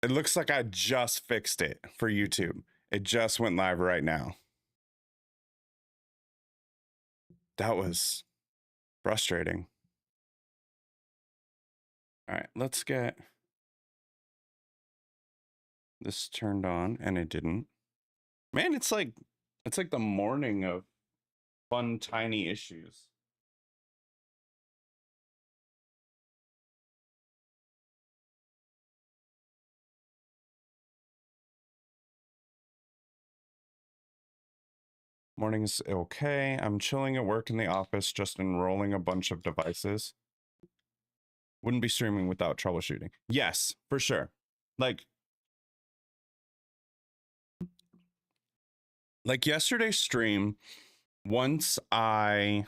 It looks like I just fixed it for YouTube. It just went live right now. That was frustrating. All right, let's get this turned on, and it didn't. Man, it's like the morning of fun tiny issues. Morning's okay. I'm chilling at work in the office, just enrolling a bunch of devices. Wouldn't be streaming without troubleshooting. Yes, for sure. Like yesterday's stream, once I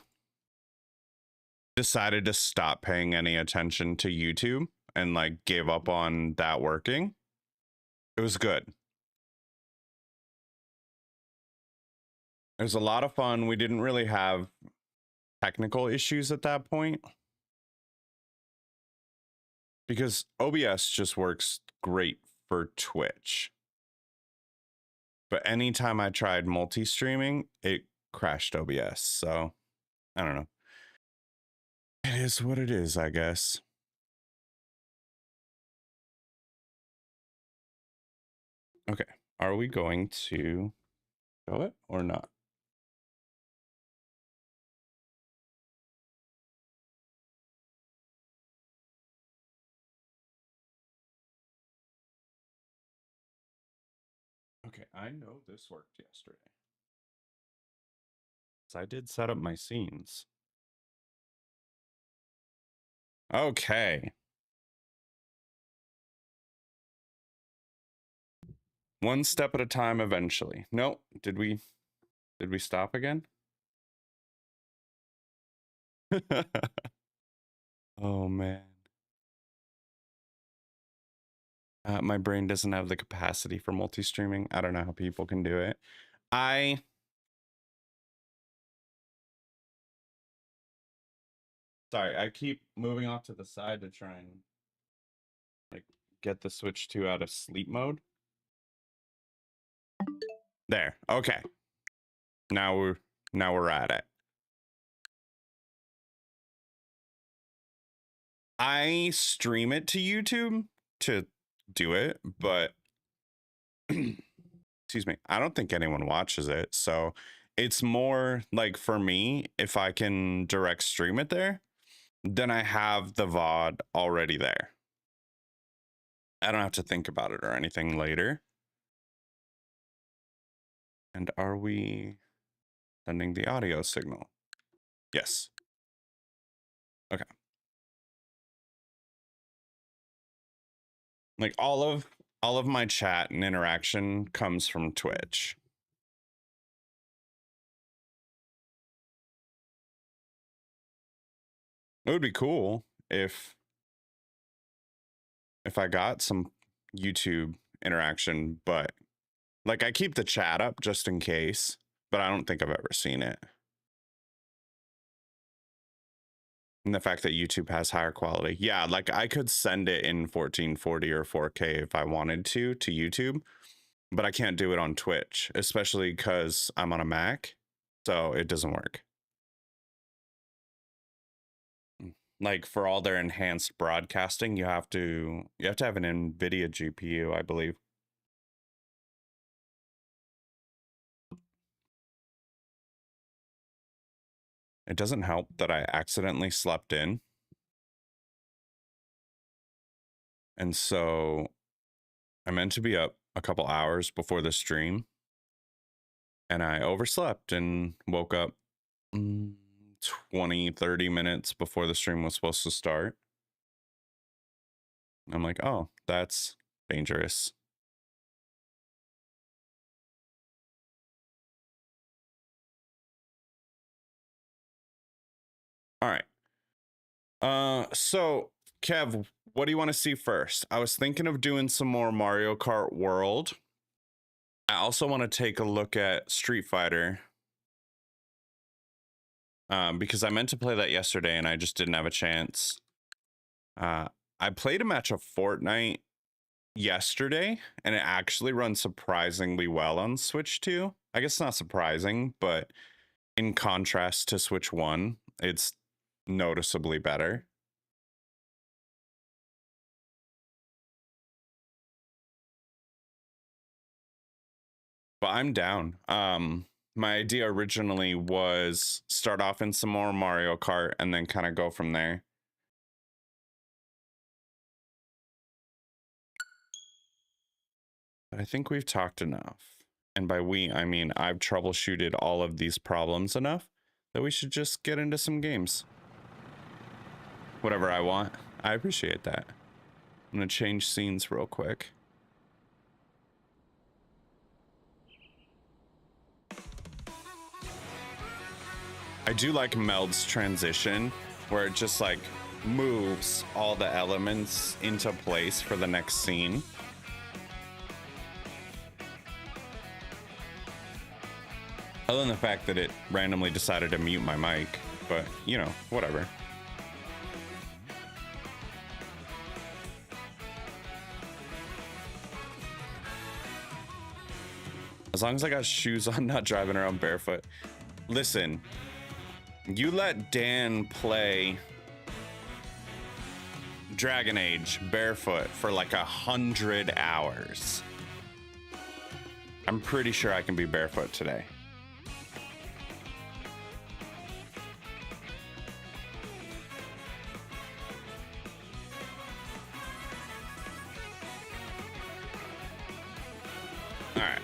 decided to stop paying any attention to YouTube and like gave up on that working, it was good. It was a lot of fun. We didn't really have technical issues at that point because OBS just works great for Twitch. But anytime I tried multi-streaming, it crashed OBS. So I don't know. It is what it is, I guess. Okay. Are we going to show it or not? Okay, I know this worked yesterday. So I did set up my scenes. Okay. One step at a time eventually. Nope. Did we stop again? Oh man. My brain doesn't have the capacity for multi-streaming. I don't know how people can do it. Sorry, I keep moving off to the side to try and like get the Switch 2 out of sleep mode. There. Okay. Now we're at it. I stream it to YouTube to do it, but excuse me, I don't think anyone watches it. So it's more like for me, if I can direct stream it there, then I have the VOD already there. I don't have to think about it or anything later. And are we sending the audio signal? Yes. Okay. Like all of my chat and interaction comes from Twitch. It would be cool if I got some YouTube interaction, but like I keep the chat up just in case, but I don't think I've ever seen it. And the fact that YouTube has higher quality. Yeah, like I could send it in 1440 or 4K if I wanted to YouTube, but I can't do it on Twitch, especially because I'm on a Mac, so it doesn't work. Like for all their enhanced broadcasting, you have to have an NVIDIA GPU, I believe. It doesn't help that I accidentally slept in. And so I meant to be up a couple hours before the stream. And I overslept and woke up 20, 30 minutes before the stream was supposed to start. I'm like, oh, that's dangerous. All right. So Kev, what do you want to see first? I was thinking of doing some more Mario Kart World. I also want to take a look at Street Fighter. Because I meant to play that yesterday and I just didn't have a chance. I played a match of Fortnite yesterday, and it actually runs surprisingly well on Switch 2. I guess not surprising, but in contrast to Switch 1, it's noticeably better. But I'm down. My idea originally was start off in some more Mario Kart and then kind of go from there. But I think we've talked enough. And by we, I mean I've troubleshooted all of these problems enough that we should just get into some games. Whatever I want. I appreciate that. I'm going to change scenes real quick. I do like Meld's transition, where it just like moves all the elements into place for the next scene. Other than the fact that it randomly decided to mute my mic, but you know, whatever. As long as I got shoes on, not driving around barefoot. Listen, you let Dan play Dragon Age barefoot for like 100 hours. I'm pretty sure I can be barefoot today. All right,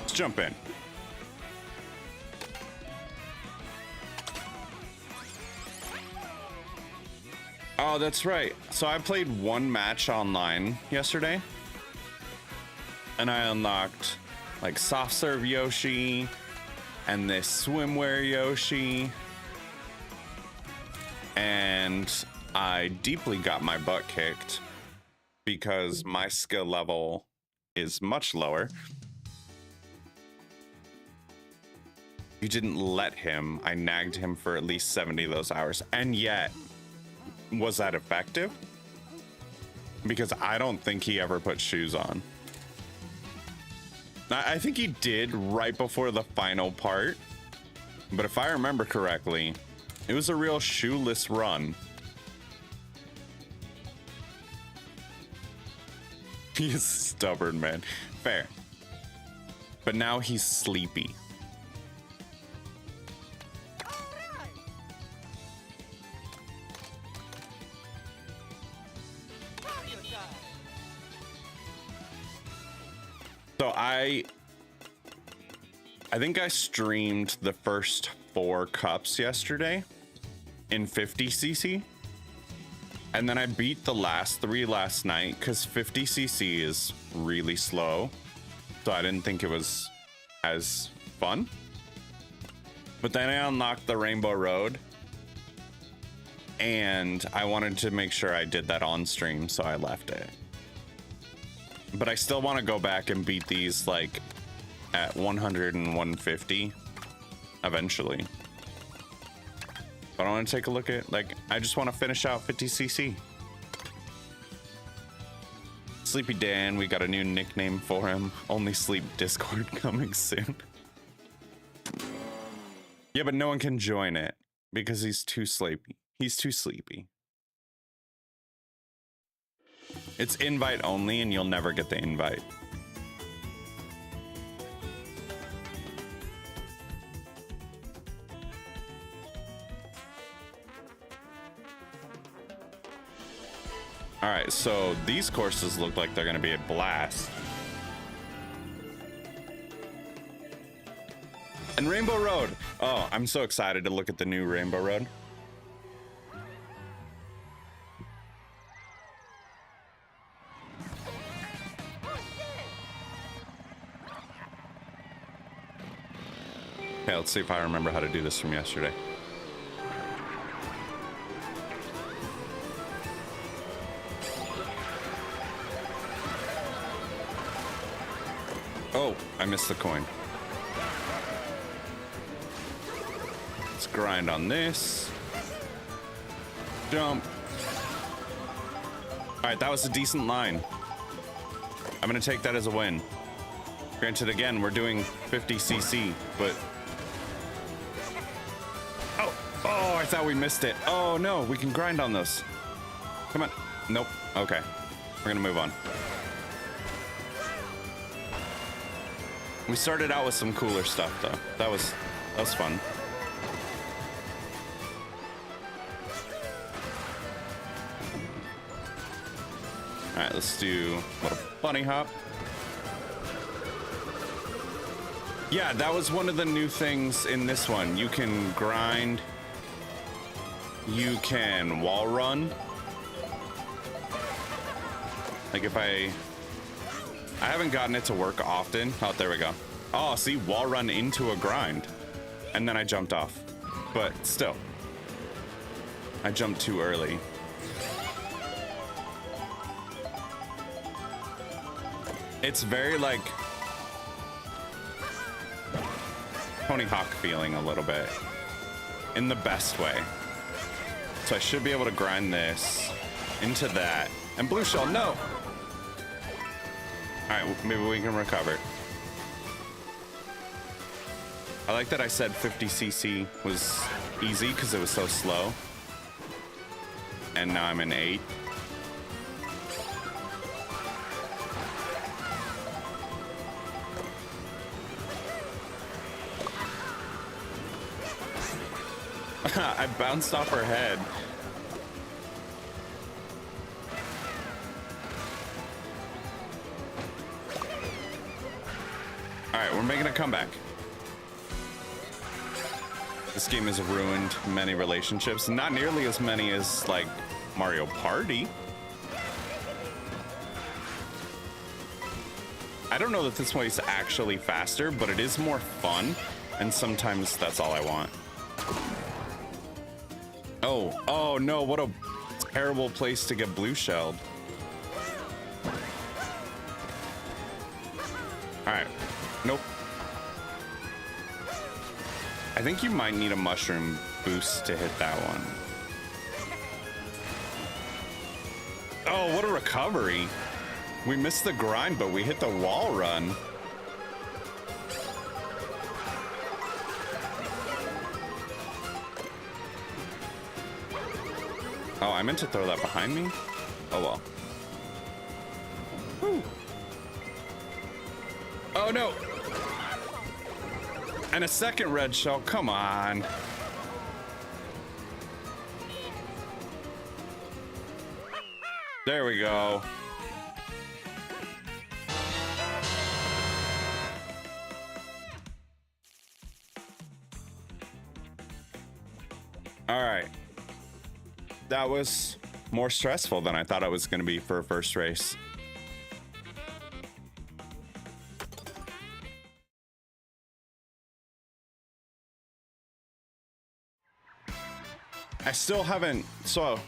let's jump in. Oh, that's right. So I played one match online yesterday, and I unlocked like soft serve Yoshi and this swimwear Yoshi, and I deeply got my butt kicked because my skill level is much lower. You didn't let him. I nagged him for at least 70 of those hours, and yet was that effective? Because I don't think he ever put shoes on. I think he did right before the final part, but if I remember correctly, it was a real shoeless run. He's stubborn, man. Fair. But now he's sleepy. So I think I streamed the first 4 cups yesterday in 50cc, and then I beat the last 3 last night because 50cc is really slow, so I didn't think it was as fun. But then I unlocked the Rainbow Road, and I wanted to make sure I did that on stream, so I left it. But I still want to go back and beat these like at 100 and 150 eventually. But I want to take a look at, like, I just want to finish out 50cc. Sleepy Dan, we got a new nickname for him. Only Sleep Discord coming soon. Yeah, but no one can join it because he's too sleepy. He's too sleepy. It's invite only, and you'll never get the invite. All right, so these courses look like they're going to be a blast. And Rainbow Road. Oh, I'm so excited to look at the new Rainbow Road. Okay, let's see if I remember how to do this from yesterday. Oh, I missed the coin. Let's grind on this. Jump. All right, that was a decent line. I'm gonna take that as a win. Granted, again, we're doing 50cc, but... Oh, I thought we missed it. Oh no, we can grind on this. Come on. Nope. Okay. We're gonna move on. We started out with some cooler stuff though. That was fun. All right, let's do a little bunny hop. Yeah, that was one of the new things in this one. You can grind. You can wall run. Like if I haven't gotten it to work often. Oh, there we go. Oh, see, wall run into a grind. And then I jumped off. But still, I jumped too early. It's very like Tony Hawk feeling a little bit in the best way. So I should be able to grind this into that. And blue shell, no. All right, maybe we can recover. I like that I said 50cc was easy because it was so slow. And now I'm in 8. I bounced off her head. All right, we're making a comeback. This game has ruined many relationships, not nearly as many as like Mario Party. I don't know that this way is actually faster, but it is more fun, and sometimes that's all I want. Oh no, what a terrible place to get blue shelled. All right, nope. I think you might need a mushroom boost to hit that one. Oh, what a recovery. We missed the grind, but we hit the wall run. Oh, I meant to throw that behind me? Oh well. Woo. Oh no! And a second red shell, come on. There we go. All right. That was more stressful than I thought it was going to be for a first race. I still haven't, so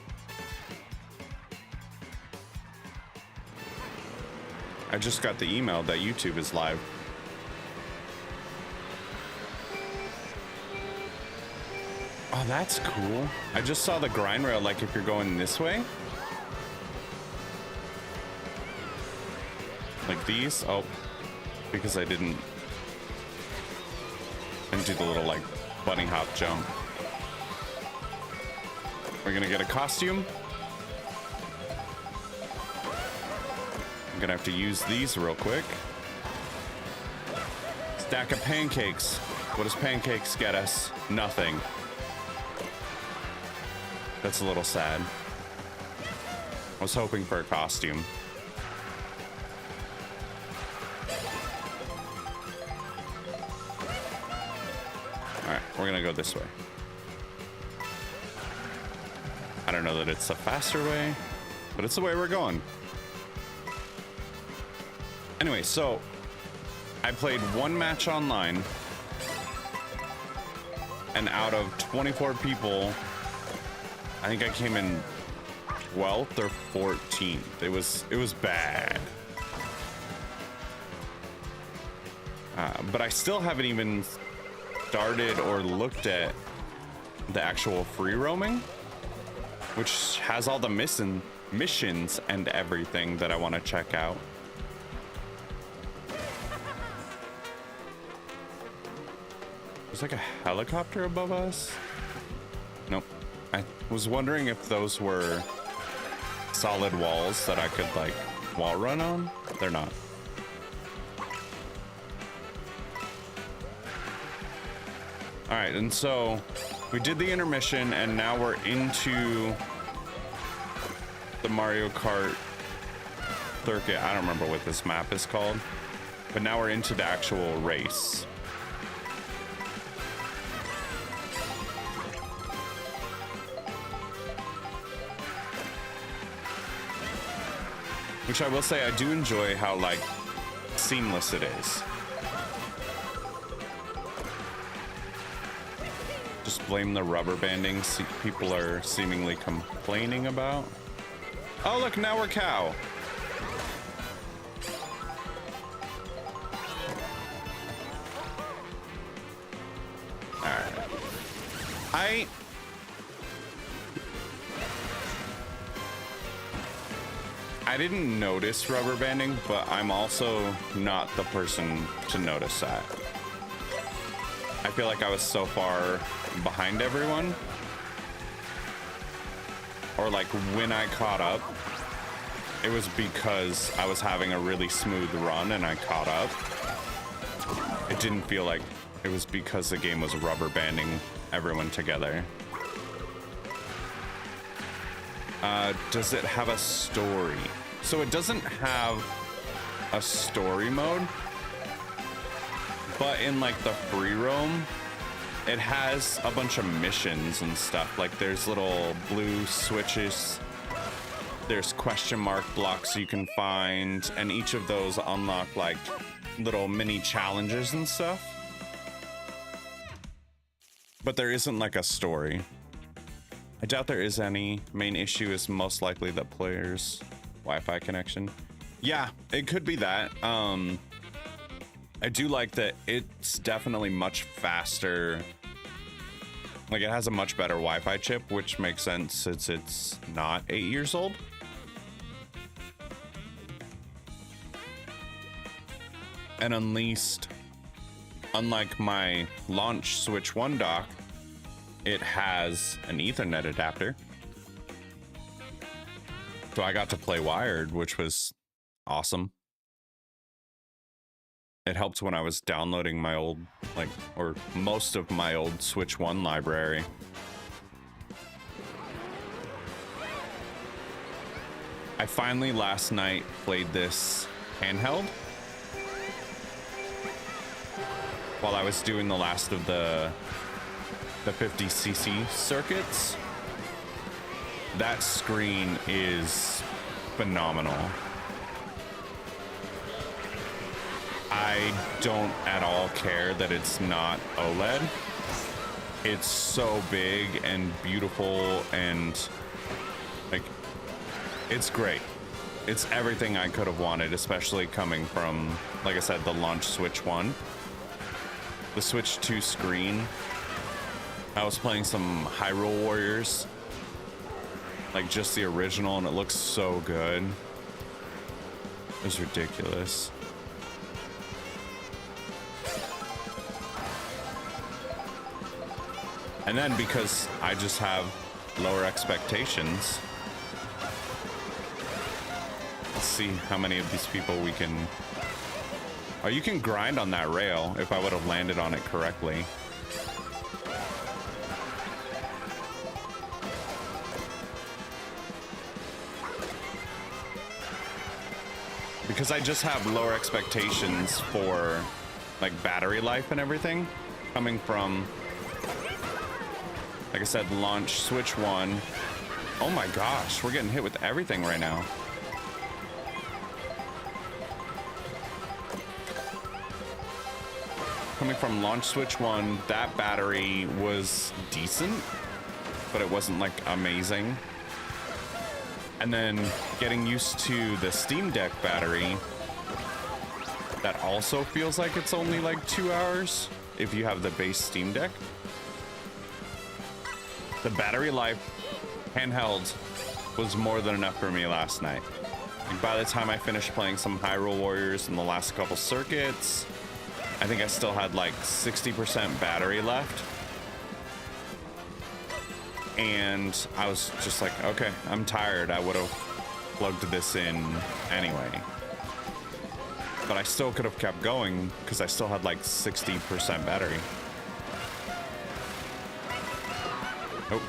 I just got the email that YouTube is live. Oh, that's cool. I just saw the grind rail, like if you're going this way. Like these. Oh, because I didn't do the little like bunny hop jump. We're gonna get a costume. I'm gonna have to use these real quick. Stack of pancakes. What does pancakes get us? Nothing. That's a little sad. I was hoping for a costume. All right, we're gonna go this way. I don't know that it's a faster way, but it's the way we're going. Anyway, so I played one match online, and out of 24 people, I think I came in 12th or 14th. It was bad. But I still haven't even started or looked at the actual free roaming, which has all the missions and everything that I want to check out. There's like a helicopter above us. Nope. I was wondering if those were solid walls that I could like wall run on. They're not. All right, and so we did the intermission and now we're into the Mario Kart circuit. I don't remember what this map is called, but now we're into the actual race. Which I will say, I do enjoy how like seamless it is. Just blame the rubber banding people are seemingly complaining about. Oh look, now we're cow. Alright. I didn't notice rubber banding, but I'm also not the person to notice that. I feel like I was so far behind everyone. Or like when I caught up, it was because I was having a really smooth run and I caught up. It didn't feel like it was because the game was rubber banding everyone together. Does it have a story? So it doesn't have a story mode, but in like the free roam, it has a bunch of missions and stuff. Like there's little blue switches, there's question mark blocks you can find, and each of those unlock like little mini challenges and stuff. But there isn't like a story. I doubt there is any. Main issue is most likely the player's Wi-Fi connection. Yeah, it could be that. I do like that it's definitely much faster. Like it has a much better Wi-Fi chip, which makes sense since it's not 8 years old. And unlike my launch Switch 1 dock, it has an Ethernet adapter. So I got to play wired, which was awesome. It helped when I was downloading my old, or most of my old Switch 1 library. I finally last night played this handheld while I was doing the last of the 50cc circuits. That screen is phenomenal. I don't at all care that it's not OLED. It's so big and beautiful and like, it's great. It's everything I could have wanted, especially coming from, like I said, the launch Switch 1. The Switch 2 screen. I was playing some Hyrule Warriors, like just the original, and it looks so good. It was ridiculous. And then because I just have lower expectations, let's see how many of these people we can... Oh, you can grind on that rail if I would have landed on it correctly. Because I just have lower expectations for like battery life and everything, coming from, like I said, launch Switch 1. Oh my gosh, we're getting hit with everything right now. Coming from launch Switch 1, that battery was decent, but it wasn't like amazing. And then getting used to the Steam Deck battery, that also feels like it's only like 2 hours if you have the base Steam Deck. The battery life handheld was more than enough for me last night. Like by the time I finished playing some Hyrule Warriors in the last couple circuits, I think I still had like 60% battery left. And I was just like, okay, I'm tired. I would have plugged this in anyway. But I still could have kept going because I still had like 60% battery. Oh.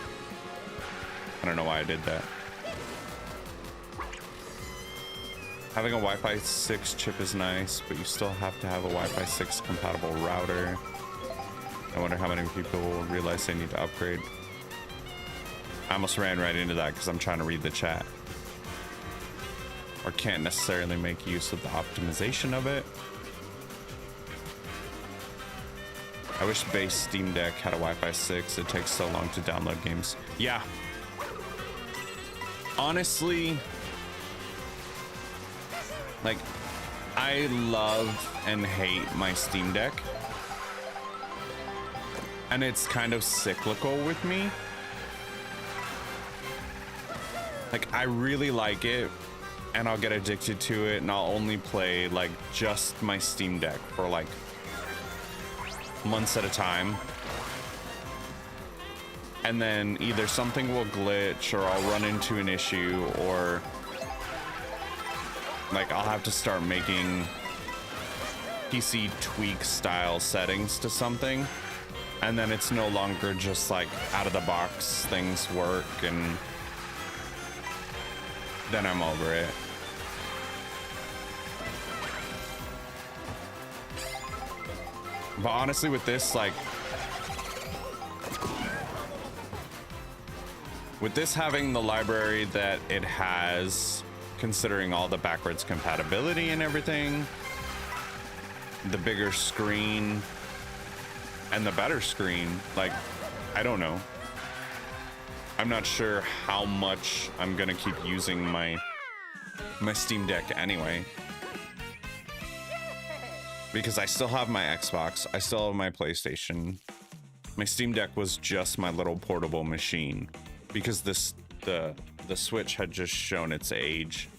I don't know why I did that. Having a Wi-Fi 6 chip is nice, but you still have to have a Wi-Fi 6 compatible router. I wonder how many people will realize they need to upgrade. I almost ran right into that because I'm trying to read the chat. Or can't necessarily make use of the optimization of it. I wish base Steam Deck had a Wi-Fi 6. It takes so long to download games. Yeah. Honestly, like, I love and hate my Steam Deck. And it's kind of cyclical with me. Like, I really like it, and I'll get addicted to it, and I'll only play, like, just my Steam Deck for, like, months at a time. And then either something will glitch, or I'll run into an issue, or, like, I'll have to start making PC tweak style settings to something. And then it's no longer just, like, out of the box things work, and then I'm over it. But honestly, with this, like, with this having the library that it has, considering all the backwards compatibility and everything, the bigger screen and the better screen, like, I don't know. I'm not sure how much I'm gonna keep using my Steam Deck anyway. Because I still have my Xbox, I still have my PlayStation. My Steam Deck was just my little portable machine. Because the Switch had just shown its age.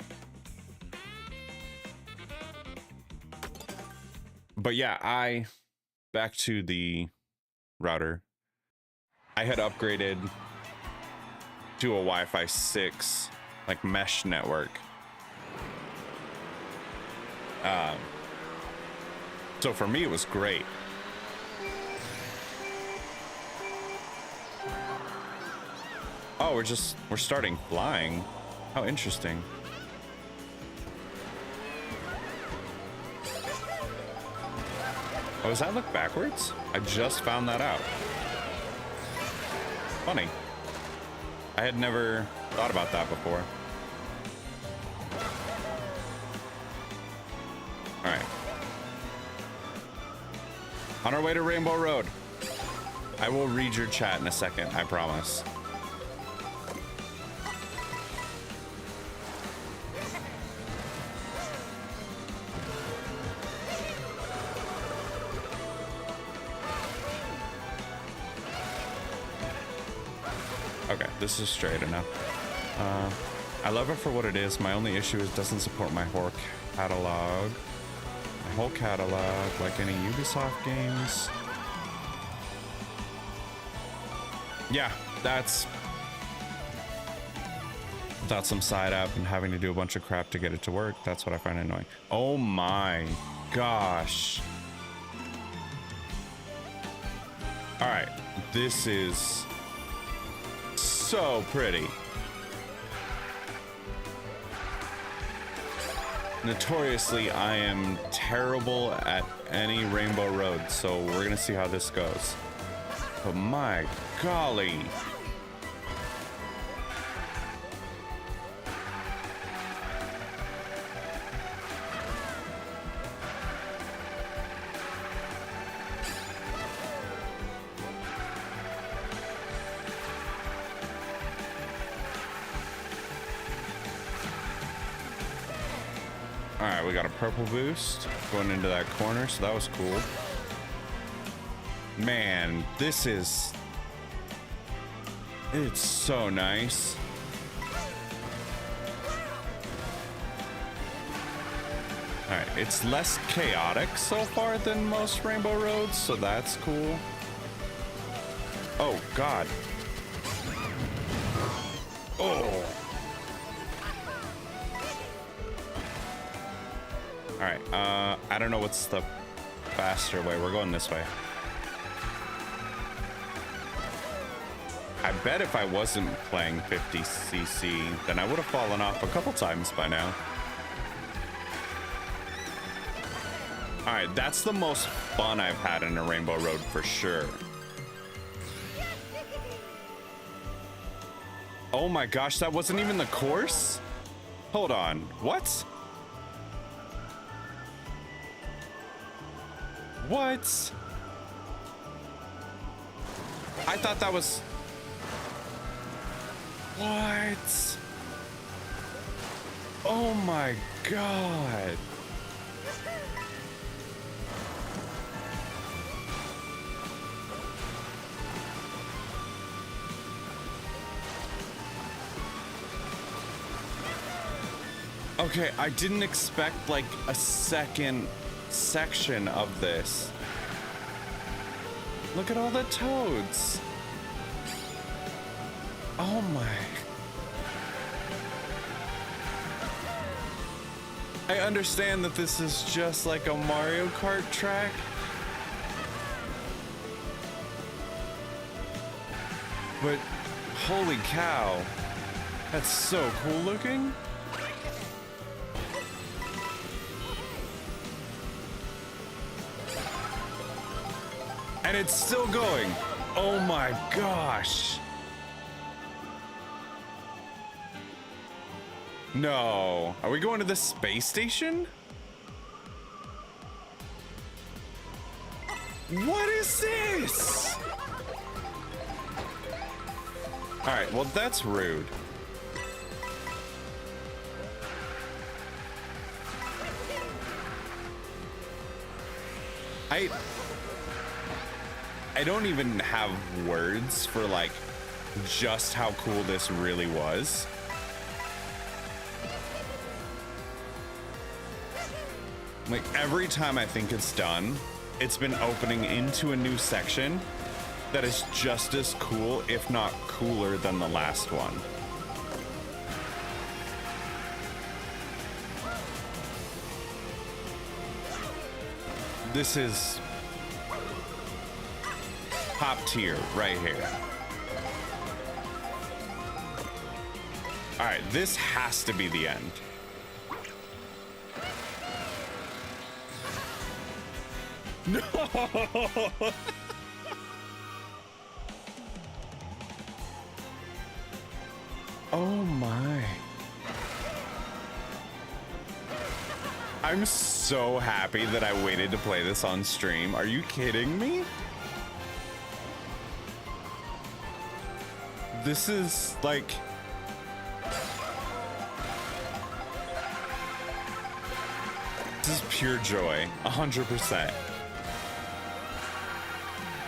But yeah, back to the router. I had upgraded to a Wi-Fi 6, like, mesh network. So for me, it was great. Oh, we're starting flying. How interesting. Oh, does that look backwards? I just found that out. Funny. I had never thought about that before. All right. On our way to Rainbow Road. I will read your chat in a second, I promise. Okay, this is straight enough. I love it for what it is. My only issue is it doesn't support my whole catalog. My whole catalog, like any Ubisoft games. Yeah, that's some side app and having to do a bunch of crap to get it to work. That's what I find annoying. Oh my gosh. All right, this is so pretty. Notoriously, I am terrible at any Rainbow Road, so we're gonna see how this goes. But my golly. All right, we got a purple boost going into that corner, so that was cool. Man, it's so nice. All right, it's less chaotic so far than most Rainbow Roads, so that's cool. Oh, God. Oh. All right, I don't know what's the faster way. We're going this way. I bet if I wasn't playing 50cc, then I would have fallen off a couple times by now. All right, that's the most fun I've had in a Rainbow Road for sure. Oh my gosh, that wasn't even the course? Hold on, what? What? I thought that was... What? Oh my God. Okay, I didn't expect like a second section of this. Look at all the toads. Oh my. I understand that this is just like a Mario Kart track. But holy cow. That's so cool looking. And it's still going. Oh my gosh. No. Are we going to the space station? What is this? All right, well, that's rude. I don't even have words for like just how cool this really was. Like every time I think it's done, it's been opening into a new section that is just as cool, if not cooler than the last one. This is top tier right here. All right, this has to be the end. No! Oh my. I'm so happy that I waited to play this on stream. Are you kidding me? This is like... This is pure joy, 100%.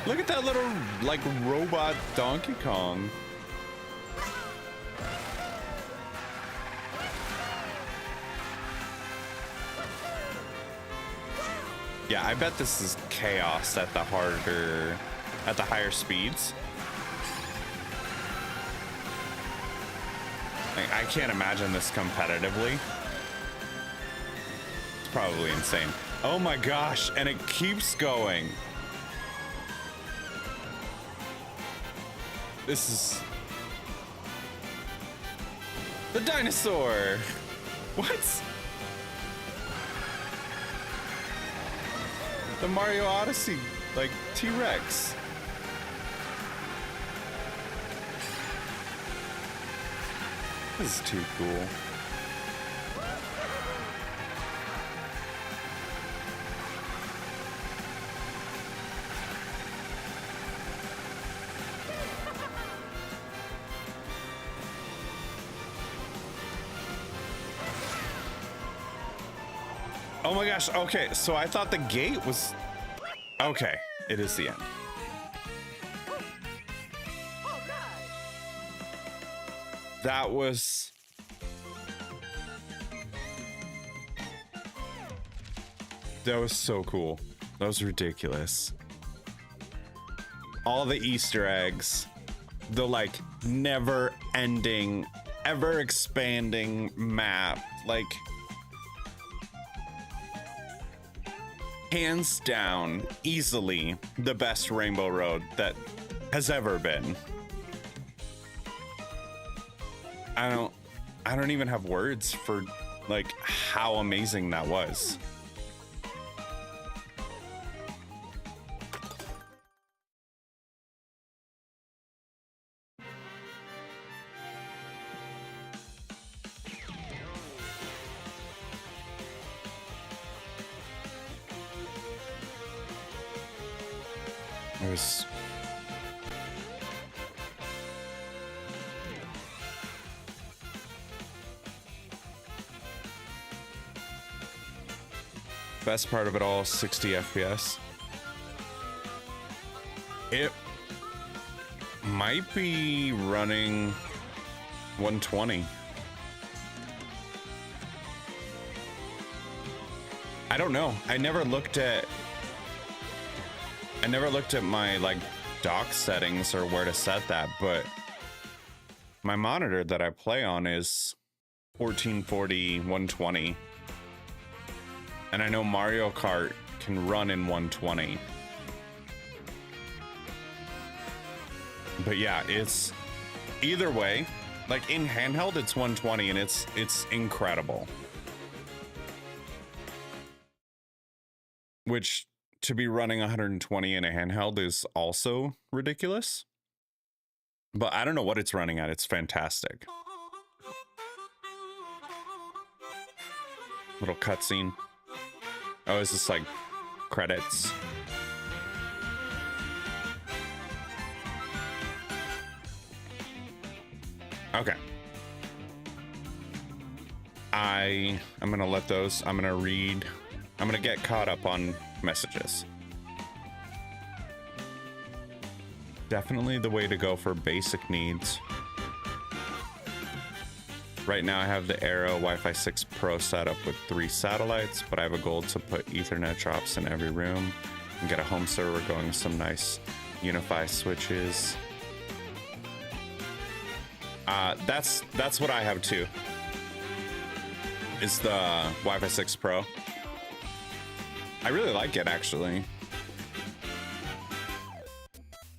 Look at that little, like, robot Donkey Kong. Yeah, I bet this is chaos at the higher speeds. Like, I can't imagine this competitively. It's probably insane. Oh my gosh, and it keeps going. This is... The dinosaur! What? The Mario Odyssey, like, T-Rex. This is too cool. Oh my gosh, okay, so I thought the gate was... Okay, it is the end. That was... That was so cool. That was ridiculous. All the Easter eggs, the like never ending, ever expanding map, like hands down, easily the best Rainbow Road that has ever been. I don't even have words for like how amazing that was. It was best part of it all, 60 FPS. It might be running 120. I don't know. I never looked at my like dock settings or where to set that, but my monitor that I play on is 1440 120. And I know Mario Kart can run in 120. But yeah, it's either way, like in handheld it's 120 and it's incredible. Which to be running 120 in a handheld is also ridiculous. But I don't know what it's running at. It's fantastic. Little cutscene. Oh, is this like credits? Okay. I'm gonna let those, I'm gonna get caught up on messages. Definitely the way to go for basic needs. Right now I have the Aero Wi-Fi 6 Pro setup with 3 satellites, but I have a goal to put Ethernet drops in every room and get a home server going with some nice Unify switches. That's what I have too. Is the Wi-Fi 6 Pro. I really like it actually.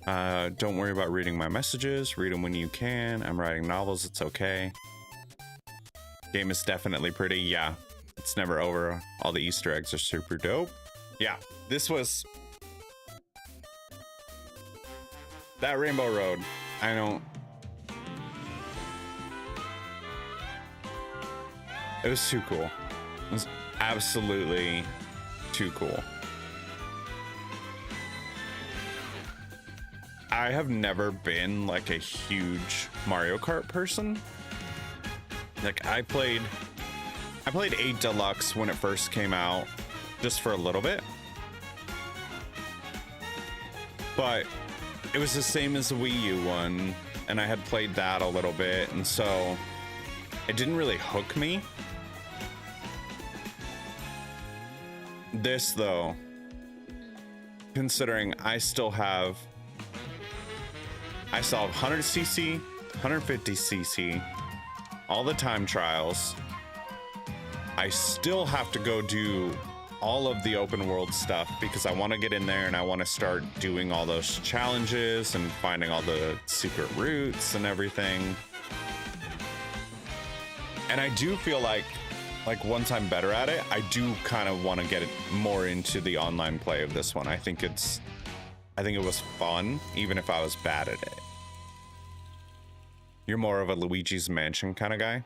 Don't worry about reading my messages. Read them when you can. I'm writing novels. It's okay. Game is definitely pretty. Yeah, it's never over. All the Easter eggs are super dope. Yeah, this was that Rainbow Road. I don't. It was too cool. It was absolutely too cool. I have never been like a huge Mario Kart person. Like I played 8 Deluxe when it first came out, just for a little bit. But it was the same as the Wii U one, and I had played that a little bit, and so it didn't really hook me. This though, considering I still have 100cc, 150cc, all the time trials. I still have to go do all of the open world stuff because I want to get in there and I want to start doing all those challenges and finding all the secret routes and everything. And I do feel like once I'm better at it, I do kind of want to get it more into the online play of this one. I think it was fun, even if I was bad at it. You're more of a Luigi's Mansion kind of guy?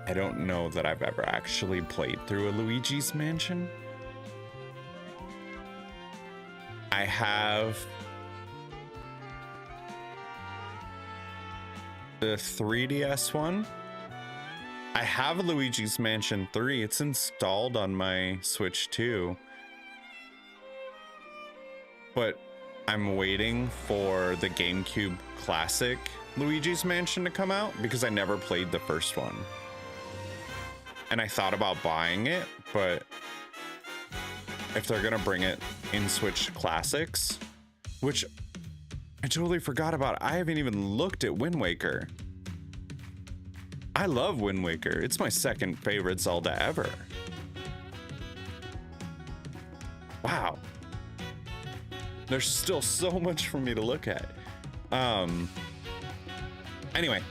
I don't know that I've ever actually played through a Luigi's Mansion. I have the 3DS one. I have Luigi's Mansion 3. It's installed on my Switch too. But I'm waiting for the GameCube Classic Luigi's Mansion to come out because I never played the first one. And I thought about buying it, but if they're gonna bring it in Switch Classics, which I totally forgot about. I haven't even looked at Wind Waker. I love Wind Waker. It's my second favorite Zelda ever. Wow. There's still so much for me to look at. Anyway,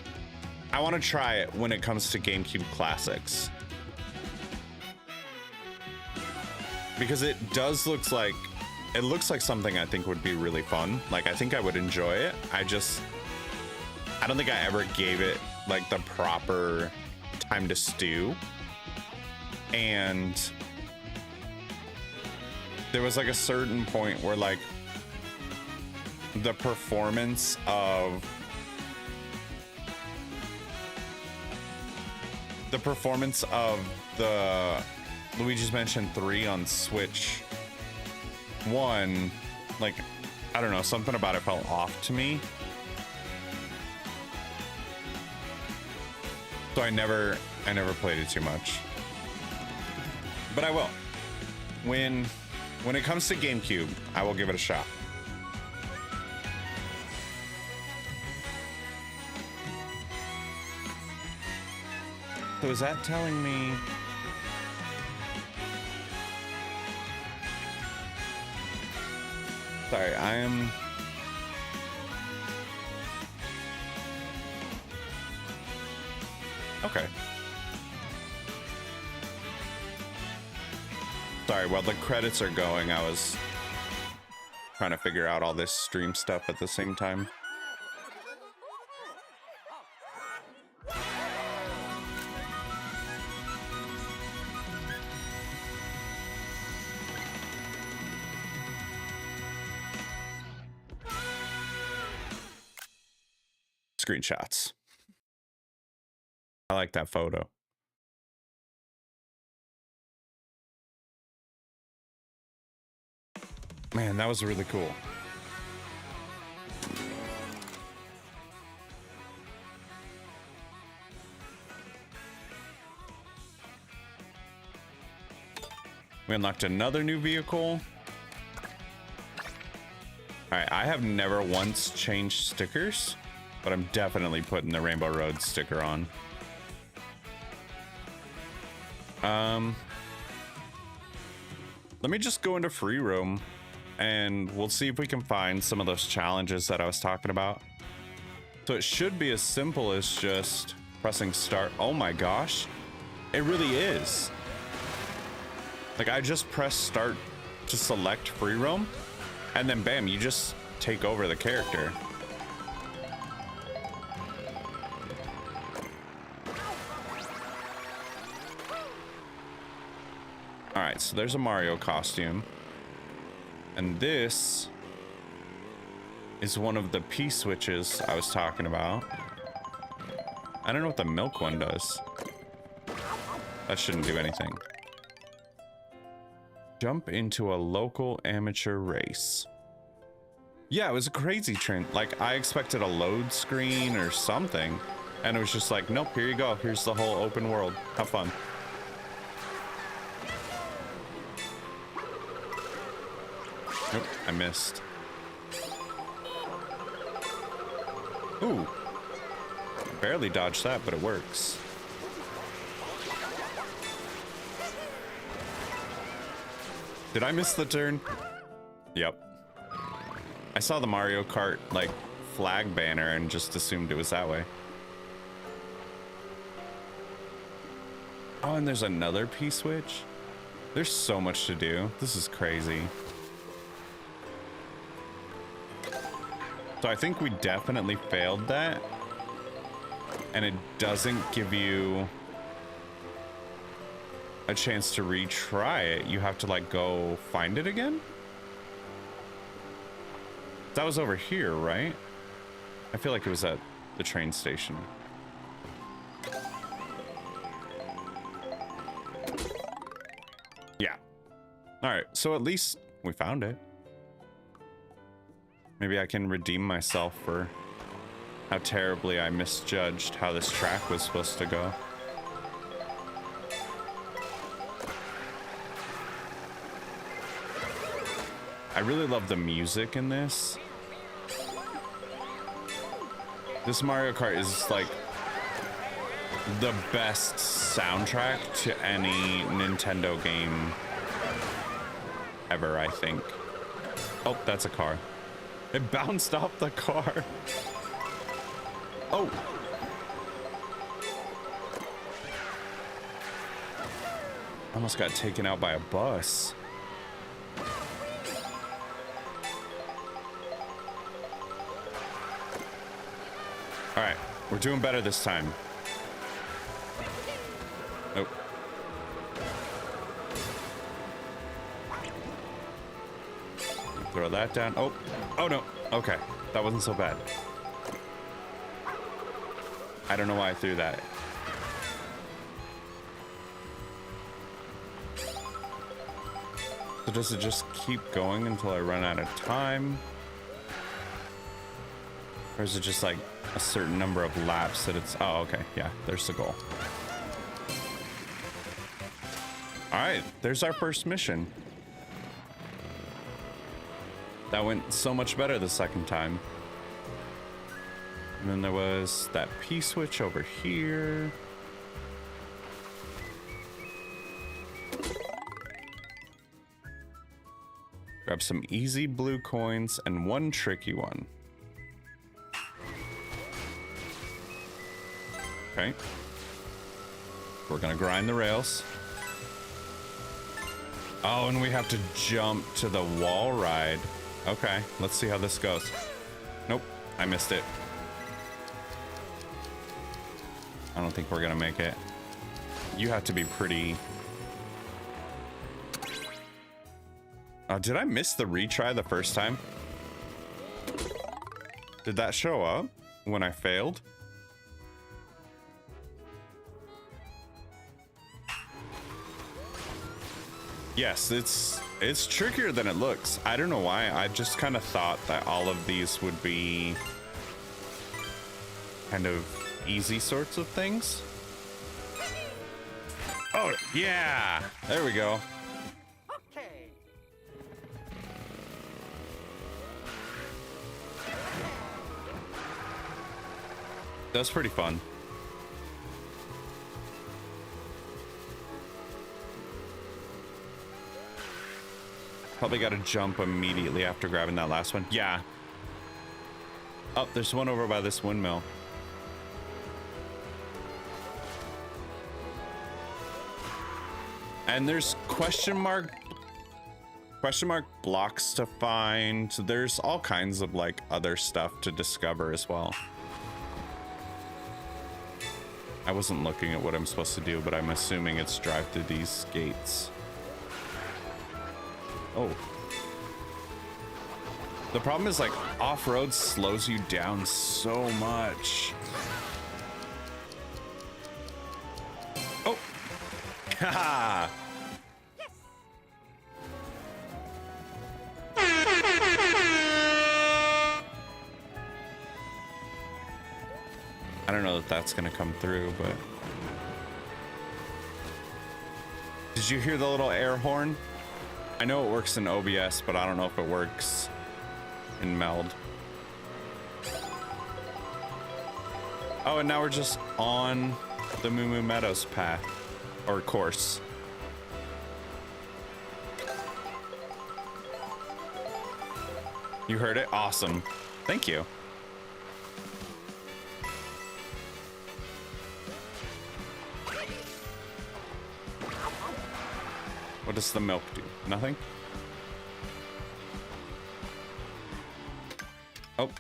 I want to try it when it comes to GameCube Classics. Because it looks like something I think would be really fun. Like, I think I would enjoy it. I don't think I ever gave it like the proper time to stew. And there was like a certain point where like the performance of the Luigi's Mansion 3 on Switch 1, like, I don't know, something about it felt off to me. So I never played it too much. But I will. When it comes to GameCube, I will give it a shot. So is that telling me? Sorry, I am. Okay. Sorry, while the credits are going, I was trying to figure out all this stream stuff at the same time. Screenshots. I like that photo. Man, that was really cool. We unlocked another new vehicle. All right, I have never once changed stickers, but I'm definitely putting the Rainbow Road sticker on. Let me just go into free roam and we'll see if we can find some of those challenges that I was talking about. So it should be as simple as just pressing start. Oh my gosh, it really is. Like, I just press start to select free roam and then bam, you just take over the character. All right, so there's a Mario costume. And this is one of the P-switches I was talking about. I don't know what the milk one does. That shouldn't do anything. Jump into a local amateur race. Yeah, it was a crazy trend. Like, I expected a load screen or something. And it was just like, nope, here you go. Here's the whole open world. Have fun. Nope, I missed. Ooh. Barely dodged that, but it works. Did I miss the turn? Yep. I saw the Mario Kart, like, flag banner and just assumed it was that way. Oh, and there's another P-switch? There's so much to do. This is crazy. So I think we definitely failed that. And it doesn't give you a chance to retry it. You have to like go find it again. That was over here, right? I feel like it was at the train station. Yeah. All right, so at least we found it. Maybe I can redeem myself for how terribly I misjudged how this track was supposed to go. I really love the music in this. This Mario Kart is like the best soundtrack to any Nintendo game ever, I think. Oh, that's a car. It bounced off the car. Oh. Almost got taken out by a bus. All right, we're doing better this time. Oh. Throw that down. Oh, oh no. Okay, that wasn't so bad. I don't know why I threw that. So does it just keep going until I run out of time? Or is it just like a certain number of laps that it's... Oh, okay. Yeah, there's the goal. All right, there's our first mission. That went so much better the second time. And then there was that P-switch over here. Grab some easy blue coins and one tricky one. Okay. We're gonna grind the rails. Oh, and we have to jump to the wall ride. Okay, let's see how this goes. Nope, I missed it. I don't think we're gonna make it. You have to be pretty... Oh, did I miss the retry the first time? Did that show up when I failed? Yes, it's trickier than it looks. I don't know why. I just kind of thought that all of these would be kind of easy sorts of things. Oh, yeah. There we go. Okay. That's pretty fun. Probably got to jump immediately after grabbing that last one. Yeah. Oh, there's one over by this windmill. And there's question mark blocks to find. There's all kinds of like other stuff to discover as well. I wasn't looking at what I'm supposed to do, but I'm assuming it's drive through these gates. Oh. The problem is like off-road slows you down so much. Oh. Haha. Yes. I don't know that that's gonna come through, but... Did you hear the little air horn? I know it works in OBS, but I don't know if it works in Meld. Oh, and now we're just on the Moo Moo Meadows path, or course. You heard it? Awesome. Thank you. What does the milk do? Nothing? Oh.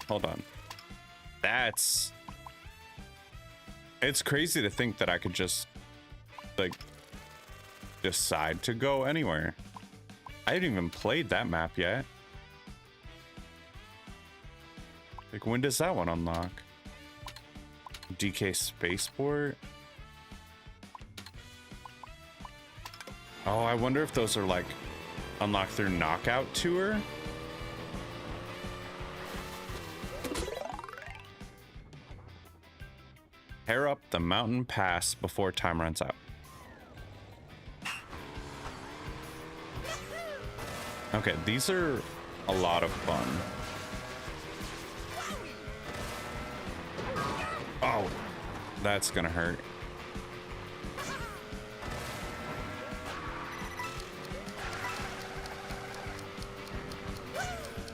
Hold on. That's... It's crazy to think that I could just, like, decide to go anywhere. I haven't even played that map yet. Like, when does that one unlock? DK Spaceport? Oh, I wonder if those are like unlocked through Knockout Tour. Tear up the mountain pass before time runs out. Okay, these are a lot of fun. Oh, that's gonna hurt.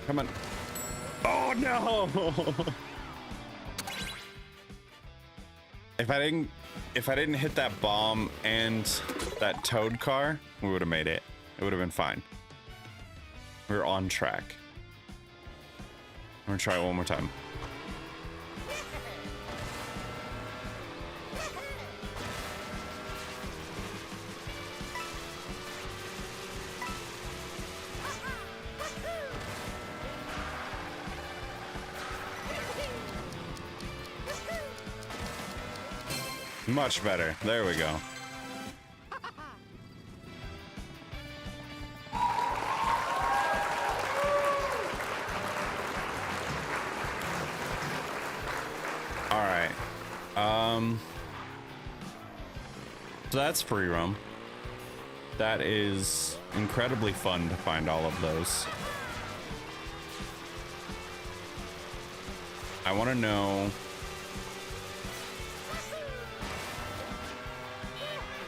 Come on. Oh no! If I didn't hit that bomb and that toad car, we would have made it. It would have been fine. We're on track. I'm gonna try it one more time. Much better. There we go. All right. So that's free roam. That is incredibly fun to find all of those. I want to know.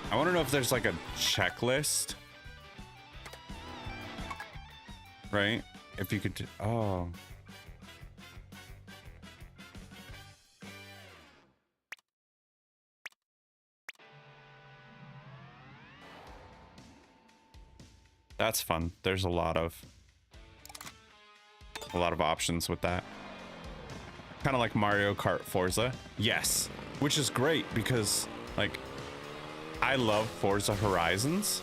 I want to know if there's like a checklist, right? If you could, oh. That's fun. There's a lot of options with that. Kind of like Mario Kart Forza. Yes, which is great because like I love Forza Horizons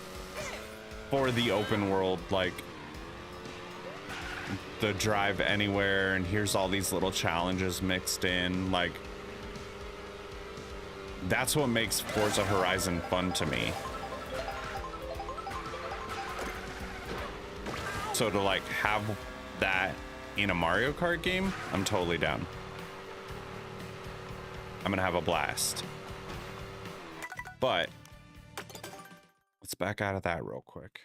for the open world, like the drive anywhere and here's all these little challenges mixed in. Like that's what makes Forza Horizon fun to me. So to like have that in a Mario Kart game, I'm totally down. I'm gonna have a blast. But let's back out of that real quick.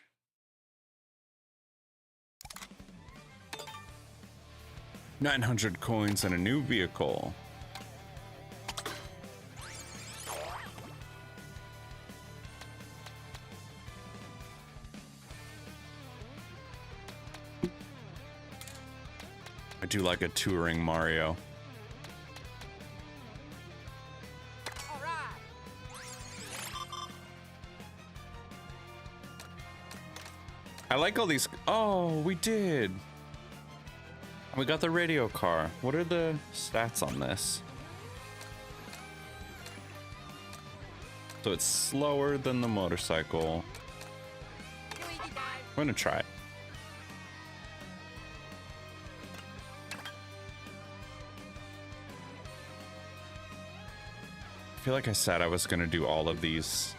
$900 coins and a new vehicle. I do like a touring Mario. I like all these. Oh, we did. We got the radio car. What are the stats on this? So it's slower than the motorcycle. I'm gonna try it. I feel like I said I was gonna do all of these.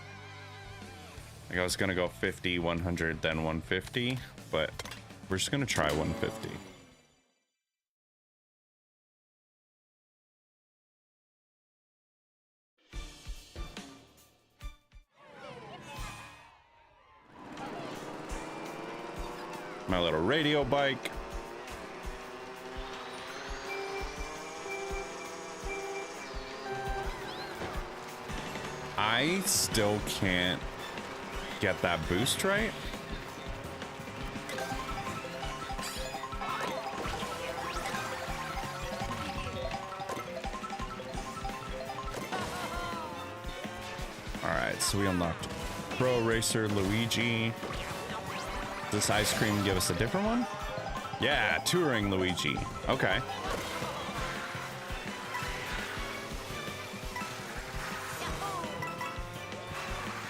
Like I was gonna go 50, 100, then 150, but we're just gonna try 150. My little radio bike. I still can't get that boost right. All right, so we unlocked Pro Racer Luigi. Does this ice cream give us a different one? Yeah, touring Luigi. Okay.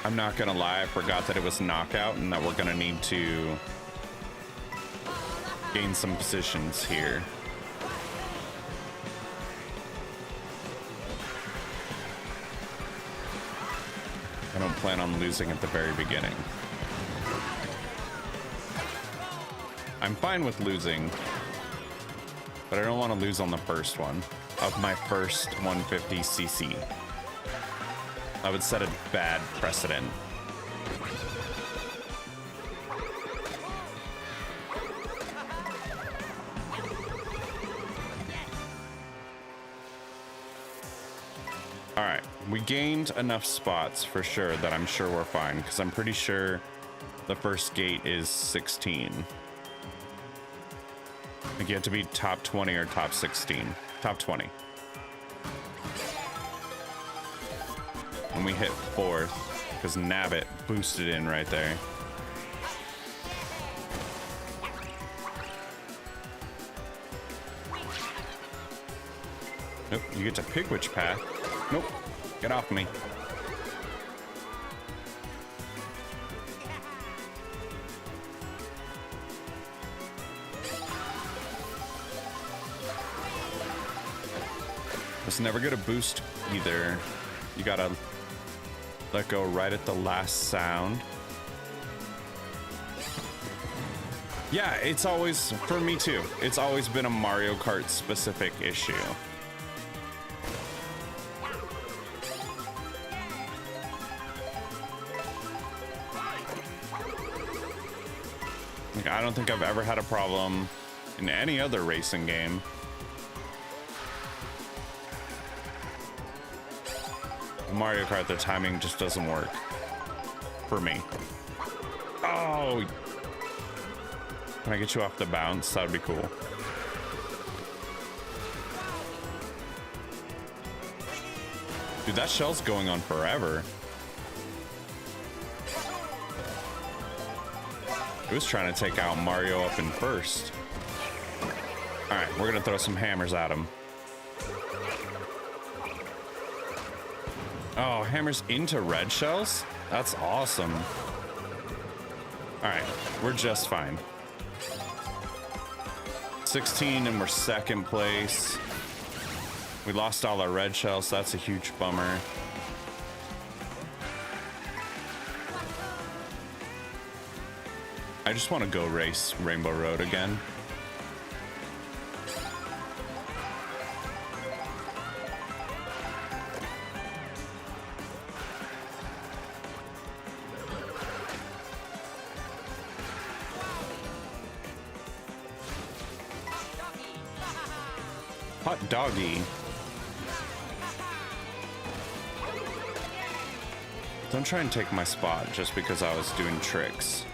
I'm not gonna lie, I forgot that it was knockout and that we're gonna need to gain some positions here. I don't plan on losing at the very beginning. I'm fine with losing, but I don't want to lose on the first one of my first 150cc. I would set a bad precedent. All right, we gained enough spots for sure that I'm sure we're fine, because I'm pretty sure the first gate is 16. Like you have to be top 20 or top 16. Top 20. And we hit 4th because Nabbit boosted in right there. Nope, you get to pick which path. Nope, get off me. It's never gonna boost either. You gotta let go right at the last sound. Yeah, it's always, for me too, it's always been a Mario Kart specific issue. Like, I don't think I've ever had a problem in any other racing game. Mario Kart, the timing just doesn't work for me. Oh, can I get you off the bounce? That would be cool. Dude, that shell's going on forever. It was trying to take out Mario up in first. All right, we're gonna throw some hammers at him. Oh, hammers into red shells? That's awesome. All right, we're just fine. 16 and we're second place. We lost all our red shells, so that's a huge bummer. I just want to go race Rainbow Road again. Hot doggy. Don't try and take my spot just because I was doing tricks.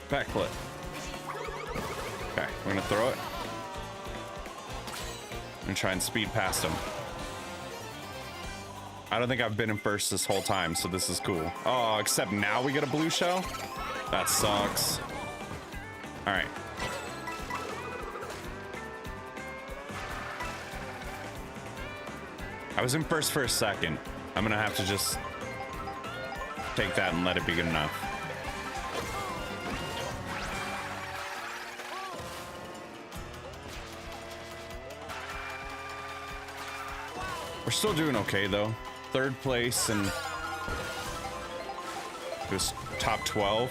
Backflip. Okay, we're gonna throw it. And try and speed past him. I don't think I've been in first this whole time, so this is cool. Oh, except now we get a blue shell? That sucks. All right. I was in first for a second. I'm gonna have to just take that and let it be good enough. We're still doing okay though. Third place and just top 12.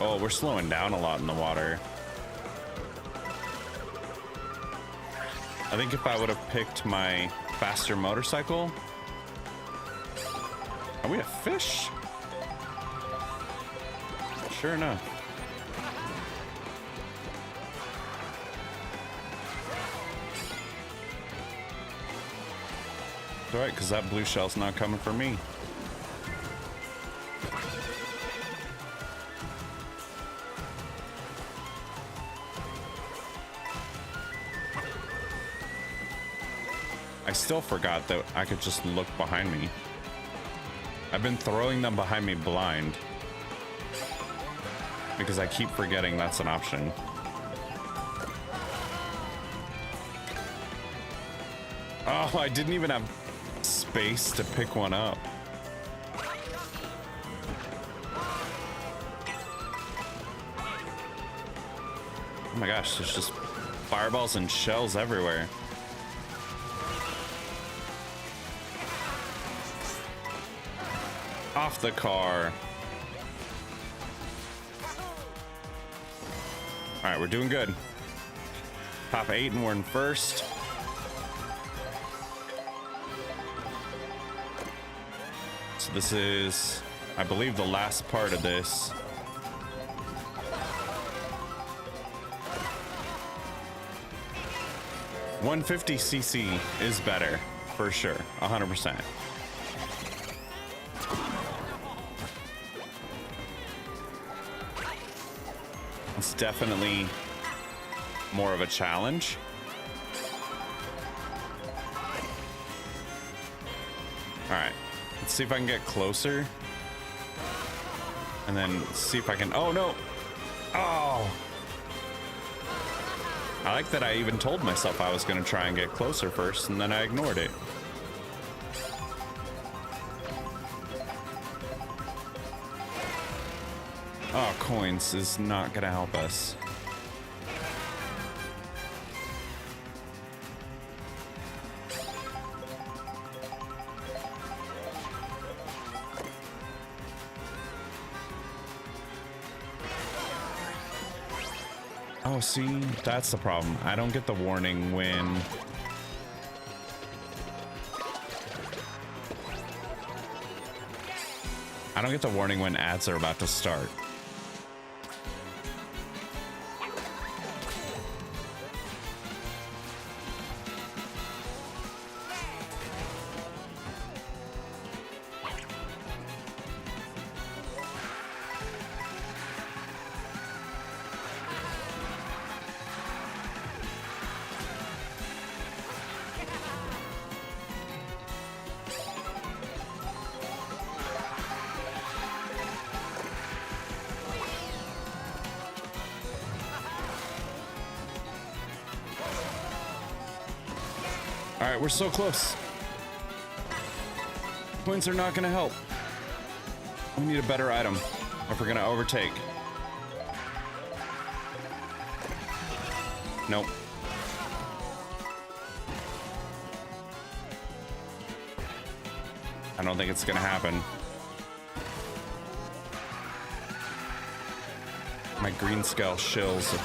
Oh, we're slowing down a lot in the water. I think if I would have picked my faster motorcycle. Are we a fish? Sure enough. It's alright, because that blue shell's not coming for me. I still forgot that I could just look behind me. I've been throwing them behind me blind because I keep forgetting that's an option. Oh, I didn't even have space to pick one up. Oh my gosh, there's just fireballs and shells everywhere. Off the car. All right, we're doing good. Top 8 and we're in first. So this is, I believe, the last part of this. $150cc is better, for sure, 100%. It's definitely more of a challenge. All right, let's see if I can get closer. And then see if I can, oh no. Oh. I like that I even told myself I was gonna try and get closer first, and then I ignored it. Oh, coins is not gonna help us. Oh, see, that's the problem. I don't get the warning when... I don't get the warning when ads are about to start. All right, we're so close. Points are not gonna help. We need a better item if we're gonna overtake. Nope. I don't think it's gonna happen. My green shell skills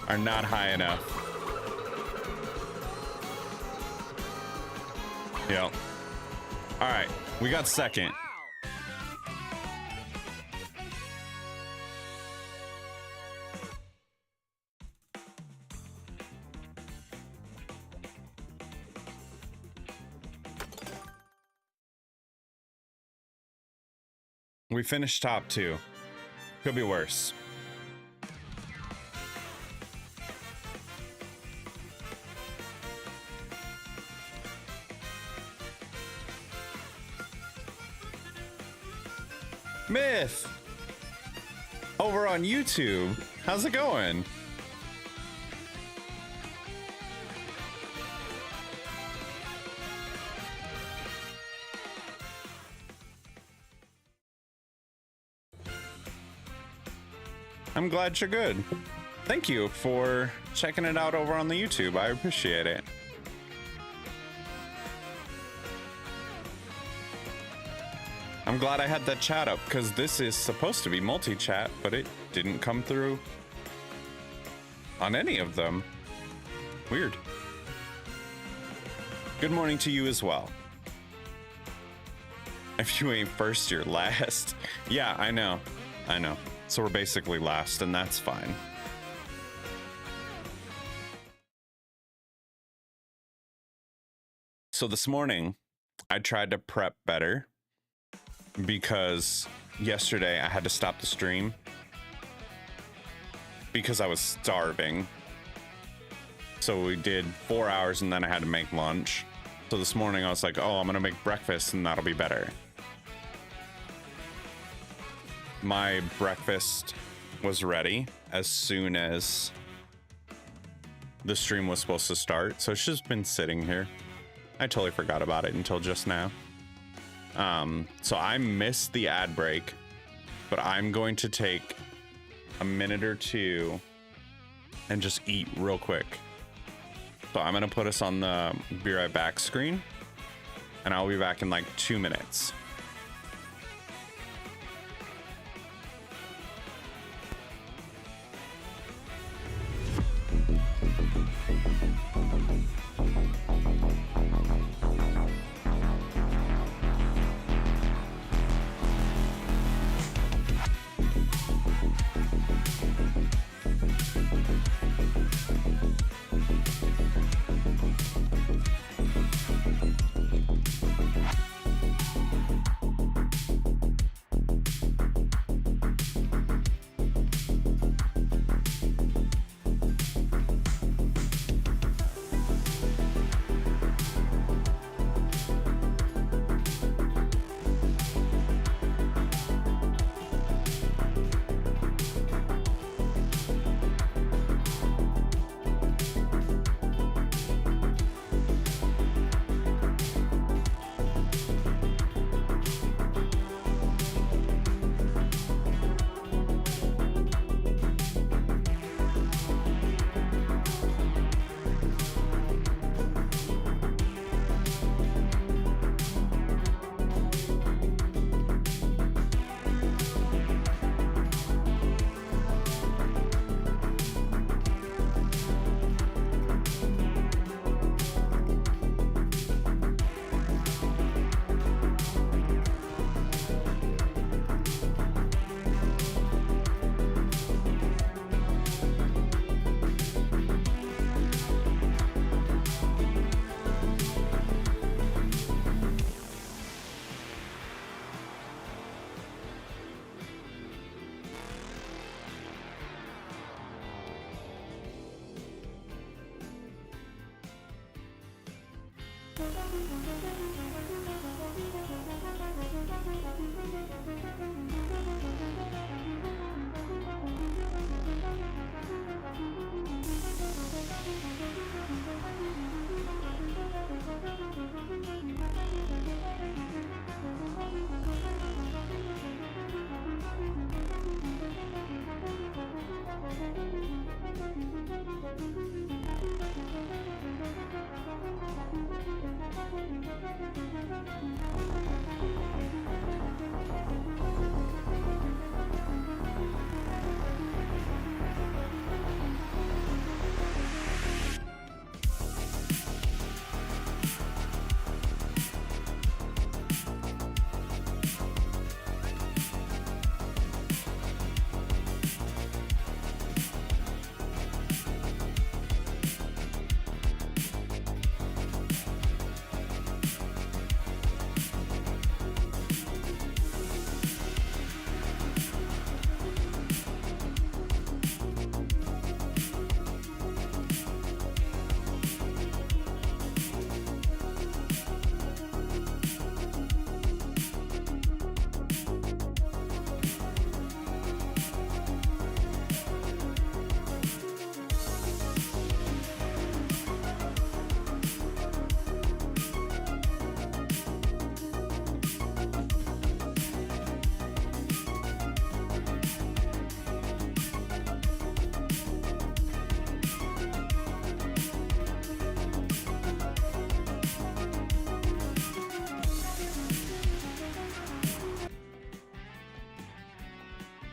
are not high enough. Yep. All right, we got second. We finished top 2. Could be worse. Myth over on YouTube, how's it going? I'm glad you're good. Thank you for checking it out over on the YouTube. I appreciate it. I'm glad I had that chat up because this is supposed to be multi-chat, but it didn't come through on any of them. Weird. Good morning to you as well. If you ain't first, you're last. Yeah, I know. I know. So we're basically last, and that's fine. So this morning, I tried to prep better because yesterday I had to stop the stream because I was starving. So we did 4 hours and then I had to make lunch. So this morning I was like, oh, I'm gonna make breakfast and that'll be better. My breakfast was ready as soon as the stream was supposed to start. So it's just been sitting here. I totally forgot about it until just now. So I missed the ad break, but I'm going to take a minute or two and just eat real quick. So I'm gonna put us on the be right back screen and I'll be back in like 2 minutes.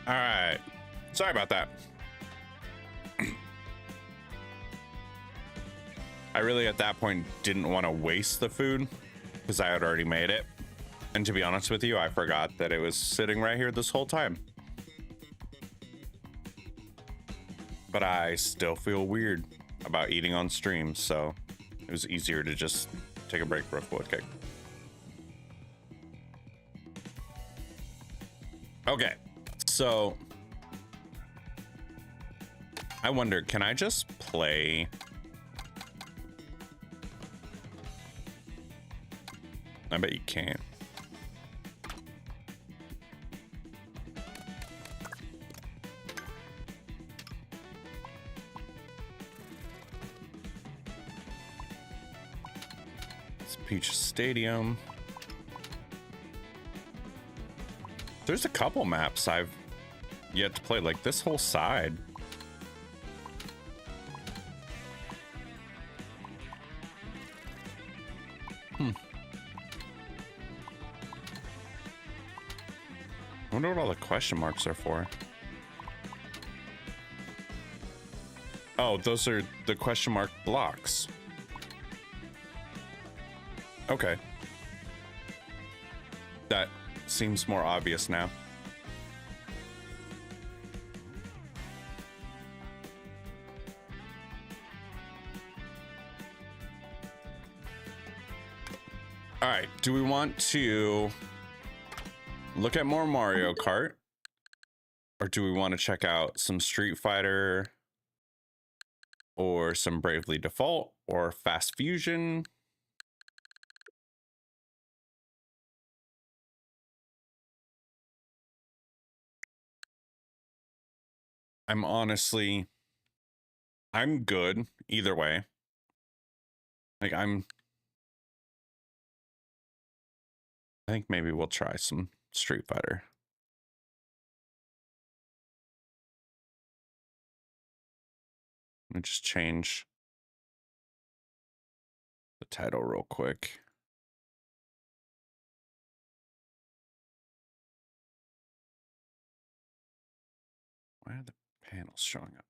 All right. Sorry about that. I really, at that point, didn't want to waste the food because I had already made it. And to be honest with you, I forgot that it was sitting right here this whole time. But I still feel weird about eating on stream, so it was easier to just take a break for a foot kick. Okay, so I wonder, can I just play? I bet you can't. It's Peach Stadium. There's a couple maps I've yet to play, like this whole side. I wonder what all the question marks are for. Oh, those are the question mark blocks. Okay. That seems more obvious now. All right, do we want to look at more Mario Kart? Or do we want to check out some Street Fighter? Or some Bravely Default? Or Fast Fusion? I'm good either way. Like I think maybe we'll try some Street Fighter. Let me just change the title real quick. Why are the panels showing up?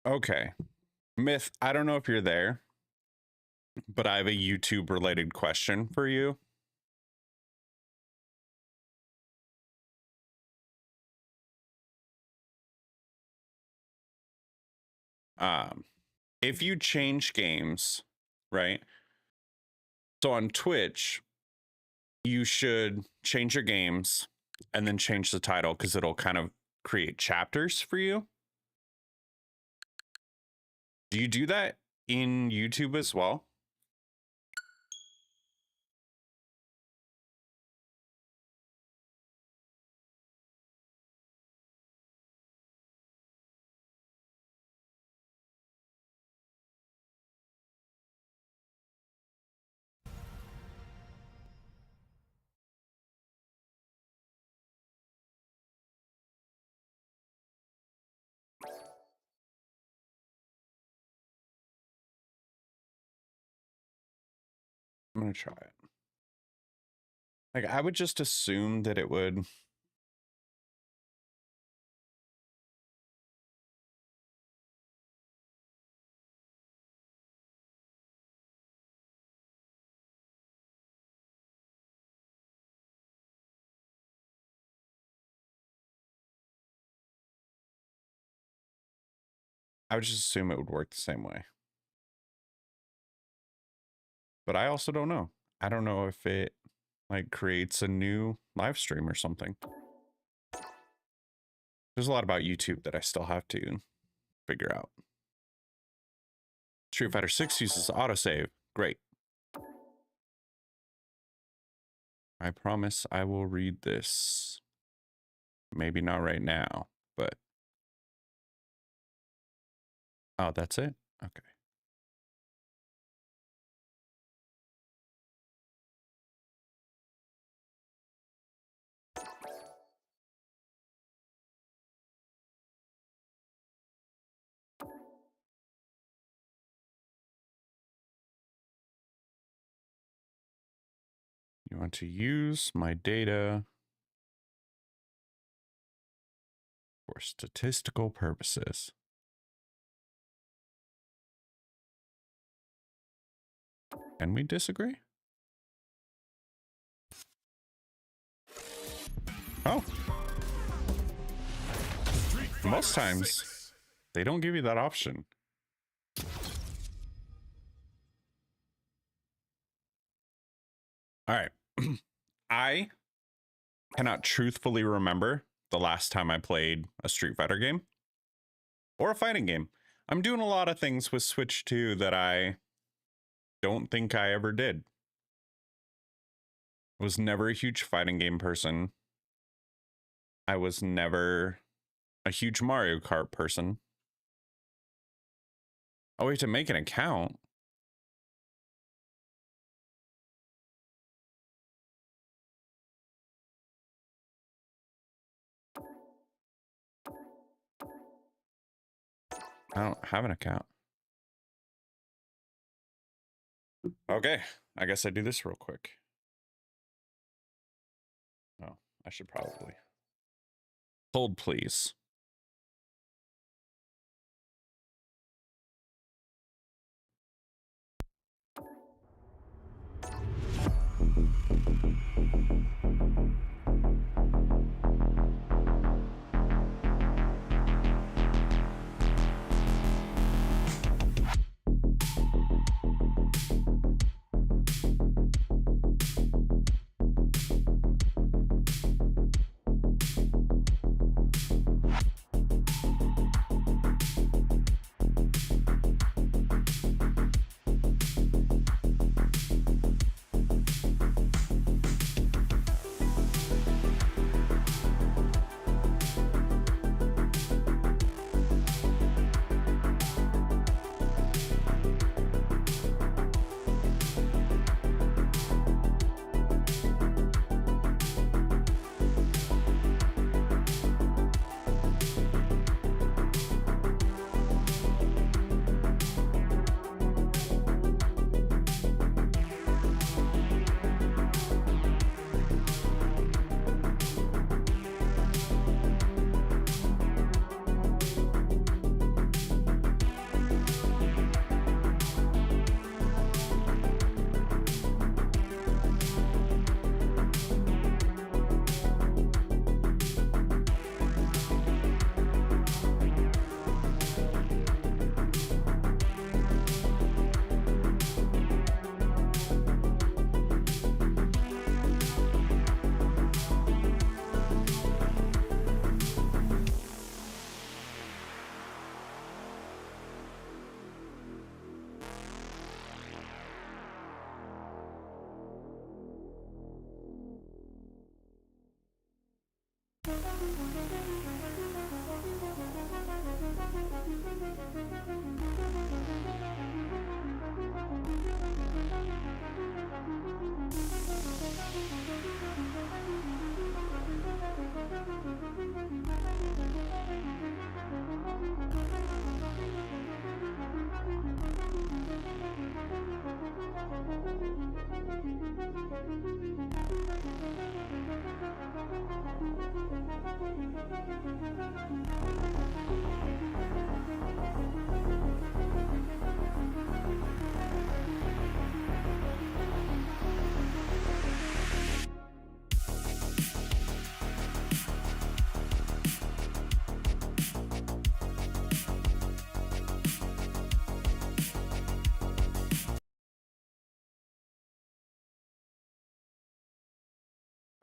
Okay. Myth, I don't know if you're there, but I have a YouTube related question for you. if you change games, right? So on Twitch, you should change your games and then change the title because it'll kind of create chapters for you. Do you do that in YouTube as well? I'm gonna try it. Like, I would just assume that it would. I would just assume it would work the same way. But I also don't know. I don't know if it like creates a new live stream or something. There's a lot about YouTube that I still have to figure out. Street Fighter 6 uses autosave. Great. I promise I will read this. Maybe not right now, but... Oh, that's it? Okay. You want to use my data for statistical purposes. Can we disagree? Oh. Most times, they don't give you that option. All right. I cannot truthfully remember the last time I played a Street Fighter game or a fighting game. I'm doing a lot of things with Switch 2 that I don't think I ever did. I was never a huge fighting game person. I was never a huge Mario Kart person. Oh, we have to make an account. I don't have an account. Okay, I guess I do this real quick. Oh, I should probably. Hold, please.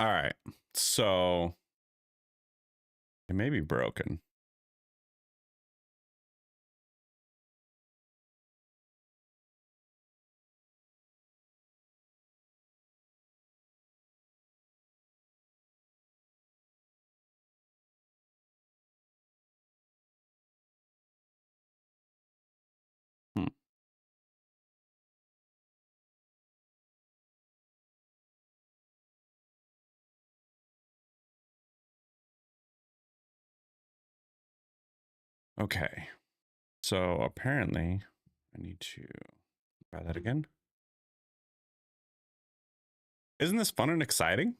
All right. So it may be broken. Okay. So apparently I need to try that again. Isn't this fun and exciting?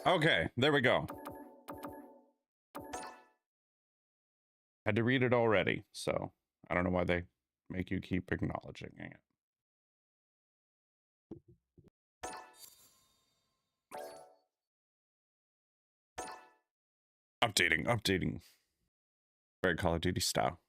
Okay, there we go. Had to read it already, so I don't know why they make you keep acknowledging it. Updating. Very Call of Duty style.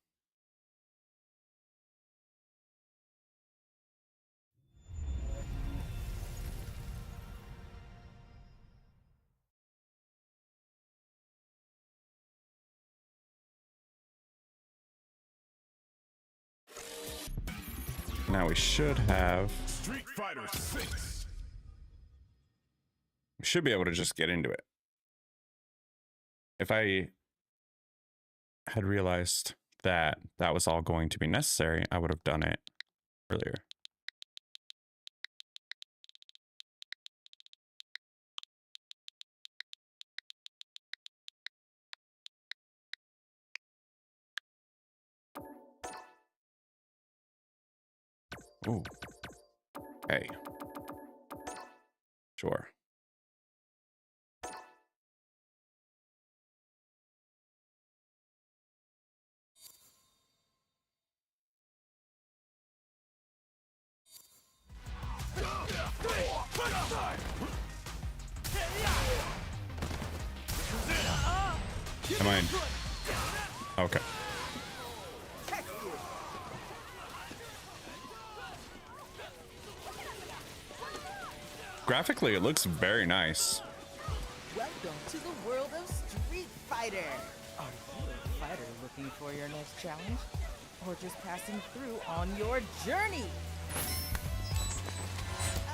Now we should have Street Fighter 6. we should be able to just get into it. If I had realized that that was all going to be necessary, I would have done it earlier. Ooh. Hey. Sure. Am I? Okay. Graphically, it looks very nice. Welcome to the world of Street Fighter. Are you a fighter looking for your next challenge? Or just passing through on your journey?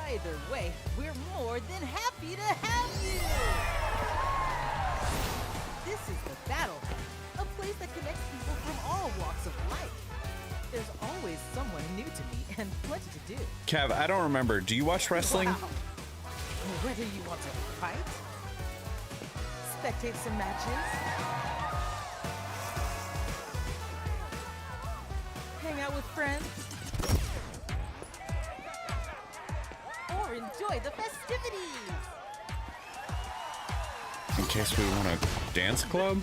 Either way, we're more than happy to have you! This is the Battle Hub, a place that connects people from all walks of life. There's always someone new to meet and plenty to do. Kev, I don't remember. Do you watch wrestling? Wow. Whether you want to fight, spectate some matches, hang out with friends, or enjoy the festivities. In case we want a dance club?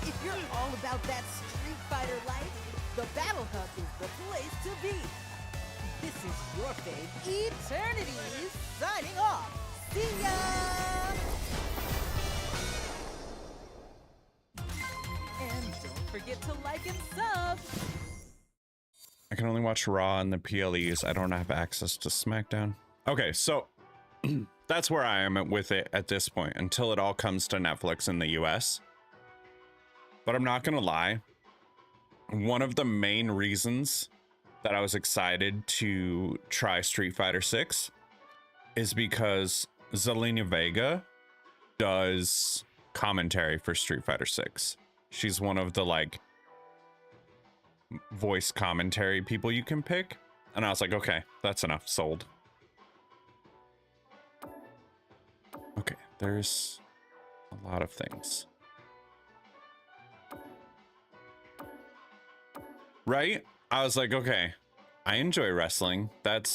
If you're all about that Street Fighter life, the Battle Hub is the place to be. This is your fave, Eternity, signing off. See ya! And don't forget to like and sub. I can only watch Raw and the PLEs. I don't have access to SmackDown. Okay, so that's where I am with it at this point until it all comes to Netflix in the US. But I'm not gonna lie. One of the main reasons that I was excited to try Street Fighter 6 is because Zelina Vega does commentary for Street Fighter 6. She's one of the like voice commentary people you can pick, and I was like, okay, that's enough, sold. Okay, there's a lot of things, right? I was like, okay, I enjoy wrestling. That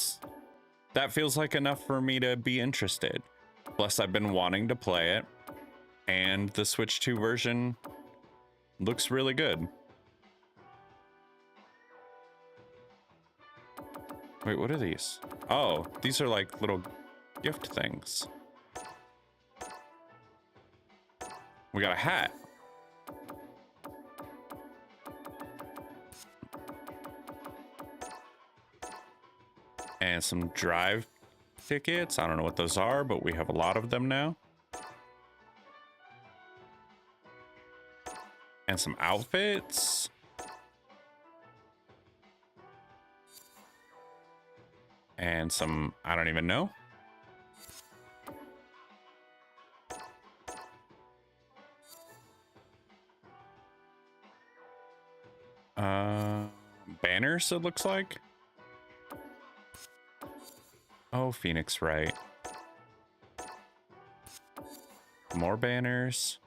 feels like enough for me to be interested. Plus, I've been wanting to play it, and the Switch 2 version looks really good. Wait, what are these? Oh, these are like little gift things. We got a hat. And some drive tickets. I don't know what those are, but we have a lot of them now. And some outfits. And some, I don't even know. Banners, it looks like. Oh, Phoenix, right. More banners.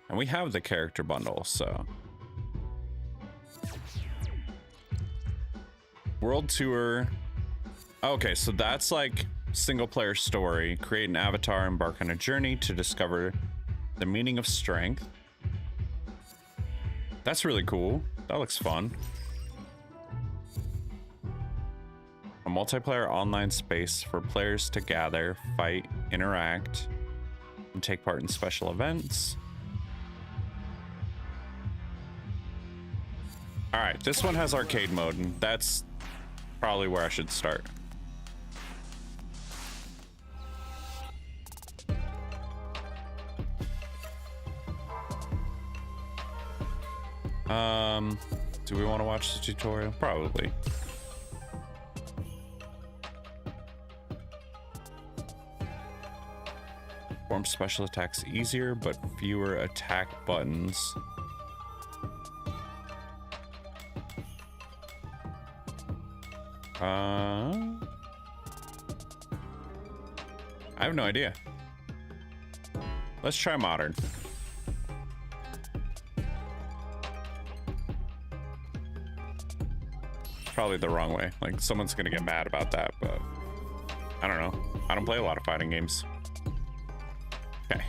And we have the character bundle, so. World Tour. Okay, so that's like single player story. Create an avatar, embark on a journey to discover the meaning of strength. That's really cool. That looks fun. A multiplayer online space for players to gather, fight, interact, and take part in special events. All right, this one has arcade mode, and that's probably where I should start. Do we want to watch the tutorial? Probably. Perform special attacks easier, but fewer attack buttons. I have no idea. Let's try modern. Probably the wrong way. Like, someone's gonna get mad about that, but I don't know. I don't play a lot of fighting games. Okay,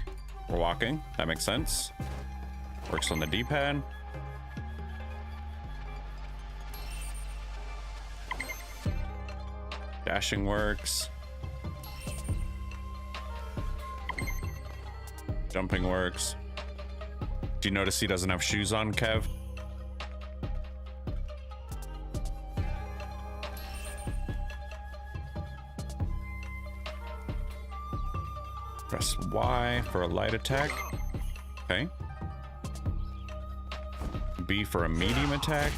we're walking. That makes sense. Works on the D-pad. Dashing works. Jumping works. Do you notice he doesn't have shoes on, Kev? Press Y for a light attack. Okay. B for a medium attack.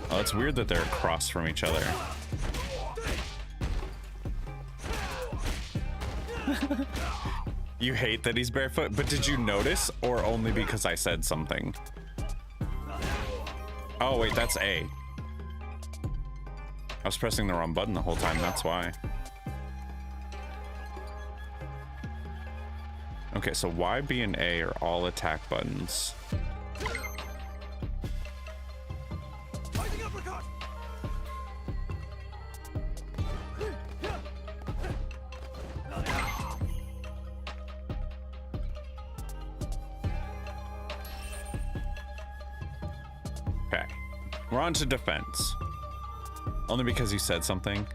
Oh, it's weird that they're across from each other. You hate that he's barefoot, but did you notice, or only because I said something? Oh, wait, that's A. I was pressing the wrong button the whole time, that's why. Okay, so Y, B, and A are all attack buttons. Okay, we're on to defense. Only because he said something.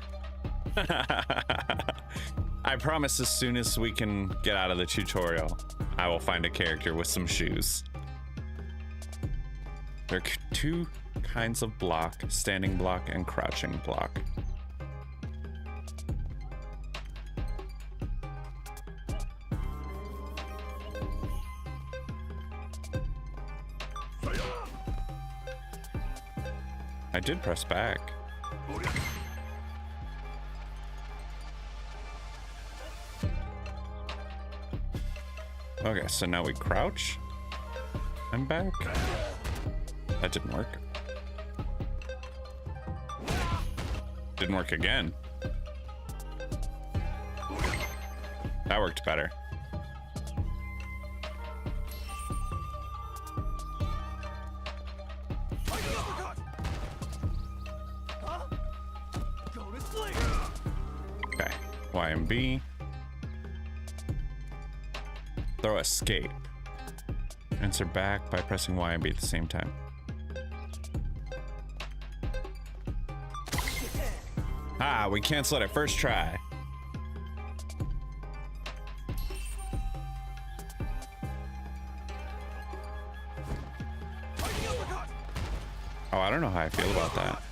I promise as soon as we can get out of the tutorial, I will find a character with some shoes. There are two kinds of block, standing block and crouching block. I did press back. Okay, so now we crouch. I'm back. That didn't work. Didn't work again. That worked better. Okay, Y and B. Throw escape. Answer back by pressing Y and B at the same time. Ah, we canceled it first try. Oh, I don't know how I feel about that.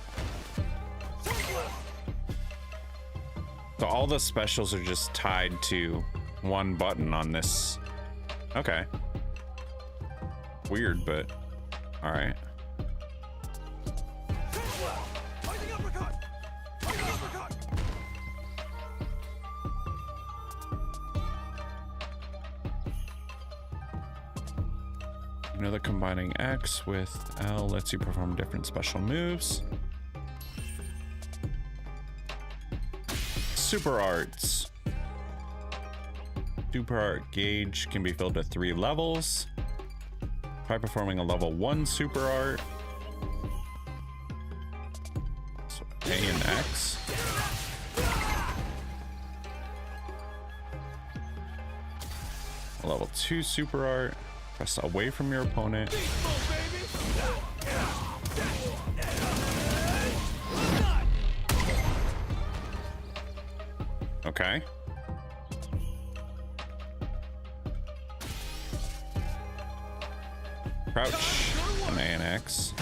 So all the specials are just tied to one button on this. Okay. Weird, but all right. You know that combining X with L lets you perform different special moves. Super arts. Super art gauge can be filled to 3 levels. Try performing a level 1 super art. So A and X. A level 2 super art. Press away from your opponent. Okay. Crouch on A and X.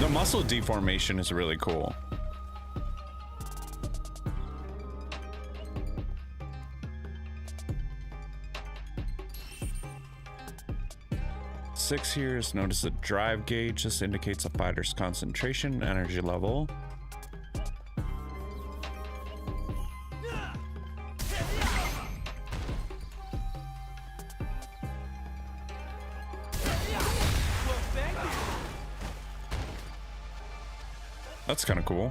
The muscle deformation is really cool. Six here is notice the drive gauge. This indicates a fighter's concentration energy level. That's kind of cool.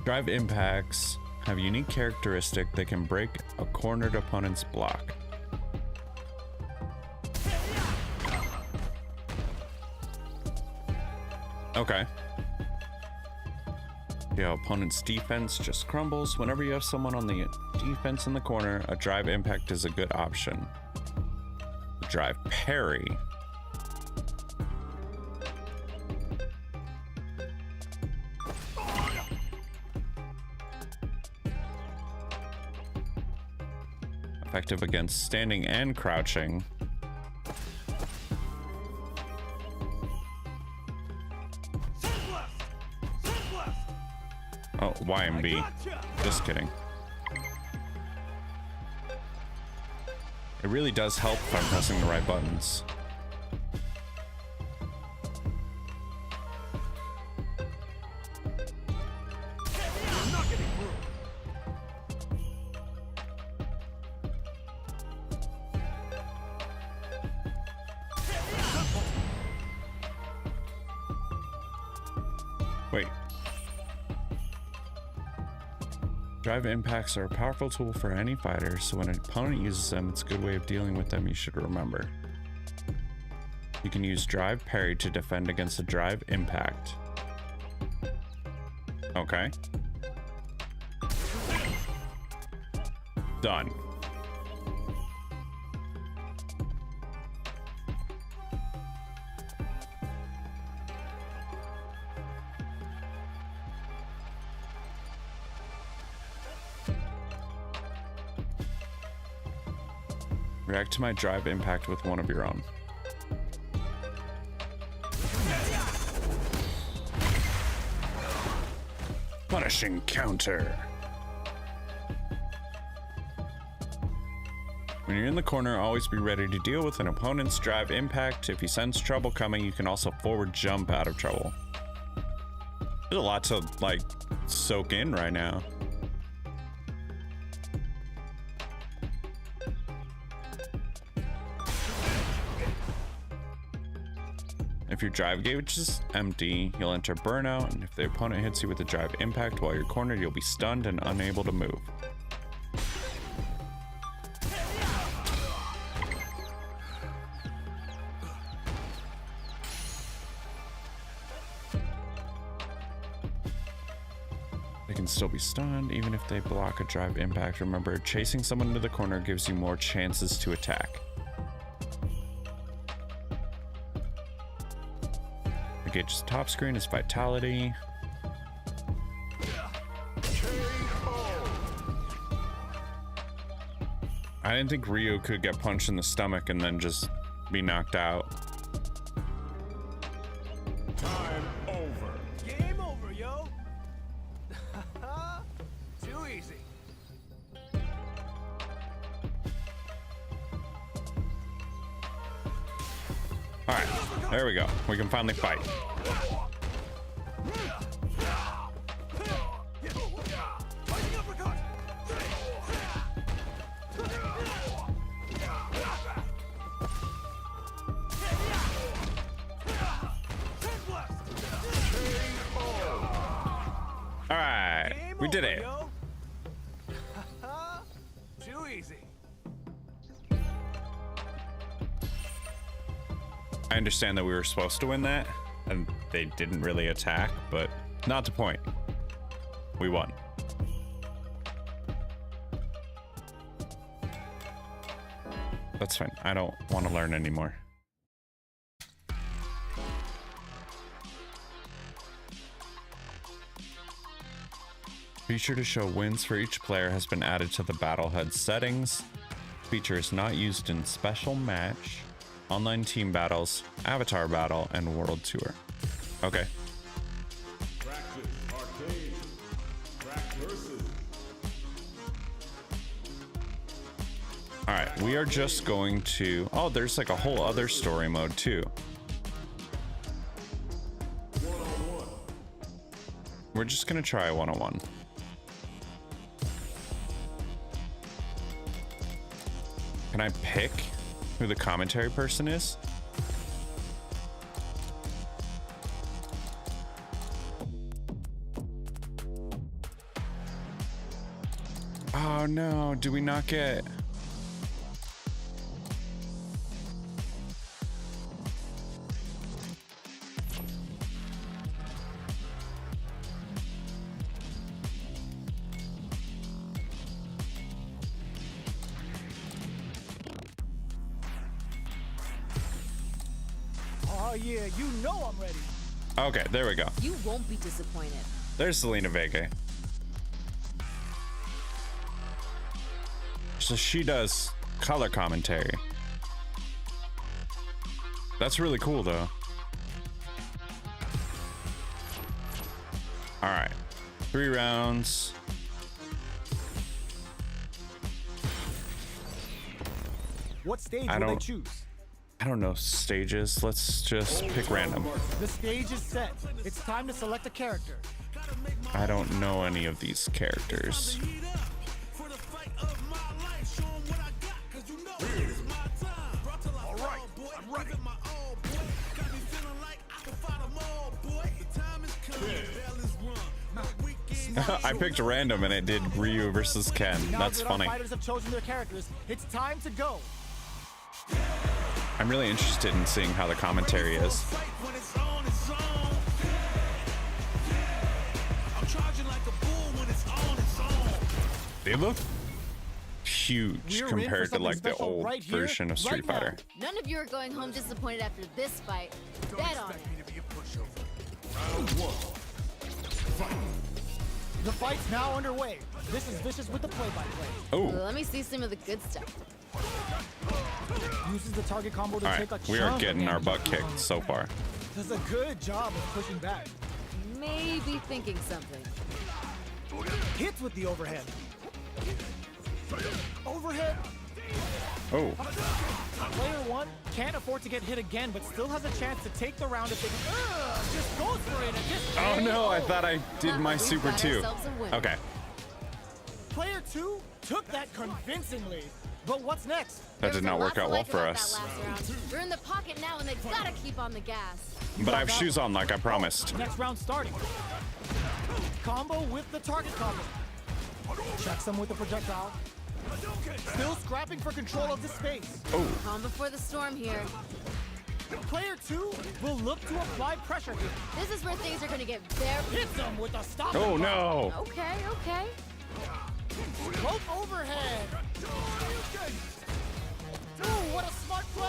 Drive impacts have a unique characteristic that can break a cornered opponent's block. Okay. Yeah, opponent's defense just crumbles. Whenever you have someone on the defense in the corner, a drive impact is a good option. Drive parry. Effective against standing and crouching. Oh, Y and B. Just kidding. It really does help if I'm pressing the right buttons. Wait. Drive impacts are a powerful tool for any fighter, so when an opponent uses them, it's a good way of dealing with them, you should remember. You can use drive parry to defend against a drive impact. Okay. Done. React to my drive impact with one of your own. Punishing counter. When you're in the corner, always be ready to deal with an opponent's drive impact. If he sense trouble coming, you can also forward jump out of trouble. There's a lot to like soak in right now. If your drive gauge is empty, you'll enter burnout, and if the opponent hits you with a drive impact while you're cornered, you'll be stunned and unable to move. They can still be stunned even if they block a drive impact. Remember, chasing someone into the corner gives you more chances to attack. The gauge's top screen is vitality. I didn't think Ryu could get punched in the stomach and then just be knocked out. Time over. Game over, yo. Too easy. All right, there we go. We can finally fight. All right, we did it. Too easy. I understand that we were supposed to win that, and they didn't really attack, but not the point. We won. That's fine. I don't want to learn anymore. Feature to show wins for each player has been added to the Battle HUD settings. Feature is not used in special match, online team battles, avatar battle, and world tour. Okay. Practice arcade. Track versus. All right, we are just going to... Oh, there's like a whole other story mode too. One-on-one. We're just gonna try a one-on-one. Can I pick who the commentary person is? Oh no, do we not get... Oh yeah, you know I'm ready. Okay, there we go. You won't be disappointed. There's Selena Vega. So she does color commentary. That's really cool though. All right, 3 rounds. What stage I will they don't- choose? I don't know stages. Let's just pick random. The stage is set. It's time to select a character. I don't know any of these characters. All right, I'm ready. I picked random and it did Ryu versus Ken. Now That's that funny. Our fighters have chosen their characters. It's time to go. I'm really interested in seeing how the commentary is. They look huge We're in compared for to like the something old special right here, version of Street right now. Fighter. None of you are going home disappointed after this fight. Bet on it. Round one. Fight. The fight's now underway. This is Vicious with the play-by-play. Oh, Let me see some of the good stuff. Uses the target combo to all take right. a We are chunk of getting our damage. butt kicked so far. Does a good job of pushing back. Maybe thinking something. Hits with the overhead. Overhead. Oh, Player one can't afford to get hit again, but still has a chance to take the round if they just goes for it and just. oh no! I thought I did my We've super got too. ourselves a winner. Okay, Player two took that convincingly. But what's next? that did There was not a work lot out to well like for about us. that last round. They're in the pocket now and they gotta keep on the gas. But I have shoes on like I promised. Next round starting. Combo with the target combo. Checks him with the projectile. Still scrapping for control of the space. Oh, Calm before the storm here. Player 2 will look to apply pressure here. This is where things are gonna get very. Hits him with a stop. Oh no. Okay, okay. Rope overhead. Ooh, what a smart throw.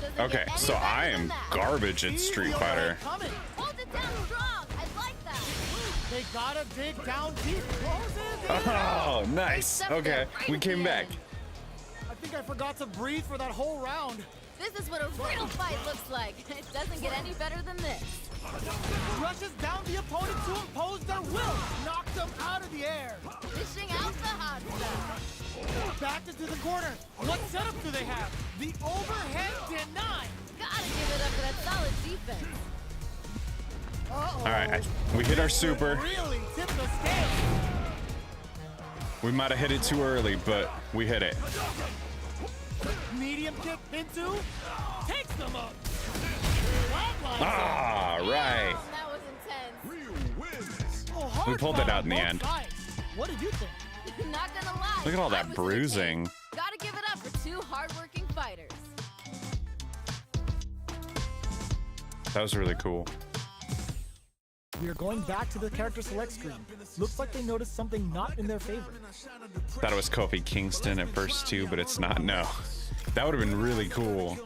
Doesn't Okay, get any so better I than am that. garbage at See Street the Fighter. overhead coming. Hold it down strong. I like that. They gotta dig down deep. Closes in. Oh, nice. Except Okay, they're right we at came the back. end. I think I forgot to breathe for that whole round. This is what a real fight looks like. It doesn't get any better than this. Rushes down the opponent to impose their will. Knocks them out of the air. Dishing out the hot stuff. Back into the corner. What setup do they have? The overhead denied. Gotta give it up for that solid defense. Uh-oh. All right, we hit our super. Really tipped the scale. We might have hit it too early, but we hit it. Medium kick into. Takes them up. Ah, right. That was intense. Real wins. Oh, hard We pulled it foul out in the both end. sides. What did you think? Not gonna lie. Look at all I that was bruising. entertained. Gotta give it up for two hardworking fighters. That was really cool. We are going back to the character select screen. Looks like they noticed something not in their favor. Thought it was Kofi Kingston at first too, but it's not. No, that would have been really cool.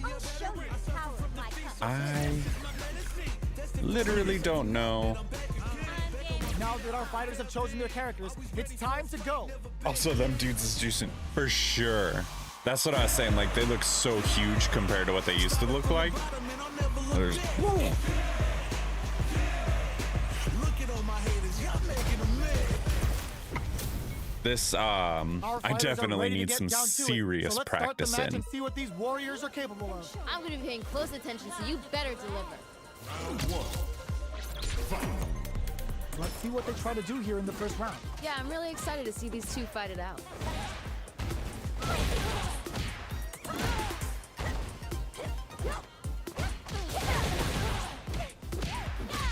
I'll show you the power of my cup. I literally don't know. Now that our fighters have chosen their characters, it's time to go. Also, them dudes is juicing for sure. That's what I was saying. Like, they look so huge compared to what they used to look like. There's, this, Our I fighters are definitely ready to need get some down to it. serious So let's start the practice match in. and see what these warriors are capable of. I'm gonna be paying close attention, so you better deliver. Let's see what they try to do here in the first round. Yeah, I'm really excited to see these two fight it out.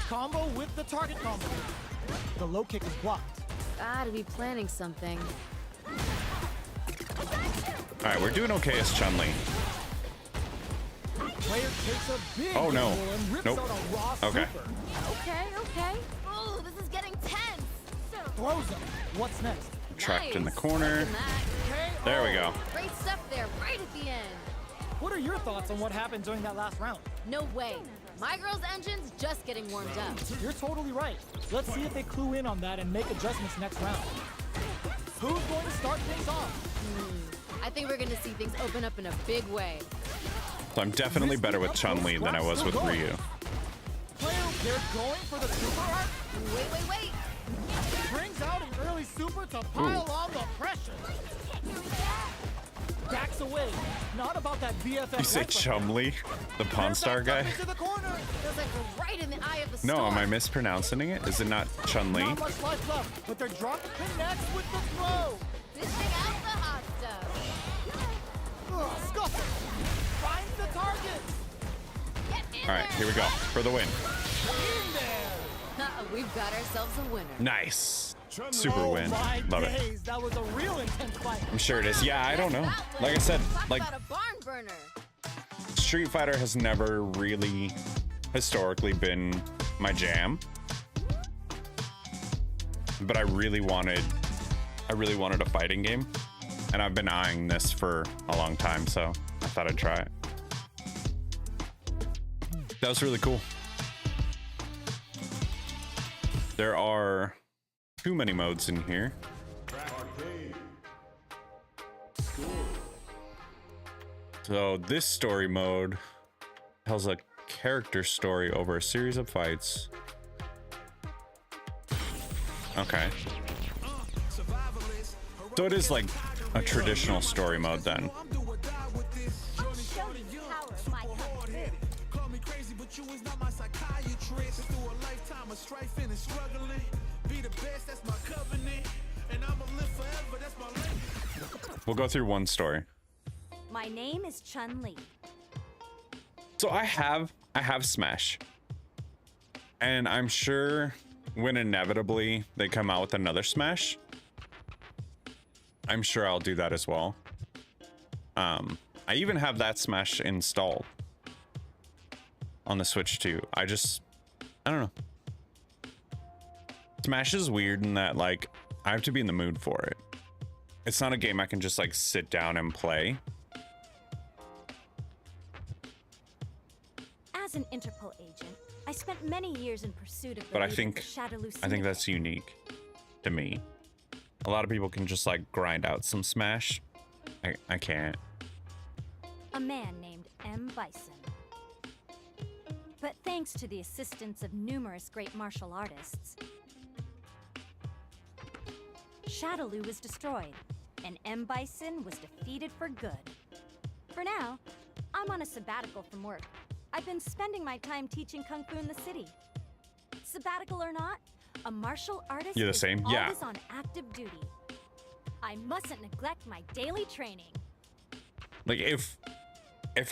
Combo with the target combo. The low kick is blocked. Gotta be planning something. All right, we're doing okay as Chun-Li. Player takes a big Oh, no. angle and rips Nope. out a raw Okay. super. Okay, okay. Oh, this is getting tense. Throws him. What's next? Trapped in the Nice. corner. Liking that. KO. There we go. Great stuff there, right at the end. What are your thoughts on what happened during that last round? No way. My girl's engine's just getting warmed up. You're totally right. Let's see if they clue in on that and make adjustments next round. Who's going to start things off? I think we're gonna see things open up in a big way. So I'm definitely better with Chun-Li than I was with Ryu. Player, they're going for the super arc. Wait. Brings out an early super to pile on the pressure. Backs away. Not about that BFF. You say life like that. Chun-Li, the Pawn Star guy? Into the corner. Feels like we're right in the eye of the No, storm. am I mispronouncing it? Is it not Chun-Li? Not much life left, but their drop connects with the throw. Dishing out the hot stuff. Ugh, scuffle. Finds the target. Get in All right, there. here we go for the win. In there. We've got ourselves a winner. Nice. Super Oh win. my Love it. days, that was a real intense fight. I'm sure it is. Yeah, I don't know. That one. Like I said, Talk like about a barn burner. Street Fighter has never really historically been my jam. But I really wanted a fighting game. And I've been eyeing this for a long time, so I thought I'd try it. That was really cool. There are too many modes in here. Arcade. So this story mode tells a character story over a series of fights. Okay. So it is like a traditional story mode then. I'll show you the power of my cup. Call me crazy, but you is not my psychiatrist. Through a lifetime of strife and struggling. Be the best, that's my covenant. And I'ma live forever, that's my life. We'll go through one story. My name is Chun-Li. So I have Smash. And I'm sure when inevitably they come out with another Smash, I'm sure I'll do that as well. I even have that Smash installed on the Switch too. I don't know. Smash is weird in that, like, I have to be in the mood for it. It's not a game I can just like sit down and play. As an Interpol agent, I spent many years in pursuit of the But I leaders think of Shadaloo I think Syndicate. that's unique to me. A lot of people can just like grind out some Smash. I can't. A man named M. Bison. But thanks to the assistance of numerous great martial artists, Shadaloo was destroyed, and M. Bison was defeated for good. For now, I'm on a sabbatical from work. I've been spending my time teaching Kung Fu in the city. Sabbatical or not, a martial artist You're the is same? always Yeah. on active duty. I mustn't neglect my daily training. Like if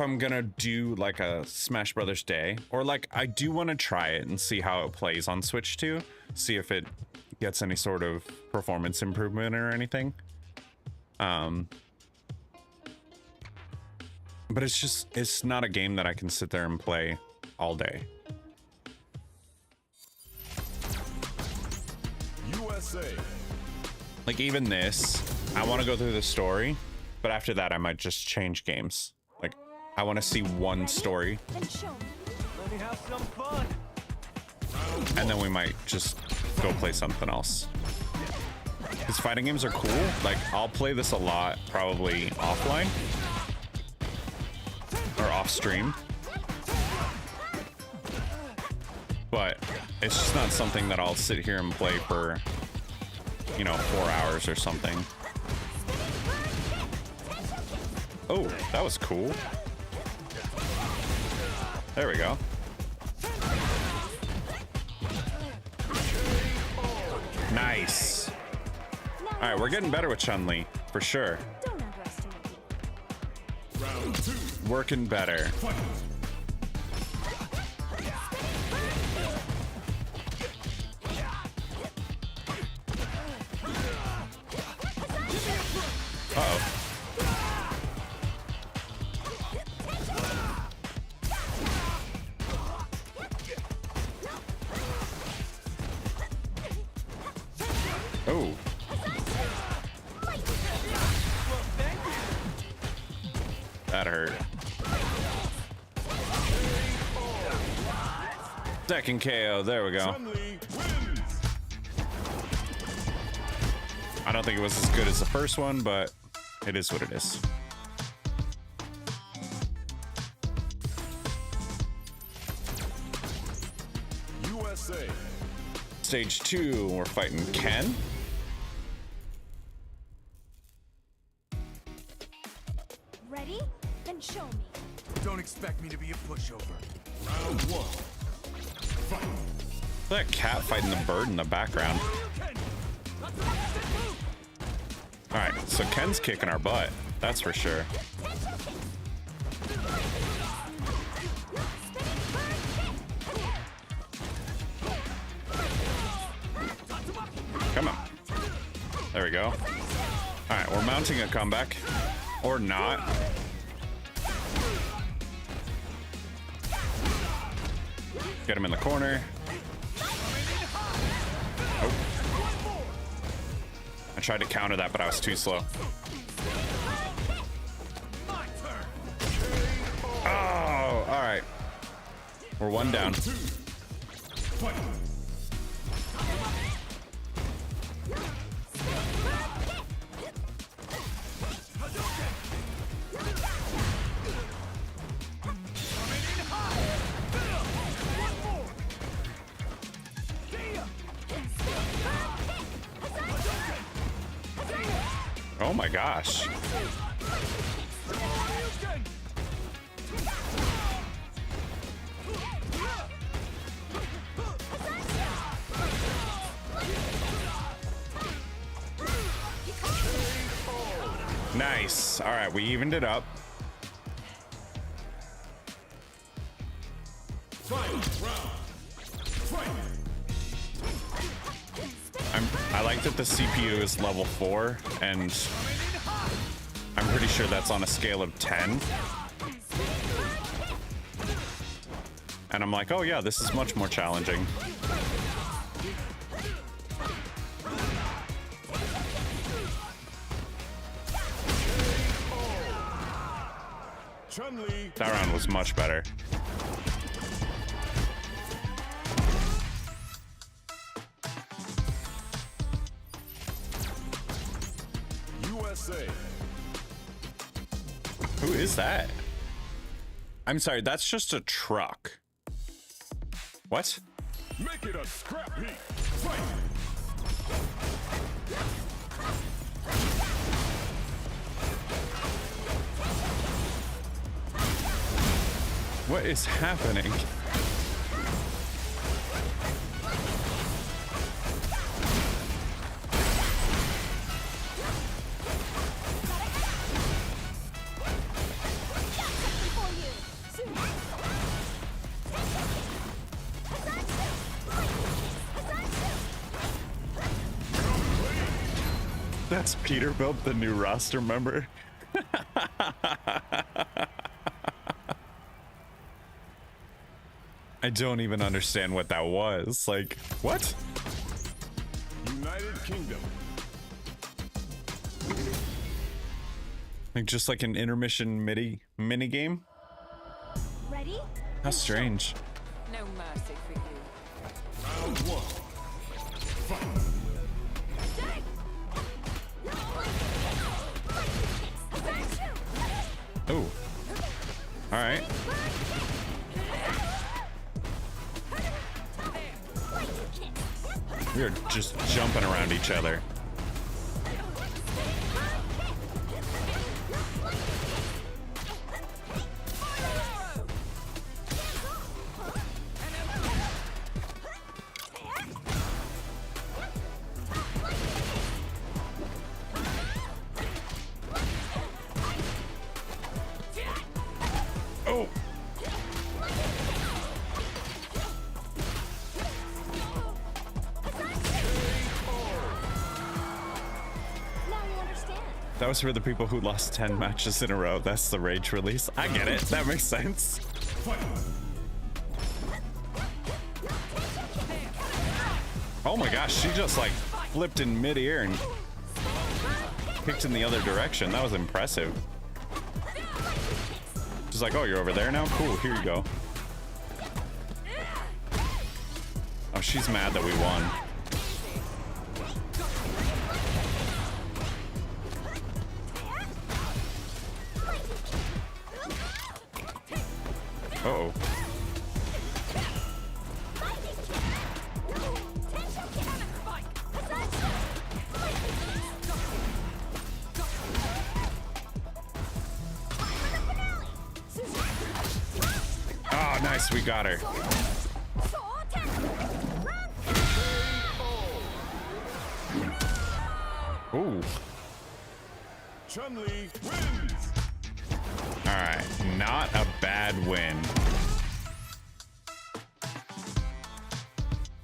I'm gonna do like a Smash Brothers Day, or like I do want to try it and see how it plays on Switch too, see if it gets any sort of performance improvement or anything. But it's not a game that I can sit there and play all day. USA. Like even this, I want to go through the story, but after that I might just change games. Like I want to see one story, Then show me. Let me have some fun. and then we might just go play something else. Because fighting games are cool. Like I'll play this a lot, probably offline or off stream, but it's just not something that I'll sit here and play for, you know, 4 hours or something. Oh, that was cool. There we go. Nice. All right, we're getting better with Chun-Li for sure. Don't underestimate me. Round 2. Working better. Uh-oh. Oh. That hurt. Second KO. There we go. Chun-Li wins. I don't think it was as good as the first one, but it is what it is. USA. Stage 2, we're fighting Ken. Ready? Then show me. Don't expect me to be a pushover. Round 1. Fight. That cat fighting the bird in the background. All right, so Ken's kicking our butt. That's for sure. Come on. There we go. All right, we're mounting a comeback. Or not. Get him in the corner. Oh. I tried to counter that, but I was too slow. Oh, all right. We're one down. Oh my gosh. Nice. All right, we evened it up. I like that the CPU is level 4, and I'm pretty sure that's on a scale of 10. And I'm like, oh yeah, this is much more challenging. That round was much better. USA. Who is that? I'm sorry, that's just a truck. What? Make it a scrap heap. Fight. What is happening? That's Peterbilt, the new roster member. I don't even understand what that was. Like, what? United Kingdom. Like just like an intermission mini game? Ready? How strange. No mercy for you. Round 1. Fight. Oh. All right. We are just jumping around each other. Oh. That was for the people who lost 10 matches in a row. That's the rage release. I get it. That makes sense. Oh my gosh, she just like flipped in midair and kicked in the other direction. That was impressive. She's like, oh, you're over there now? Cool, here you go. Oh, she's mad that we won. Uh-oh. Oh, nice, we got her. Ooh. Chun-Li wins. All right, not a bad win.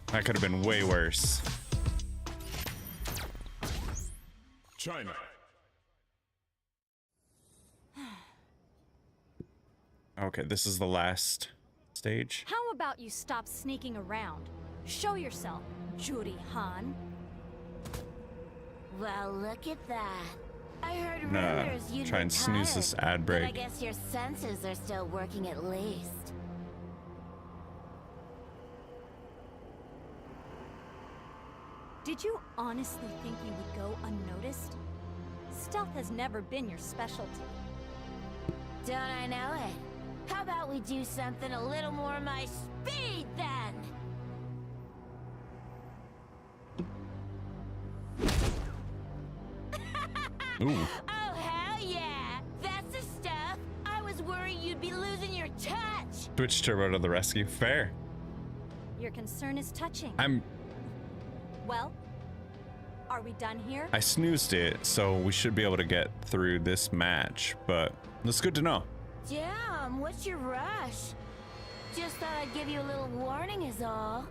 That could have been way worse. China. Okay, this is the last stage. How about you stop sneaking around? Show yourself, Juri Han. Well, look at that. I heard Nah, rumors you'd try and snooze retired, this ad but I break. guess your senses are still working at least. Did you honestly think you would go unnoticed? Stealth has never been your specialty. Don't I know it? How about we do something a little more my speed then? Ooh. Oh, hell yeah! That's the stuff! I was worried you'd be losing your touch! Twitch Turbo to the rescue. Fair. Your concern is touching. Well, are we done here? I snoozed it, so we should be able to get through this match, but that's good to know. Damn, what's your rush? Just thought I'd give you a little warning is all.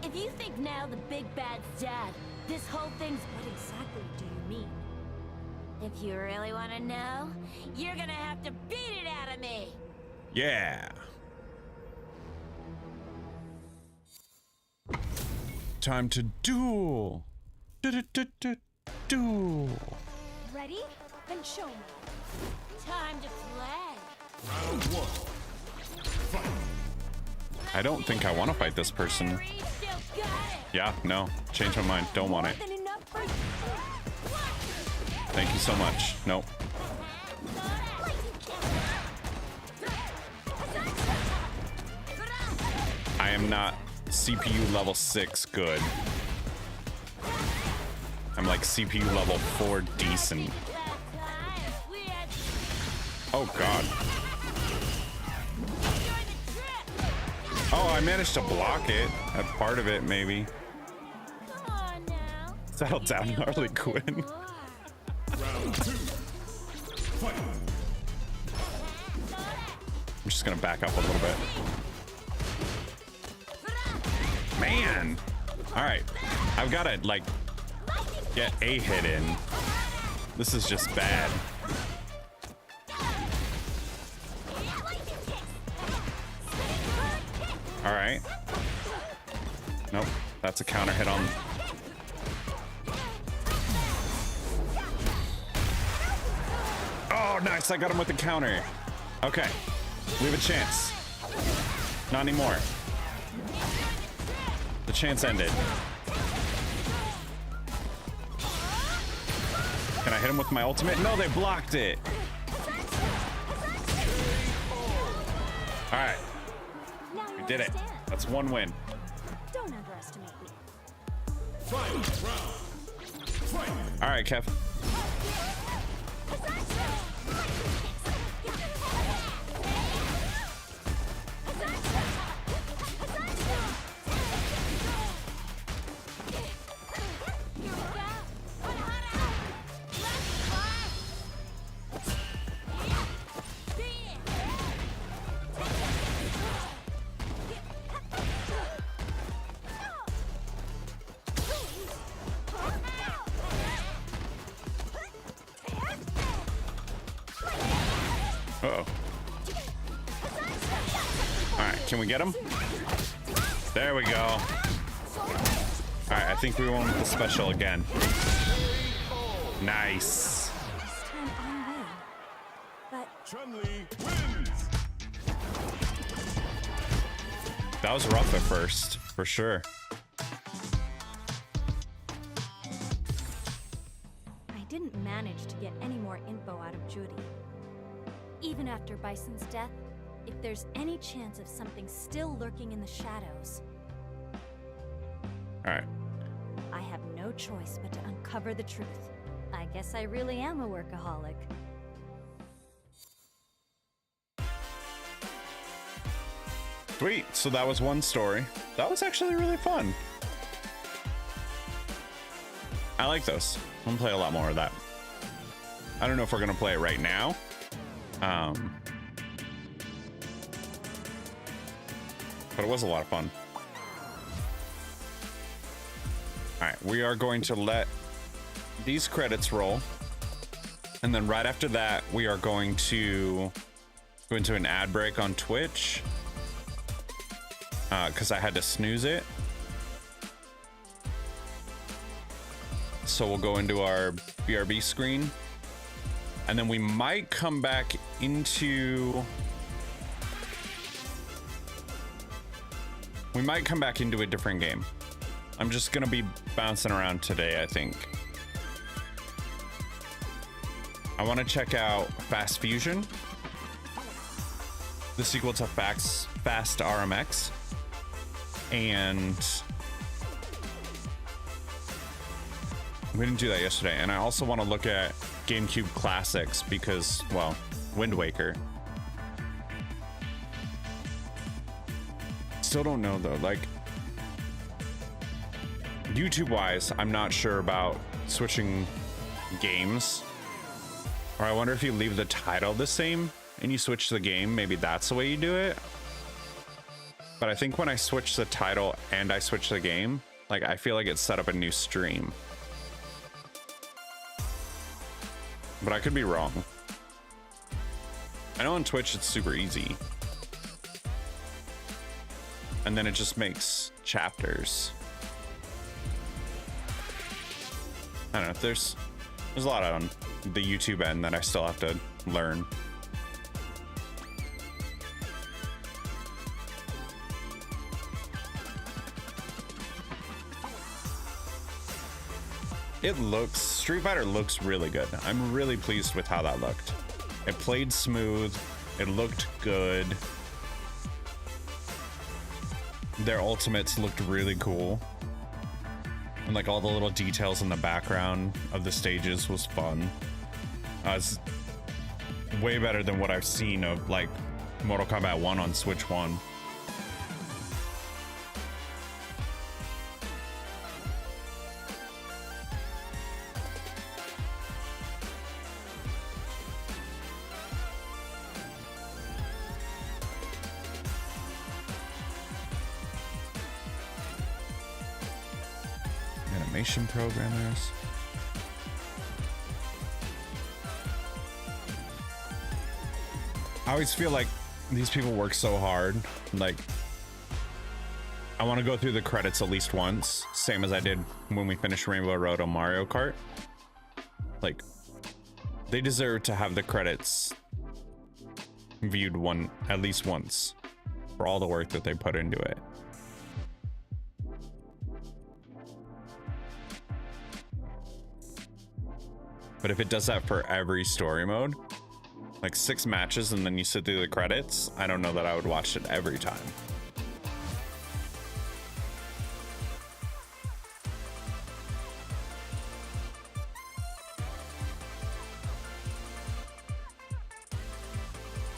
If you think now the big bad's dead, this whole thing's... What exactly do you mean? If you really want to know, you're gonna have to beat it out of me! Yeah. Time to duel. Duel. Ready? Then show me. Time to play! I don't think I want to fight this person. Still got it! Yeah, no. Change my mind. Don't want it. More than enough for... Thank you so much. Nope. I am not CPU level 6 good. I'm like CPU level 4 decent. Oh god. Oh, I managed to block it. That's part of it, maybe. Come on now. Settle down, Harley Quinn. I'm just gonna back up a little bit. Man! Alright. I've gotta, like, get a hit in. This is just bad. Alright. Nope. That's a counter hit on. Oh, nice. I got him with the counter. Okay. We have a chance. Not anymore. The chance ended. Can I hit him with my ultimate? No, they blocked it. All right. Now you We did it. understand. That's one win. Don't underestimate me. All right, Kev. Uh-oh. All right, can we get him? There we go. All right, I think we won with the special again. Nice. This time I win. But That was rough at first, for sure. I didn't manage to get any more info out of Judy. Even after Bison's death, if there's any chance of something still lurking in the shadows, All right. I have no choice but to uncover the truth. I guess I really am a workaholic. Sweet. So that was one story. That was actually really fun. I like those. I'm gonna play a lot more of that. I don't know if we're gonna play it right now. But it was a lot of fun. All right, we are going to let these credits roll. And then right after that, we are going to go into an ad break on Twitch. Because I had to snooze it. So we'll go into our BRB screen. And then we might come back into... We might come back into a different game. I'm just gonna be bouncing around today, I think. I want to check out Fast Fusion, the sequel to Fast RMX, and we didn't do that yesterday. And I also want to look at GameCube classics because, well, Wind Waker. Still don't know though, like YouTube wise, I'm not sure about switching games. Or I wonder if you leave the title the same and you switch the game, maybe that's the way you do it. But I think when I switch the title and I switch the game, like I feel like it set up a new stream. But I could be wrong. I know on Twitch it's super easy. And then it just makes chapters. I don't know, there's a lot on the YouTube end that I still have to learn. Street Fighter looks really good. I'm really pleased with how that looked. It played smooth. It looked good. Their ultimates looked really cool. And like all the little details in the background of the stages was fun. It's way better than what I've seen of like Mortal Kombat 1 on Switch 1. Animation programmers. I always feel like these people work so hard. Like, I want to go through the credits at least once, same as I did when we finished Rainbow Road on Mario Kart. Like, they deserve to have the credits viewed at least once for all the work that they put into it. But if it does that for every story mode, like 6 matches and then you sit through the credits, I don't know that I would watch it every time.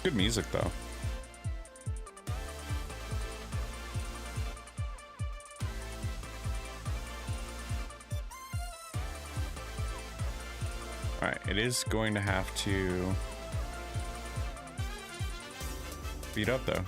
Good music though. All right, it is going to have to speed up though.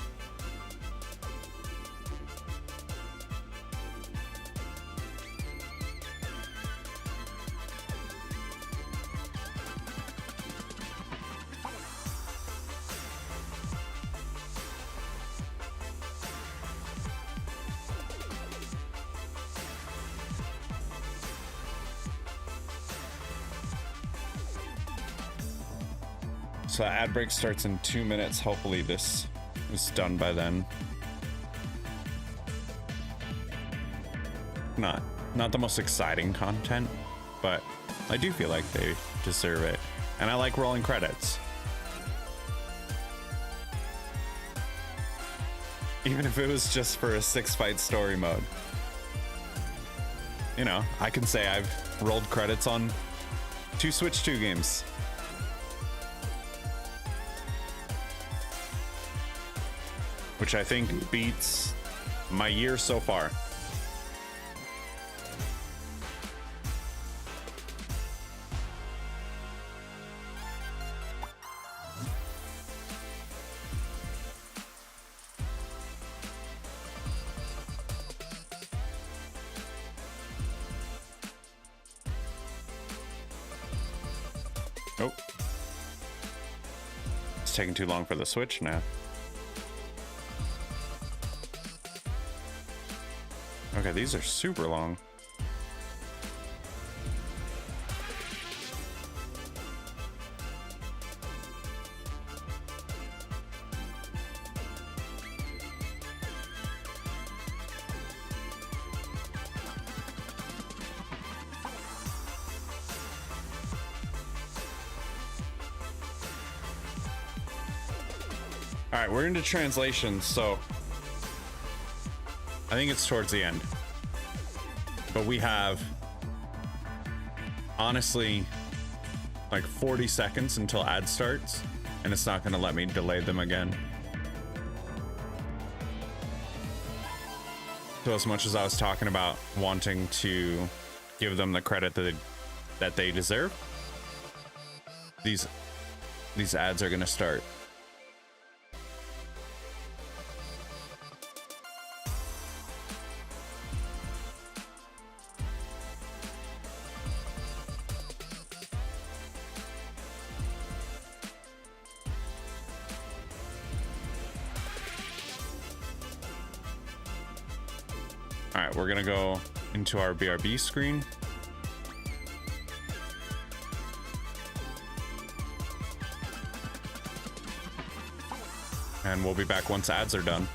So ad break starts in 2 minutes. Hopefully this is done by then. Not the most exciting content, but I do feel like they deserve it. And I like rolling credits. Even if it was just for a 6-fight story mode. You know, I can say I've rolled credits on 2 Switch 2 games. Which I think beats my year so far. Oh. It's taking too long for the Switch now. Okay, these are super long. All right, we're into translation, so I think it's towards the end. But we have, honestly, like 40 seconds until ad starts, and it's not going to let me delay them again. So as much as I was talking about wanting to give them the credit that they deserve, these ads are going to start. All right, we're gonna go into our BRB screen. And we'll be back once ads are done.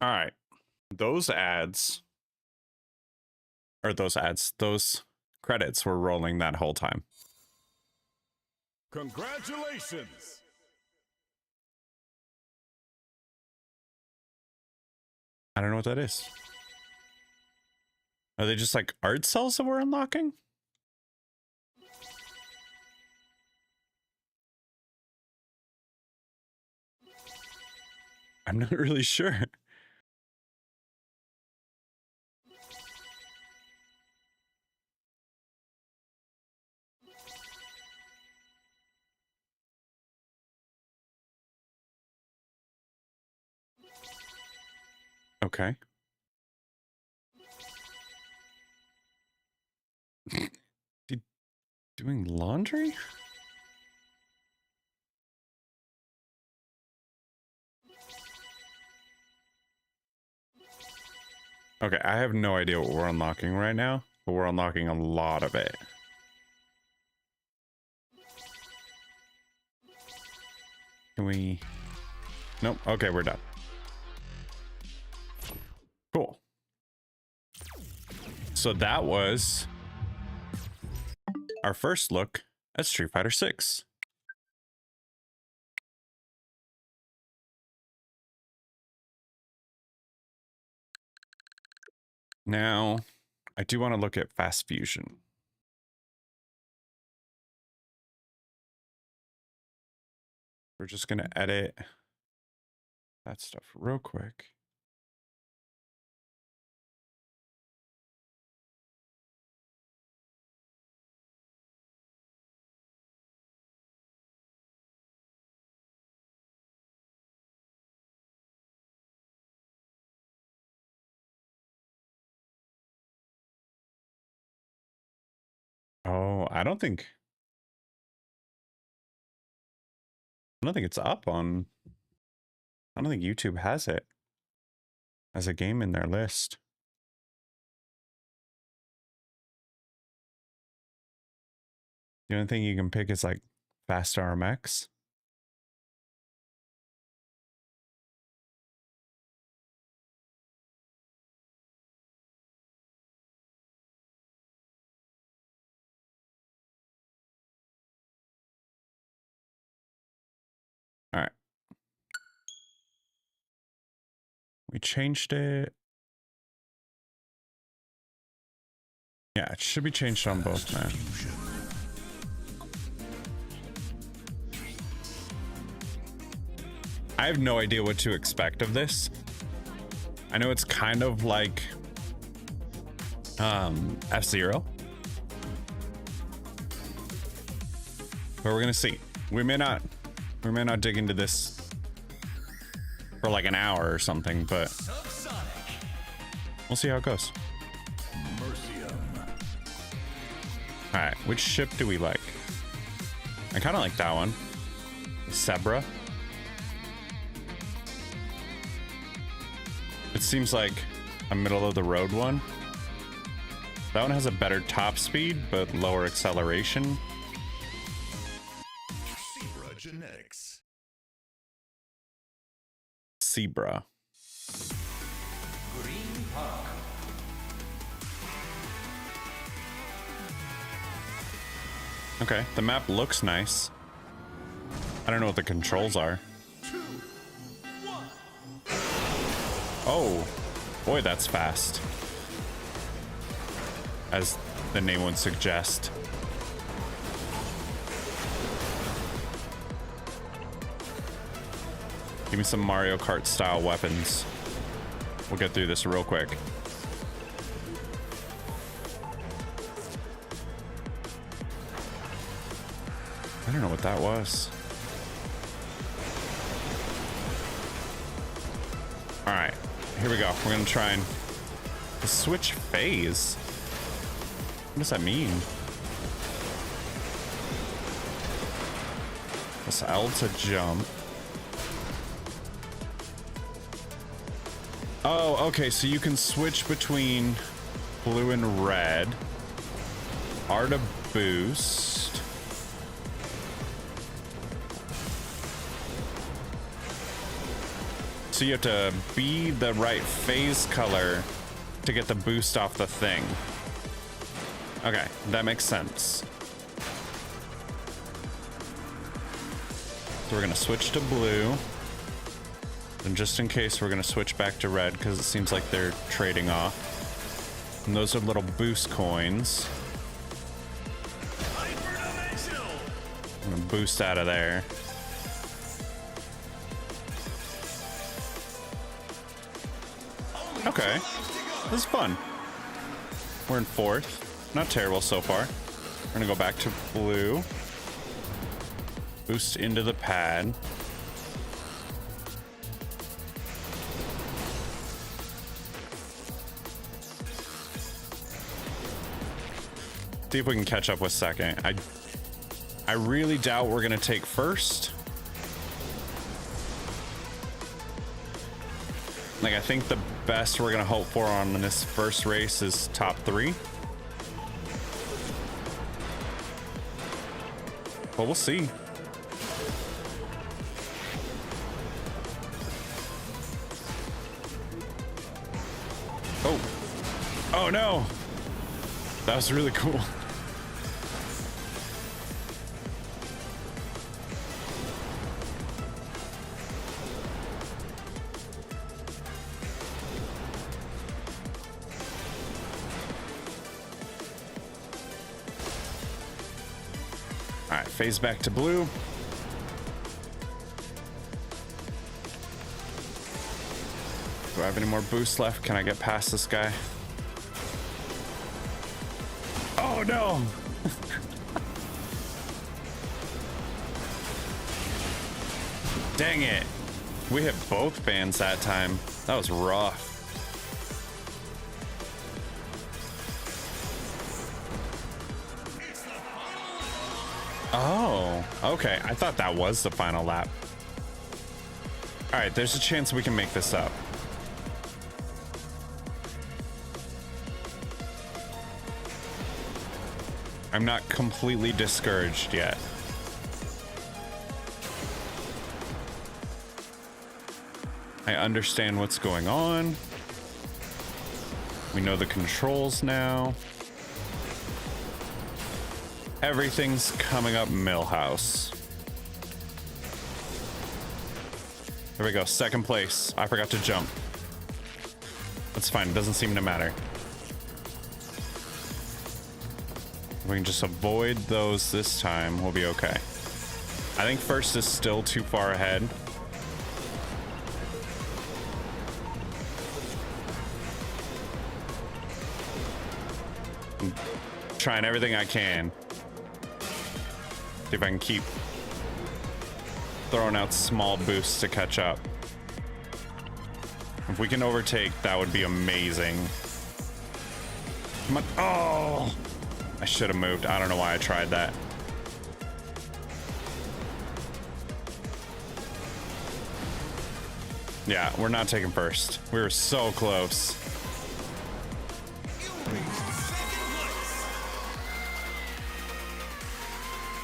All right. Those ads, those credits were rolling that whole time. Congratulations! I don't know what that is. Are they just like art cells that we're unlocking? I'm not really sure. Okay. Doing laundry? Okay, I have no idea what we're unlocking right now, but we're unlocking a lot of it. Can we... Nope. Okay, we're done. Cool. So that was our first look at Street Fighter 6. Now, I do want to look at fast fusion. We're just going to edit that stuff real quick. Oh, I don't think it's up on, I don't think YouTube has it as a game in their list. The only thing you can pick is like Fast RMX. All right. We changed it. Yeah, it should be changed on both, man. I have no idea what to expect of this. I know it's kind of like F-Zero. But we're gonna see. We may not dig into this for like an hour or something, but we'll see how it goes. All right, which ship do we like? I kind of like that one. Zebra. It seems like a middle of the road one. That one has a better top speed, but lower acceleration. Zebra genetics. Zebra. Green Park. Okay, the map looks nice. I don't know what the controls are. 2, 1. Oh, boy, that's fast. As the name would suggest. Give me some Mario Kart style weapons. We'll get through this real quick. I don't know what that was. All right, here we go. We're gonna try and switch phase. What does that mean? Press L to jump. Oh, okay, so you can switch between blue and red. R to boost. So you have to be the right phase color to get the boost off the thing. Okay, that makes sense. So we're gonna switch to blue. And just in case, we're gonna switch back to red because it seems like they're trading off. And those are little boost coins. I'm gonna boost out of there. Okay, this is fun. We're in fourth. Not terrible so far. We're gonna go back to blue. Boost into the pad. See if we can catch up with second. I really doubt we're gonna take first. Like, I think the best we're gonna hope for on this first race is top 3. But we'll see. Oh. Oh no. That was really cool. phase back to blue. Do I have any more boosts left? Can I get past this guy? Oh no! Dang it. We hit both fans that time. That was rough. Oh, okay. I thought that was the final lap. All right, there's a chance we can make this up. I'm not completely discouraged yet. I understand what's going on. We know the controls now. Everything's coming up Millhouse. There we go, second place. I forgot to jump. That's fine, it doesn't seem to matter. If we can just avoid those this time, we'll be okay. I think first is still too far ahead. I'm trying everything I can. See if I can keep throwing out small boosts to catch up. If we can overtake, that would be amazing. Come on. Oh! I should have moved. I don't know why I tried that. Yeah, we're not taking first. We were so close.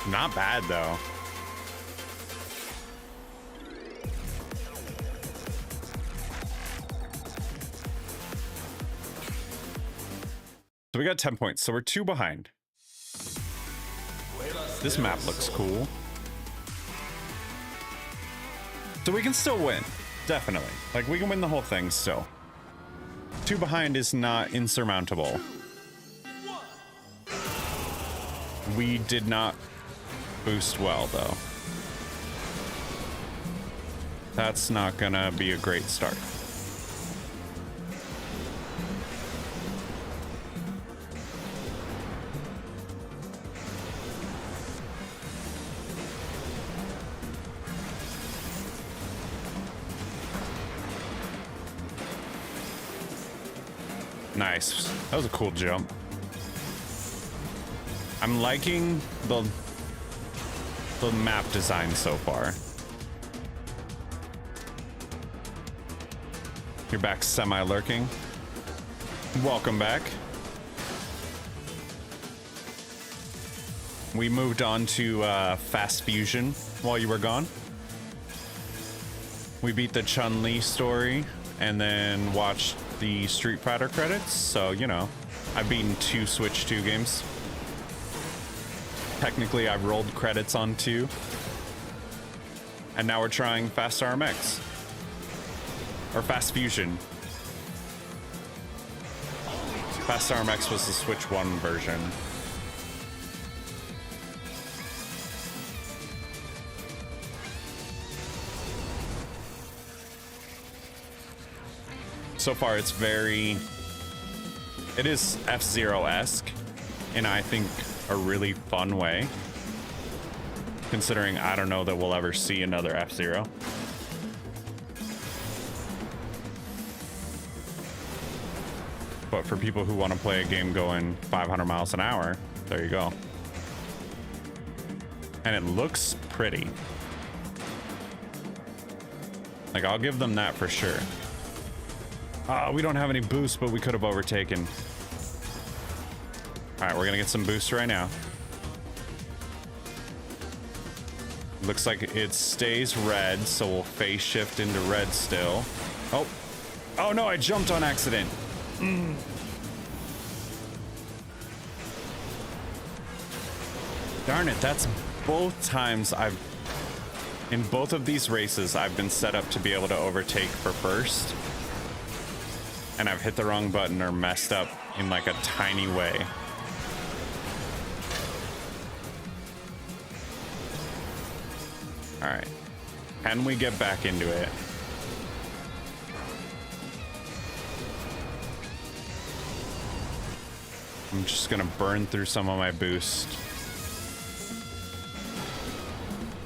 Not bad, though. So we got 10 points, so we're 2 behind. This map looks cool. So we can still win, definitely. Like, we can win the whole thing still. 2 behind is not insurmountable. We did not boost well, though. That's not gonna be a great start. Nice. That was a cool jump. I'm liking the map design so far. You're back semi-lurking. Welcome back. We moved on to Fast Fusion while you were gone. We beat the Chun-Li story and then watched the Street Fighter credits. So, you know, I've beaten 2 Switch 2 games. Technically, I've rolled credits on 2. And now we're trying Fast RMX. Or Fast Fusion. Fast RMX was the Switch 1 version. So far, it's very... It is F-Zero-esque, and I think a really fun way. Considering I don't know that we'll ever see another F-Zero. But for people who want to play a game going 500 miles an hour, there you go. And it looks pretty. Like, I'll give them that for sure. We don't have any boosts, but we could have overtaken. All right, we're gonna get some boosts right now. Looks like it stays red, so we'll phase shift into red still. Oh no, I jumped on accident. Darn it, that's both times in both of these races, I've been set up to be able to overtake for first. And I've hit the wrong button or messed up in like a tiny way. All right. Can we get back into it? I'm just gonna burn through some of my boost.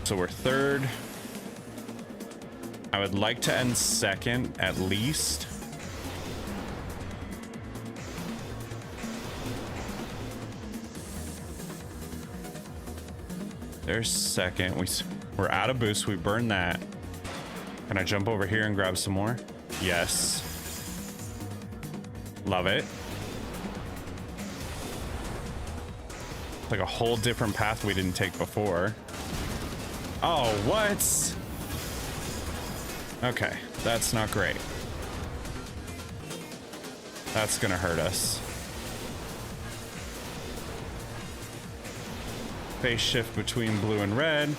So we're third. I would like to end second at least. There's second. We're out of boost. We burned that. Can I jump over here and grab some more? Yes. Love it. Like a whole different path we didn't take before. Oh, what? Okay, that's not great. That's gonna hurt us. Phase shift between blue and red.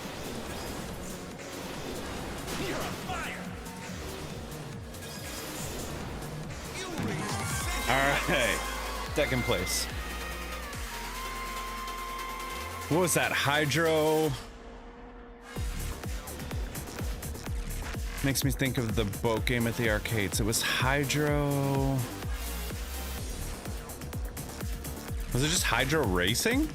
All right, second place. What was that? Hydro. Makes me think of the boat game at the arcades. It was Hydro. Was it just Hydro Racing?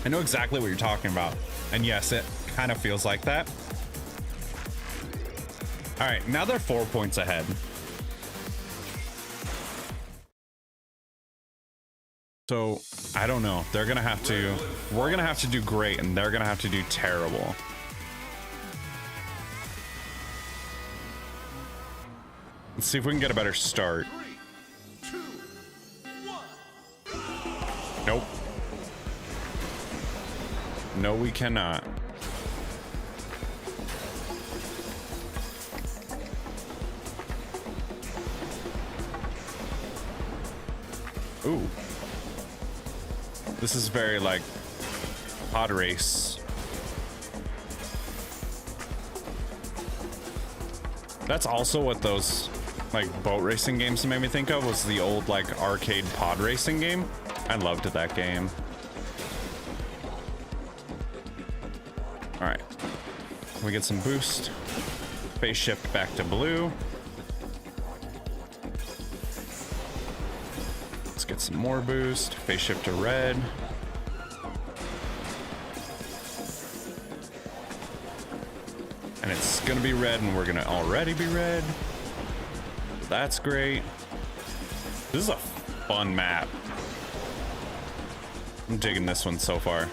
I know exactly what you're talking about. And yes, it kind of feels like that. All right, now they're 4 points ahead. So I don't know. We're gonna have to do great, and they're gonna have to do terrible. Let's see if we can get a better start. 3, 2, 1. Nope. No, we cannot. Ooh. This is very like pod race. That's also what those like boat racing games made me think of, was the old like arcade pod racing game. I loved that game. All right, we get some boost. Phase shift back to blue. Let's get some more boost. Phase shift to red. And it's gonna be red, and we're gonna already be red. That's great. This is a fun map. I'm digging this one so far.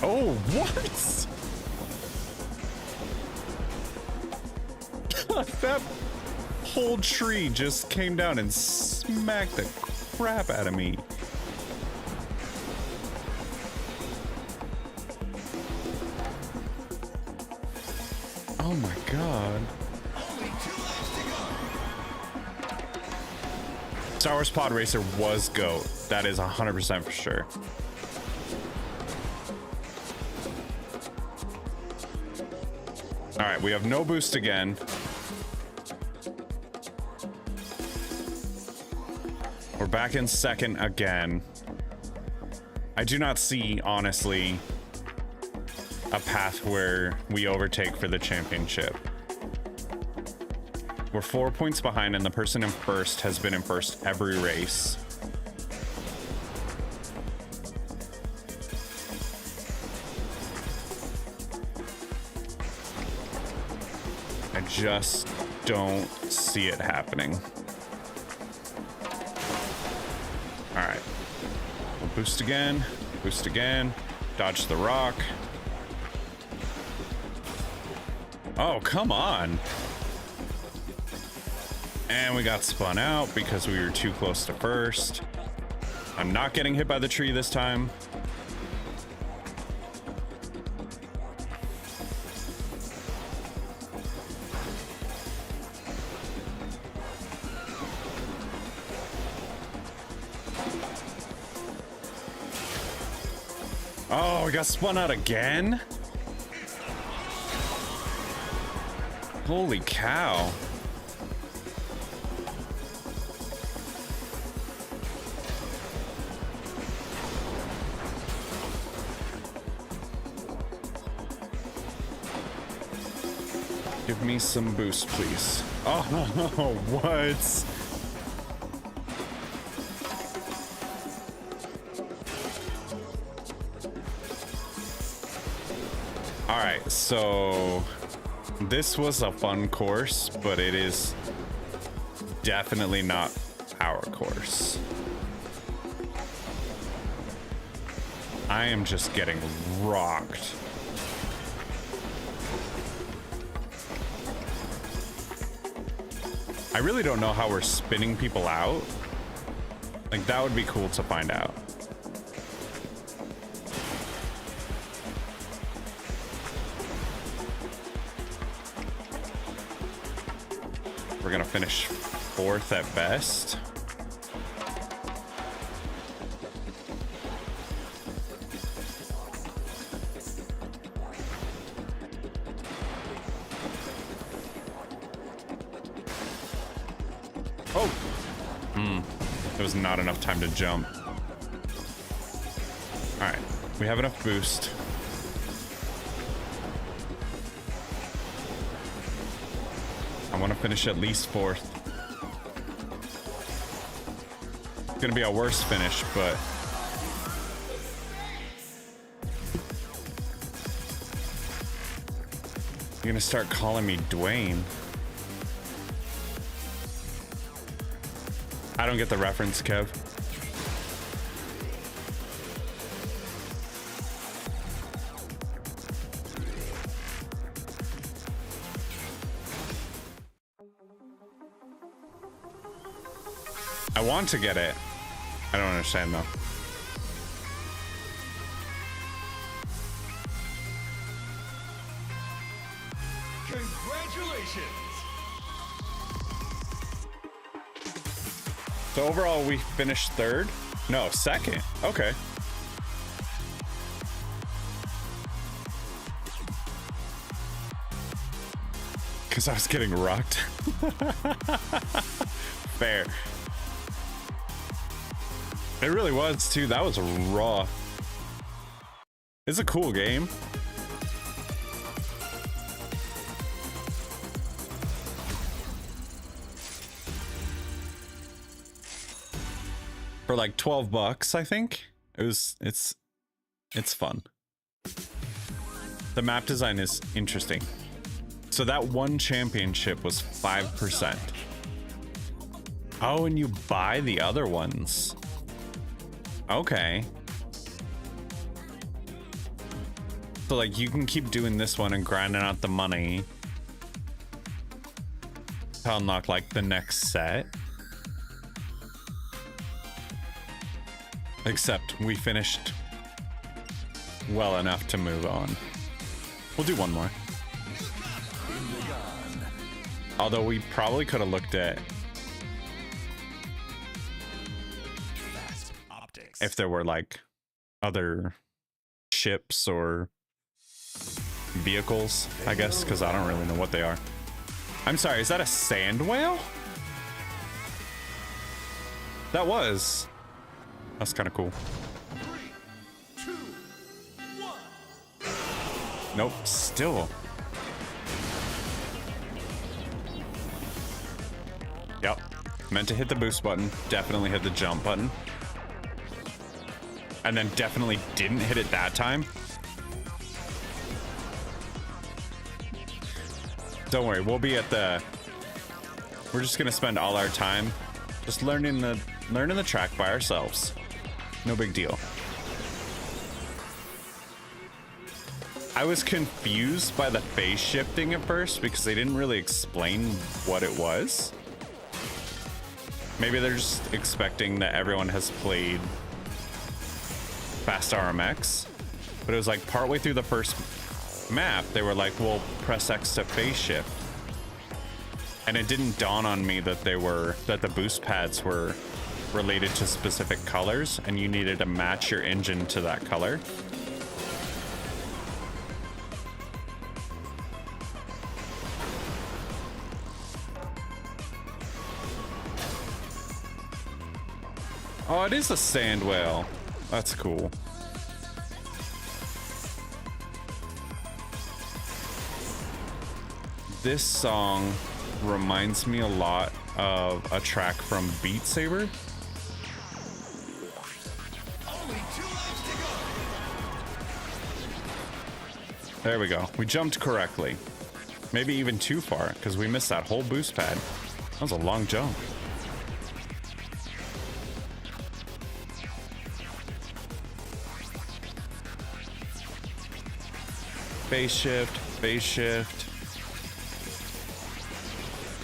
Oh, what? That whole tree just came down and smacked the crap out of me. Oh my god. Star Wars Pod Racer was GOAT. That is 100% for sure. All right, we have no boost again. We're back in second again. I do not see, honestly, a path where we overtake for the championship. We're 4 points behind, and the person in first has been in first every race. I just don't see it happening. All right, we'll boost again, dodge the rock. Oh, come on. And we got spun out because we were too close to first. I'm not getting hit by the tree this time. Oh, we got spun out again? Holy cow. Give me some boost, please. Oh, what? All right, so this was a fun course, but it is definitely not our course. I am just getting rocked. I really don't know how we're spinning people out. Like, that would be cool to find out. We're gonna finish 4th at best. Oh! There was not enough time to jump. Alright, we have enough boost. I want to finish at least 4th. It's gonna be a worse finish, but you're gonna start calling me Dwayne. I don't get the reference, Kev. I want to get it. I don't understand though. Congratulations! So overall, we finished 3rd? No, 2nd. Okay. Because I was getting rocked. Fair. It really was too. That was raw. It's a cool game. For like $12, I think. It's fun. The map design is interesting. So that one championship was 5%. Oh, and you buy the other ones. Okay. So like you can keep doing this one and grinding out the money to unlock like the next set. Except we finished well enough to move on. We'll do one more. Although we probably could have looked at if there were like other ships or vehicles, I guess, because I don't really know what they are. I'm sorry, is that a sand whale? That was. That's kind of cool. 3, 2, 1. Nope, still. Yep. Meant to hit the boost button. Definitely hit the jump button. And then definitely didn't hit it that time. Don't worry, we'll be at the... We're just gonna spend all our time just learning the track by ourselves. No big deal. I was confused by the phase shifting at first because they didn't really explain what it was. Maybe they're just expecting that everyone has played Fast RMX, but it was like partway through the first map, they were like, well, press X to phase shift. And it didn't dawn on me that that the boost pads were related to specific colors and you needed to match your engine to that color. Oh, it is a sand whale. That's cool. This song reminds me a lot of a track from Beat Saber. There we go. We jumped correctly. Maybe even too far, because we missed that whole boost pad. That was a long jump. Phase shift, phase shift.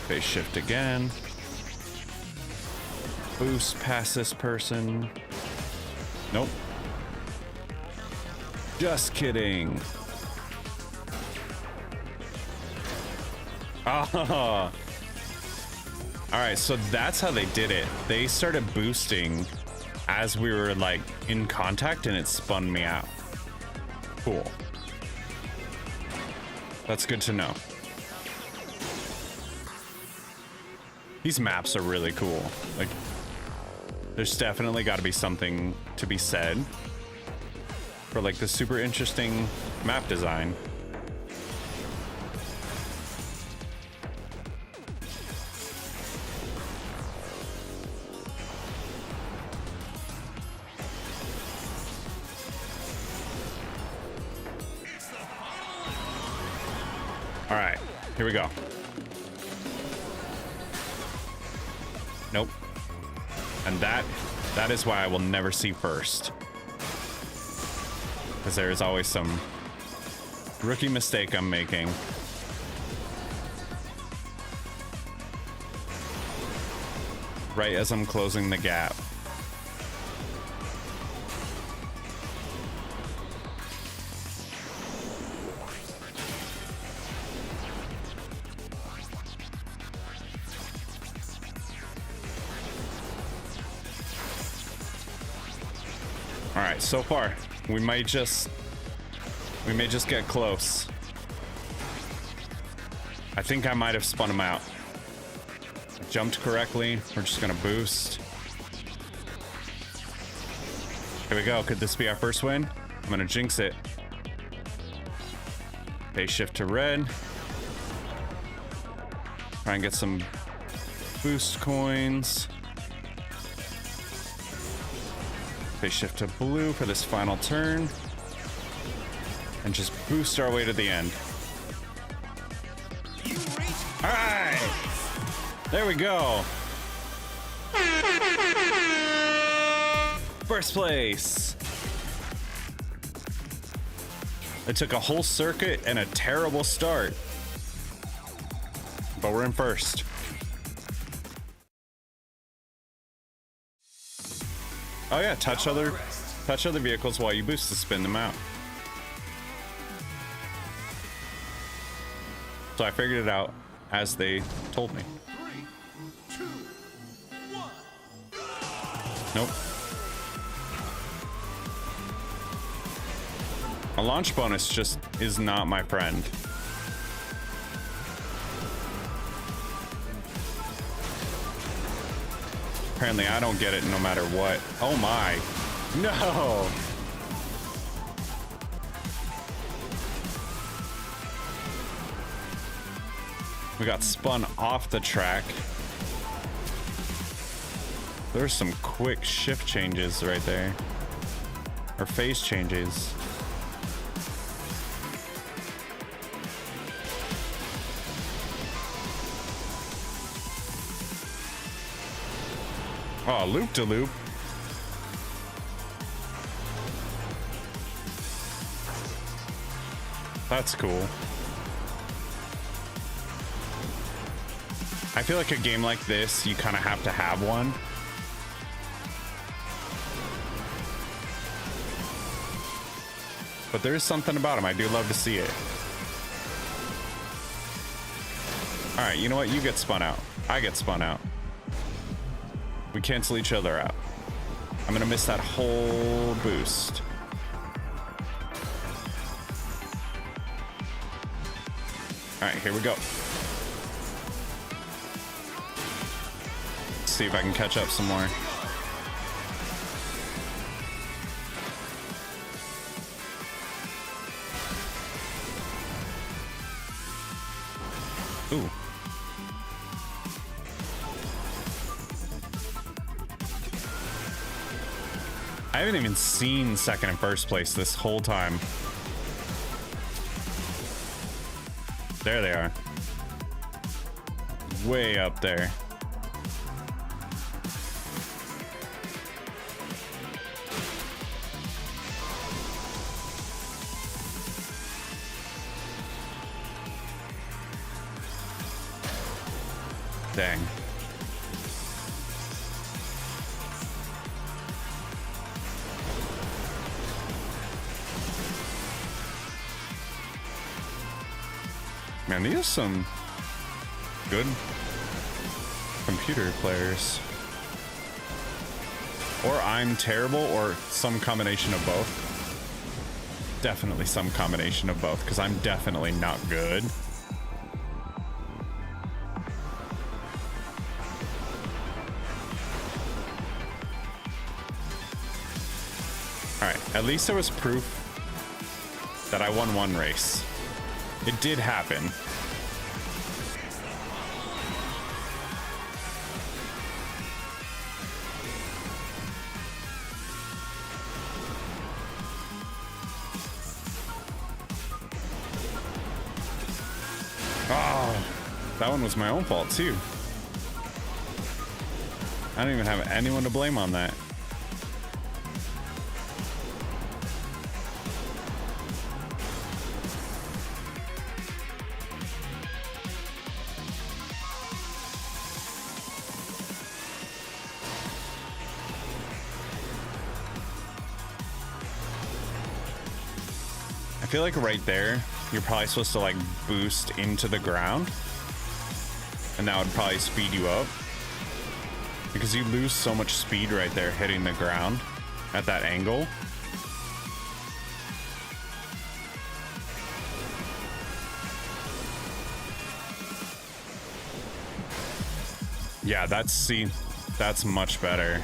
Phase shift again. Boost past this person. Nope. Just kidding. Ah. All right, so that's how they did it. They started boosting as we were like in contact and it spun me out. Cool. That's good to know. These maps are really cool. Like, there's definitely got to be something to be said for like the super interesting map design. All right, here we go. Nope. And that is why I will never see first. Because there is always some rookie mistake I'm making. Right as I'm closing the gap. All right, so far, we may just get close. I think I might have spun him out. I jumped correctly. We're just gonna boost. Here we go. Could this be our first win? I'm gonna jinx it. Phase shift to red. Try and get some boost coins. Phase shift to blue for this final turn. And just boost our way to the end. All right. There we go. First place. It took a whole circuit and a terrible start. But we're in first. Oh yeah, touch other vehicles while you boost to spin them out. So I figured it out as they told me. 3, 2, 1. Nope. A launch bonus just is not my friend. Apparently I don't get it no matter what. Oh my. No. We got spun off the track. There's some quick shift changes right there. Or phase changes. Oh, loop-de-loop. That's cool. I feel like a game like this, you kind of have to have one. But there is something about them. I do love to see it. All right, you know what? You get spun out. I get spun out. We cancel each other out. I'm gonna miss that whole boost. All right, here we go. Let's see if I can catch up some more. Ooh. I haven't even seen second and first place this whole time. There they are. Way up there. Dang. Man, these are some good computer players. Or I'm terrible, or some combination of both. Definitely some combination of both, because I'm definitely not good. Alright, at least there was proof that I won one race. It did happen. Oh, that one was my own fault too. I don't even have anyone to blame on that. I feel like right there, you're probably supposed to like boost into the ground, and that would probably speed you up, because you lose so much speed right there hitting the ground at that angle. Yeah, that's much better.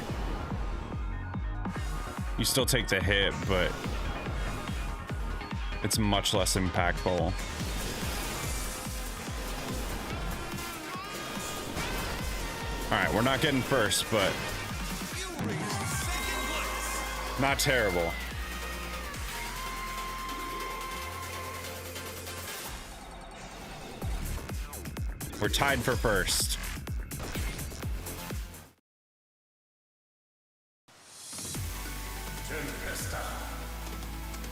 You still take the hit, but it's much less impactful. All right, we're not getting first, but not terrible. We're tied for first.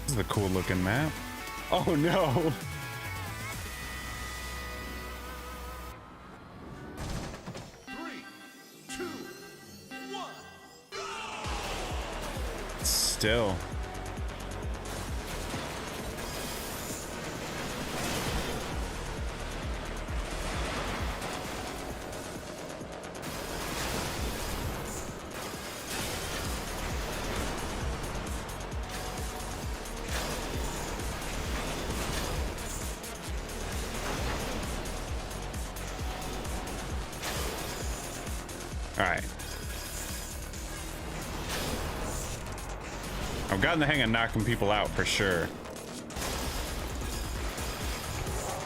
This is a cool looking map. Oh no! Still. All right. I've gotten the hang of knocking people out for sure.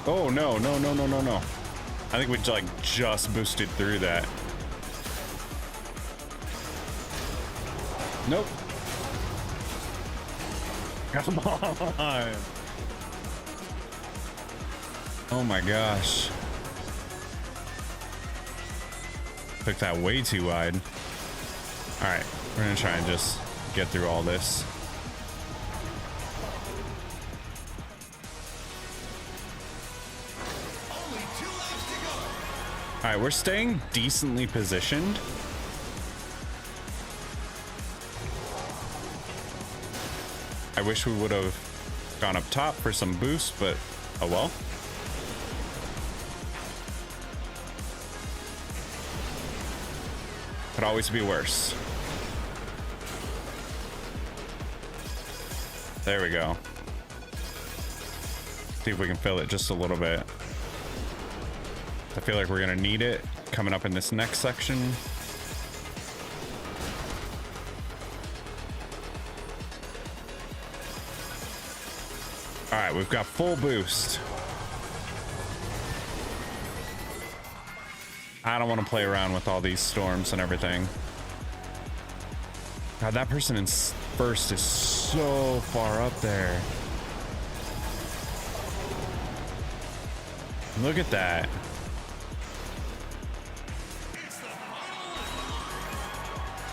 Oh no, no, no, no, no, no. I think we like just boosted through that. Nope. Come on. Oh my gosh. Took that way too wide. All right, we're gonna try and just get through all this. All right, we're staying decently positioned. I wish we would have gone up top for some boost, but oh well. Could always be worse. There we go. See if we can fill it just a little bit. I feel like we're gonna need it coming up in this next section. All right, we've got full boost. I don't want to play around with all these storms and everything. God, that person in first is so far up there. Look at that.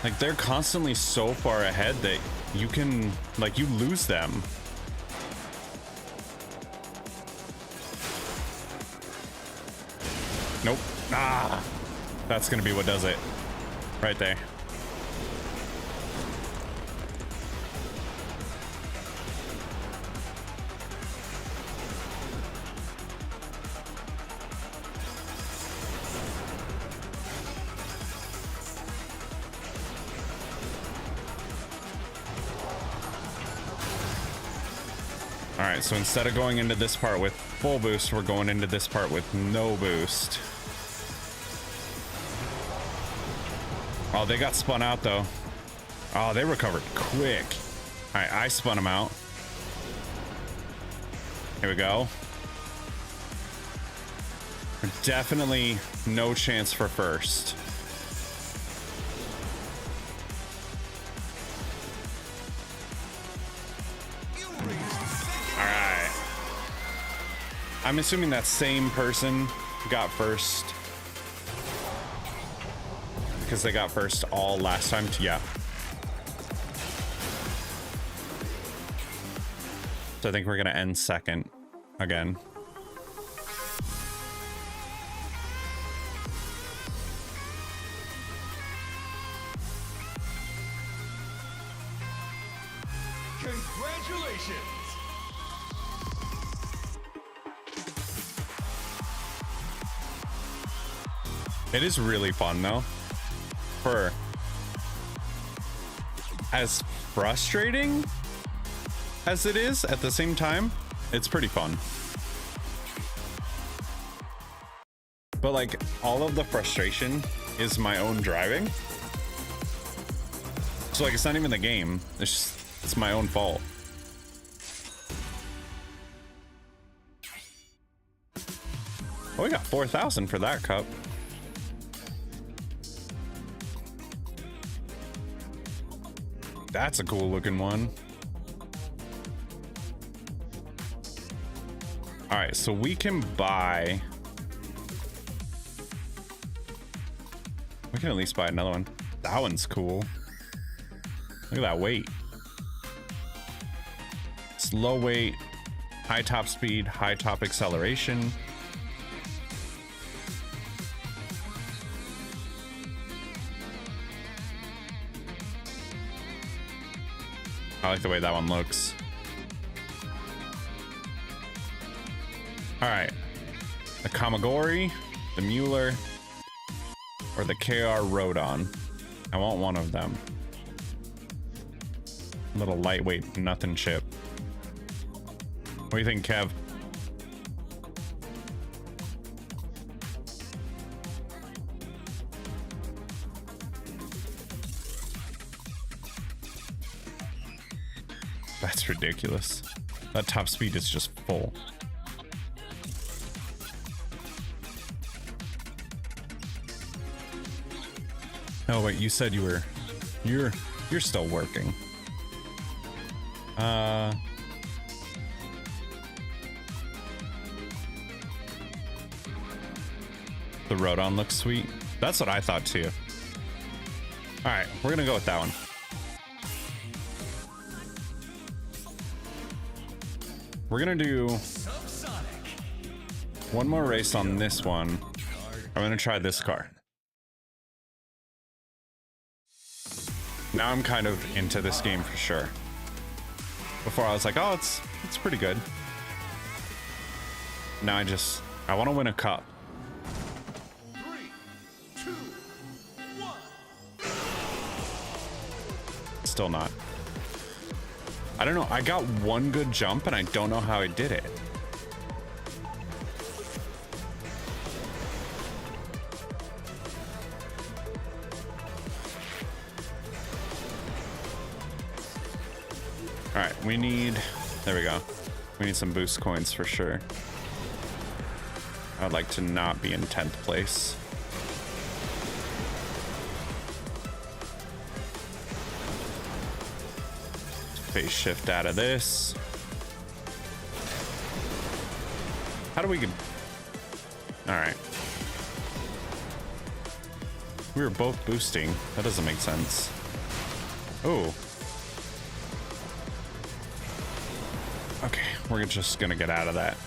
Like, they're constantly so far ahead that you can, like, you lose them. Nope. Ah, that's gonna be what does it. Right there. All right, so instead of going into this part with full boost, we're going into this part with no boost. Oh, they got spun out though. Oh, they recovered quick. All right, I spun them out. Here we go. Definitely no chance for first. All right. I'm assuming that same person got first. Because they got first all last time. Yeah. So I think we're going to end second again. Congratulations! It is really fun though. For as frustrating as it is at the same time, it's pretty fun. But like, all of the frustration is my own driving. So like, it's not even the game, it's just, it's my own fault. Oh, we got 4,000 for that cup. That's a cool looking one. All right, so we can buy. We can at least buy another one. That one's cool. Look at that weight. It's low weight, high top speed, high top acceleration. I like the way that one looks. All right, the Kamagori, the Mueller, or the KR Rodon. I want one of them. Little lightweight, nothing chip. What do you think, Kev? That's ridiculous. That top speed is just full. Oh wait, you said you're still working. The Rodon looks sweet. That's what I thought too. All right, we're gonna go with that one. We're gonna do one more race on this one. I'm gonna try this car. Now I'm kind of into this game for sure. Before I was like, oh, it's pretty good. Now I want to win a cup. 3, 2, 1. Still not. I don't know. I got one good jump and I don't know how I did it. All right, there we go. We need some boost coins for sure. I'd like to not be in 10th place. Phase shift out of this. How do we get... All right. We were both boosting. That doesn't make sense. Oh. Okay, we're just gonna get out of that.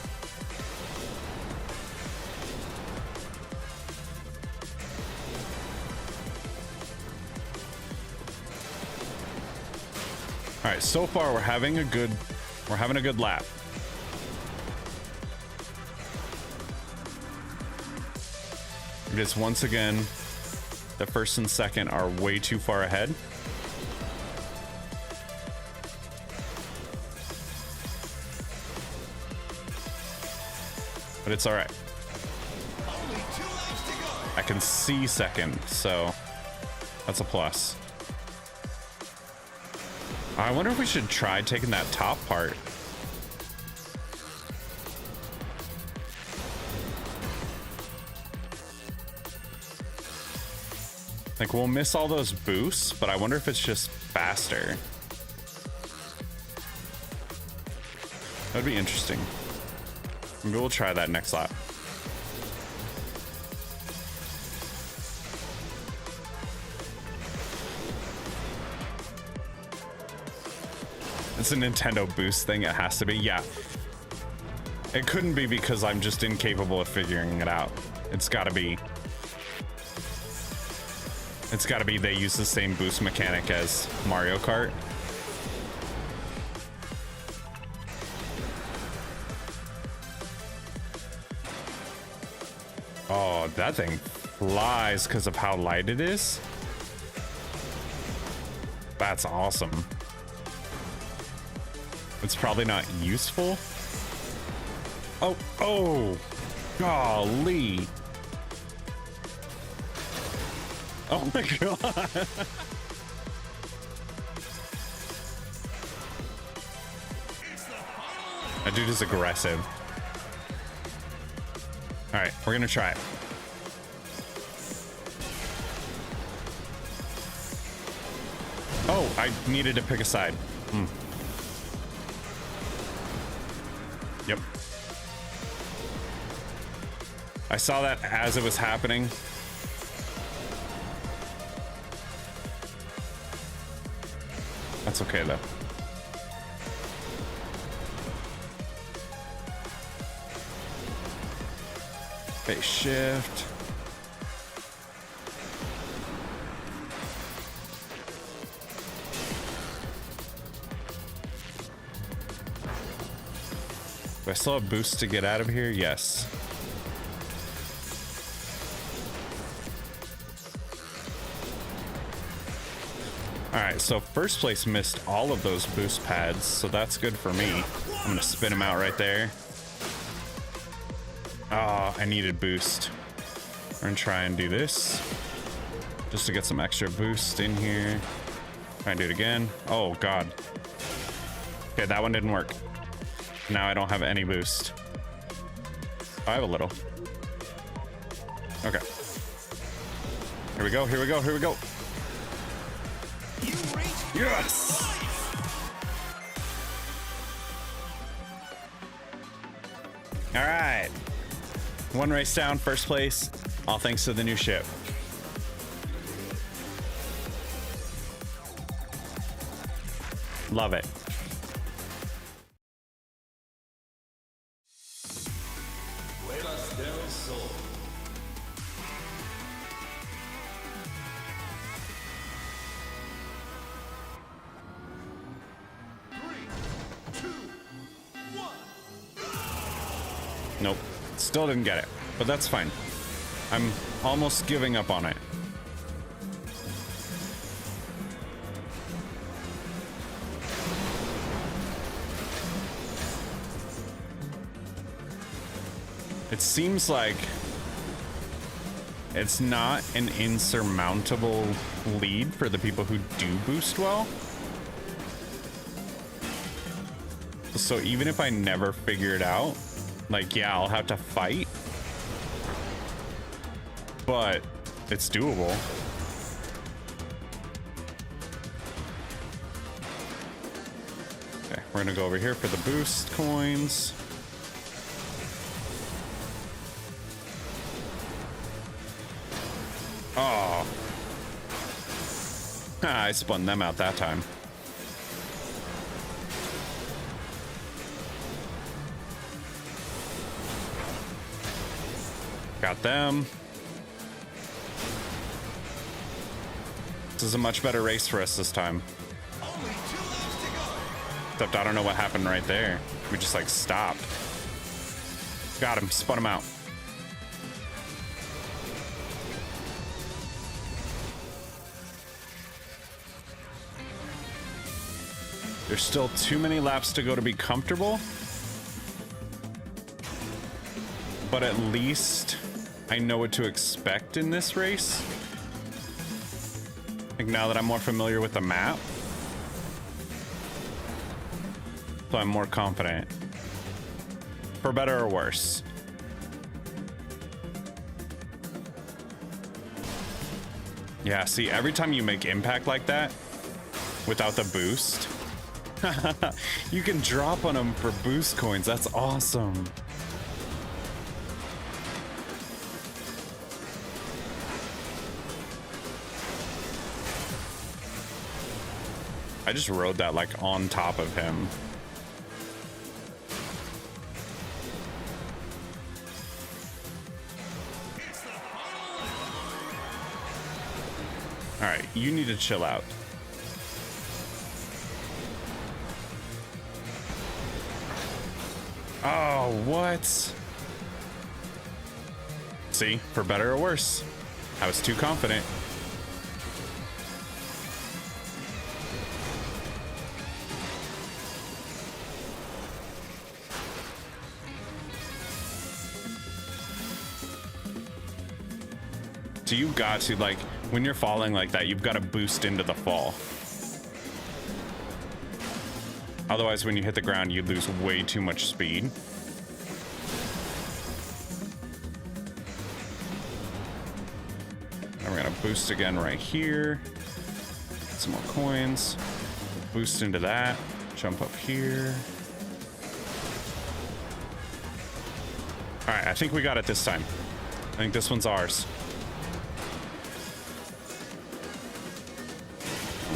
All right, so far we're having a good lap. Because once again, the first and second are way too far ahead. But it's all right. I can see second, so that's a plus. I wonder if we should try taking that top part. Like, we'll miss all those boosts, but I wonder if it's just faster. That'd be interesting. Maybe we'll try that next lap. It's a Nintendo boost thing. It has to be. Yeah. It couldn't be because I'm just incapable of figuring it out. It's gotta be. It's gotta be they use the same boost mechanic as Mario Kart. Oh, that thing flies because of how light it is. That's awesome. It's probably not useful. Oh, golly. Oh my god. That dude is aggressive. All right, we're gonna try it. Oh, I needed to pick a side. Yep. I saw that as it was happening. That's okay though. Phase shift. Do I still have boost to get out of here? Yes. All right, so first place missed all of those boost pads, so that's good for me. I'm gonna spin them out right there. Oh, I needed boost. We're gonna try and do this just to get some extra boost in here. Try and do it again. Oh god. Okay, that one didn't work. Now I don't have any boost. I have a little. Okay. Here we go, here we go, here we go. Yes! All right. One race down, first place. All thanks to the new ship. Love it. Nope, still didn't get it, but that's fine. I'm almost giving up on it. It seems like it's not an insurmountable lead for the people who do boost well. So even if I never figure it out, like, yeah, I'll have to fight, but it's doable. We're gonna go over here for the boost coins. Oh. Ah, I spun them out that time. Got them. This is a much better race for us this time. Except I don't know what happened right there. We just like stopped. Got him, spun him out. There's still too many laps to go to be comfortable. But at least I know what to expect in this race. Like now that I'm more familiar with the map. So I'm more confident. For better or worse. Yeah, see, every time you make impact like that, without the boost, you can drop on them for boost coins. That's awesome. I just rode that like on top of him. All right, you need to chill out. Oh, what? See, for better or worse, I was too confident. So you got to, like, when you're falling like that, you've got to boost into the fall. Otherwise, when you hit the ground, you lose way too much speed. And we're gonna boost again right here. Get some more coins. Boost into that. Jump up here. All right, I think we got it this time. I think this one's ours.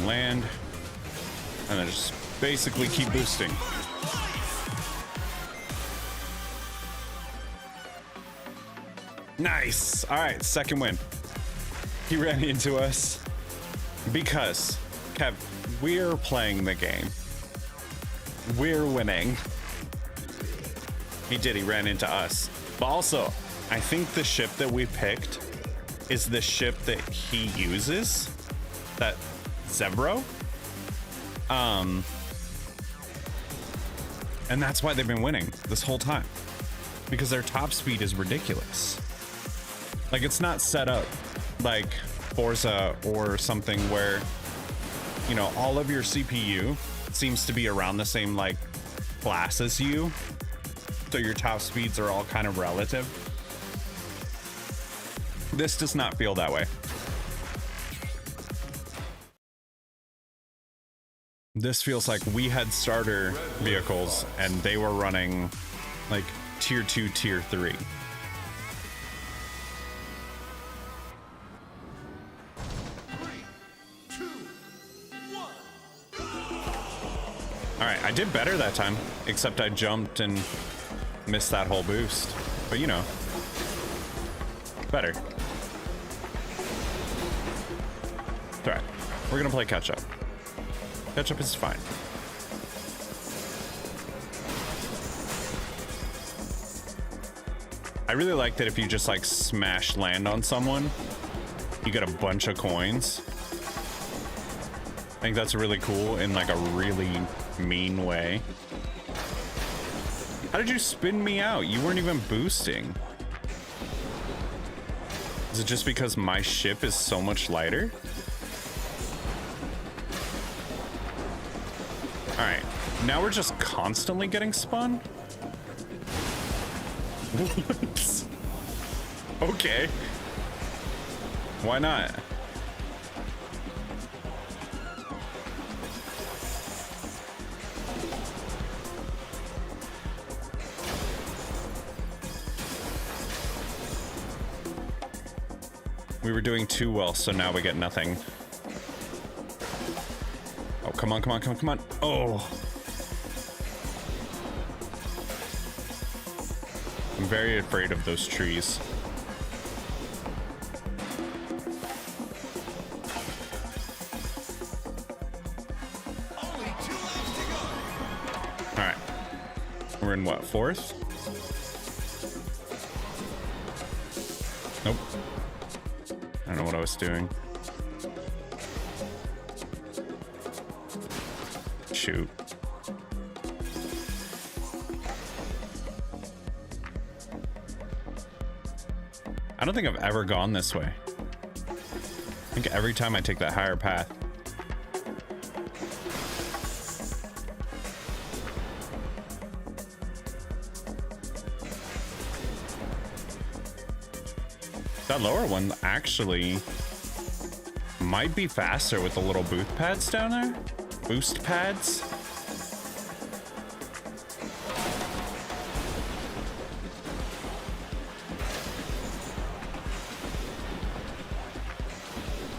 Land. And then just basically keep boosting. Nice. All right, second win. He ran into us because, Kev, we're playing the game. We're winning. He did. He ran into us. But also, I think the ship that we picked is the ship that he uses. That Zebro. And that's why they've been winning this whole time, because their top speed is ridiculous. Like, it's not set up like Forza or something where, you know, all of your CPU seems to be around the same like class as you, so your top speeds are all kind of relative. This does not feel that way. This feels like we had starter vehicles and they were running like tier 2, tier 3. All right, I did better that time, except I jumped and missed that whole boost. But you know, better. It's all right. We're gonna play catch up. Catch up is fine. I really like that if you just like smash land on someone, you get a bunch of coins. I think that's really cool in like a really mean way. How did you spin me out? You weren't even boosting. Is it just because my ship is so much lighter? All right, now we're just constantly getting spun? Okay. Why not? We were doing too well, so now we get nothing. Oh, come on, come on, come on, come on. Oh. I'm very afraid of those trees. All right. We're in what, 4th? Nope. I don't know what I was doing. Shoot. I don't think I've ever gone this way. I think every time I take that higher path. That lower one actually might be faster with the little boost pads down there. Boost pads.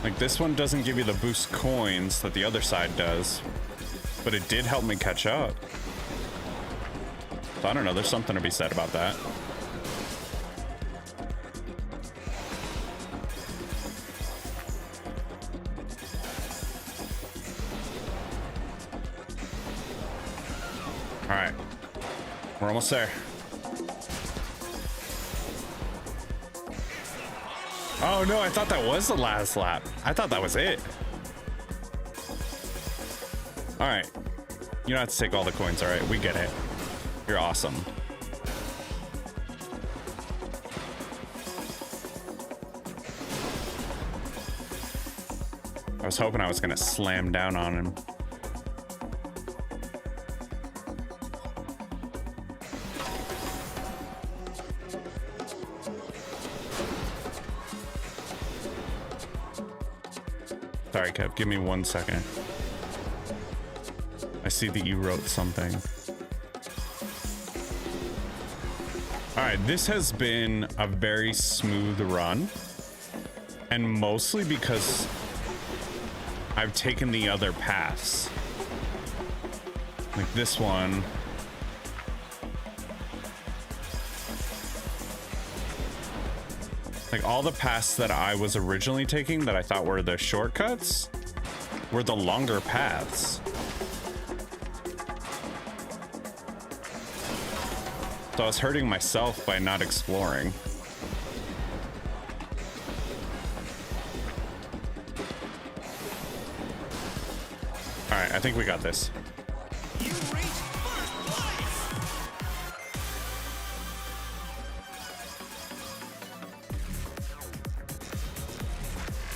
Like this one doesn't give you the boost coins that the other side does, but it did help me catch up. So I don't know, there's something to be said about that. All right, we're almost there. Oh no, I thought that was the last lap. I thought that was it. All right, you don't have to take all the coins. All right, we get it. You're awesome. I was hoping I was gonna slam down on him. Sorry, Kev, give me 1 second. I see that you wrote something. All right, this has been a very smooth run, and mostly because I've taken the other paths. Like this one. Like all the paths that I was originally taking that I thought were the shortcuts were the longer paths. So I was hurting myself by not exploring. All right, I think we got this. You reached first place.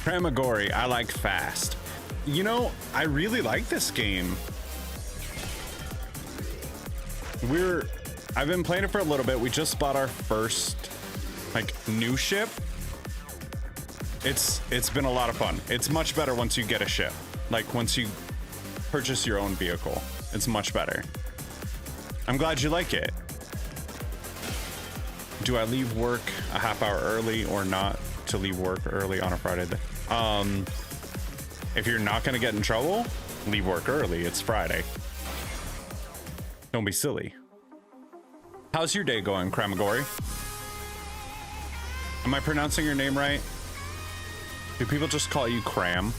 Kramagori, I like fast. You know, I really like this game. I've been playing it for a little bit. We just bought our first like new ship. It's been a lot of fun. It's much better once you get a ship. Like once you purchase your own vehicle, it's much better. I'm glad you like it. Do I leave work a half hour early or not to leave work early on a Friday? If you're not gonna get in trouble, leave work early. It's Friday. Don't be silly. How's your day going, Kramagori? Am I pronouncing your name right? Do people just call you Cram?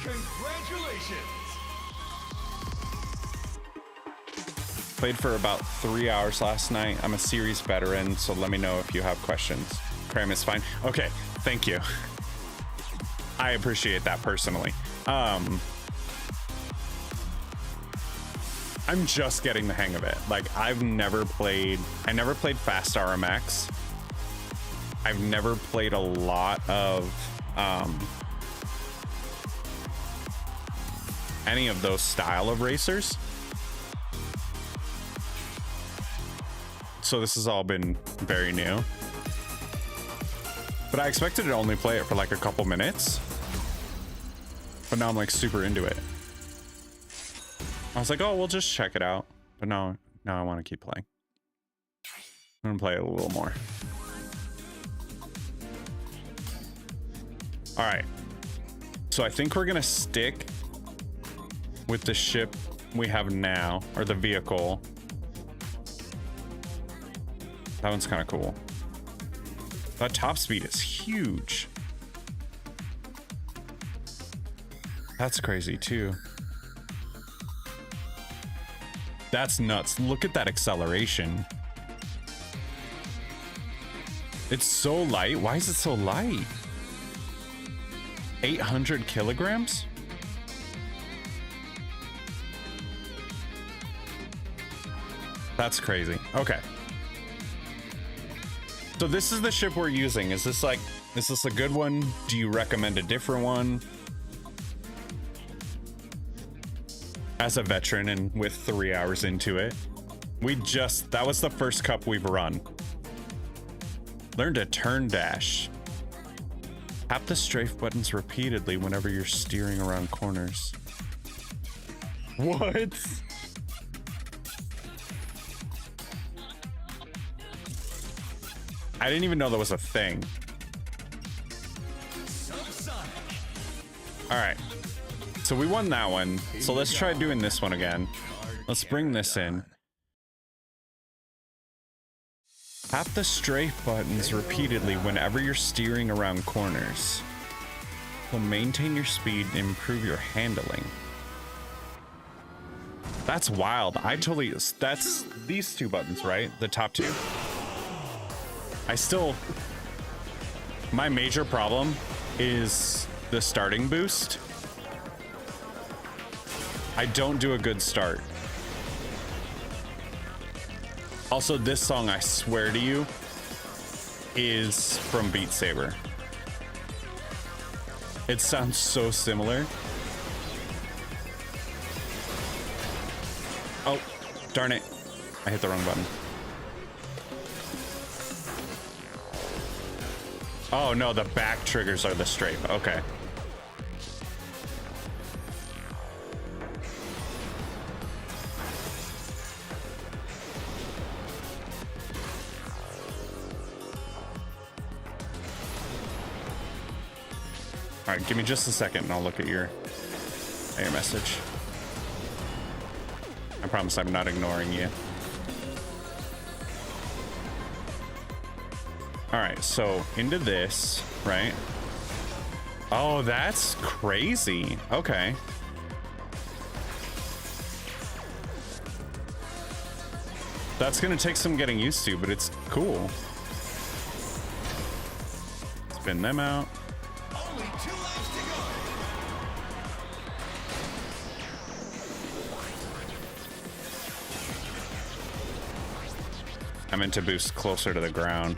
Congratulations. Played for about 3 hours last night. I'm a series veteran, so let me know if you have questions. Cram is fine. Okay, thank you. I appreciate that personally. I'm just getting the hang of it. Like I never played Fast RMX. I've never played a lot of any of those style of racers. So this has all been very new. But I expected to only play it for like a couple minutes. But now I'm like super into it. I was like, oh, we'll just check it out. But now I want to keep playing. I'm gonna play it a little more. All right. So I think we're gonna stick with the ship we have now, or the vehicle. That one's kind of cool. That top speed is huge. That's crazy too. That's nuts. Look at that acceleration. It's so light. Why is it so light? 800 kilograms? That's crazy. Okay. So this is the ship we're using. Is this a good one? Do you recommend a different one? As a veteran and with 3 hours into it, that was the first cup we've run. Learn to turn dash. Tap the strafe buttons repeatedly whenever you're steering around corners. What? I didn't even know that was a thing. All right. So we won that one. So let's try doing this one again. Let's bring this in. Tap the strafe buttons repeatedly whenever you're steering around corners. Will maintain your speed and improve your handling. That's wild. That's these two buttons, right? The top two. My major problem is the starting boost. I don't do a good start. Also, this song, I swear to you, is from Beat Saber. It sounds so similar. Oh, darn it. I hit the wrong button. Oh no, the back triggers are the strafe. Okay. All right, give me just a second and I'll look at your message. I promise I'm not ignoring you. All right, so into this, right? Oh, that's crazy. Okay. That's gonna take some getting used to, but it's cool. Spin them out. Only 2 laps to go. I meant to boost closer to the ground.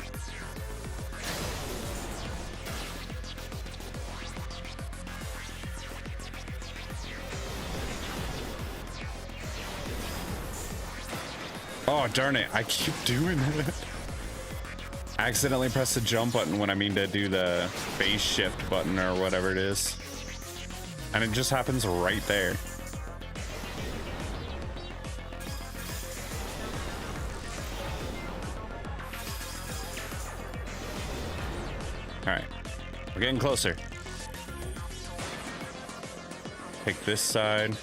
Oh, darn it. I keep doing it. I accidentally pressed the jump button when I mean to do the phase shift button or whatever it is. And it just happens right there. All right, we're getting closer. Take this side.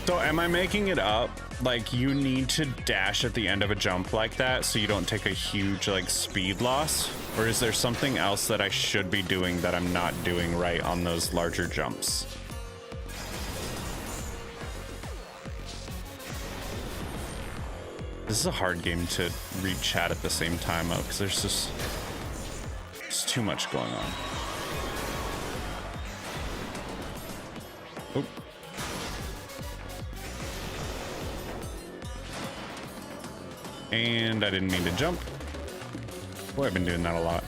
So am I making it up? Like you need to dash at the end of a jump like that so you don't take a huge like speed loss? Or is there something else that I should be doing that I'm not doing right on those larger jumps? This is a hard game to read chat at the same time though, because there's too much going on. Oop. And I didn't mean to jump. Boy, I've been doing that a lot.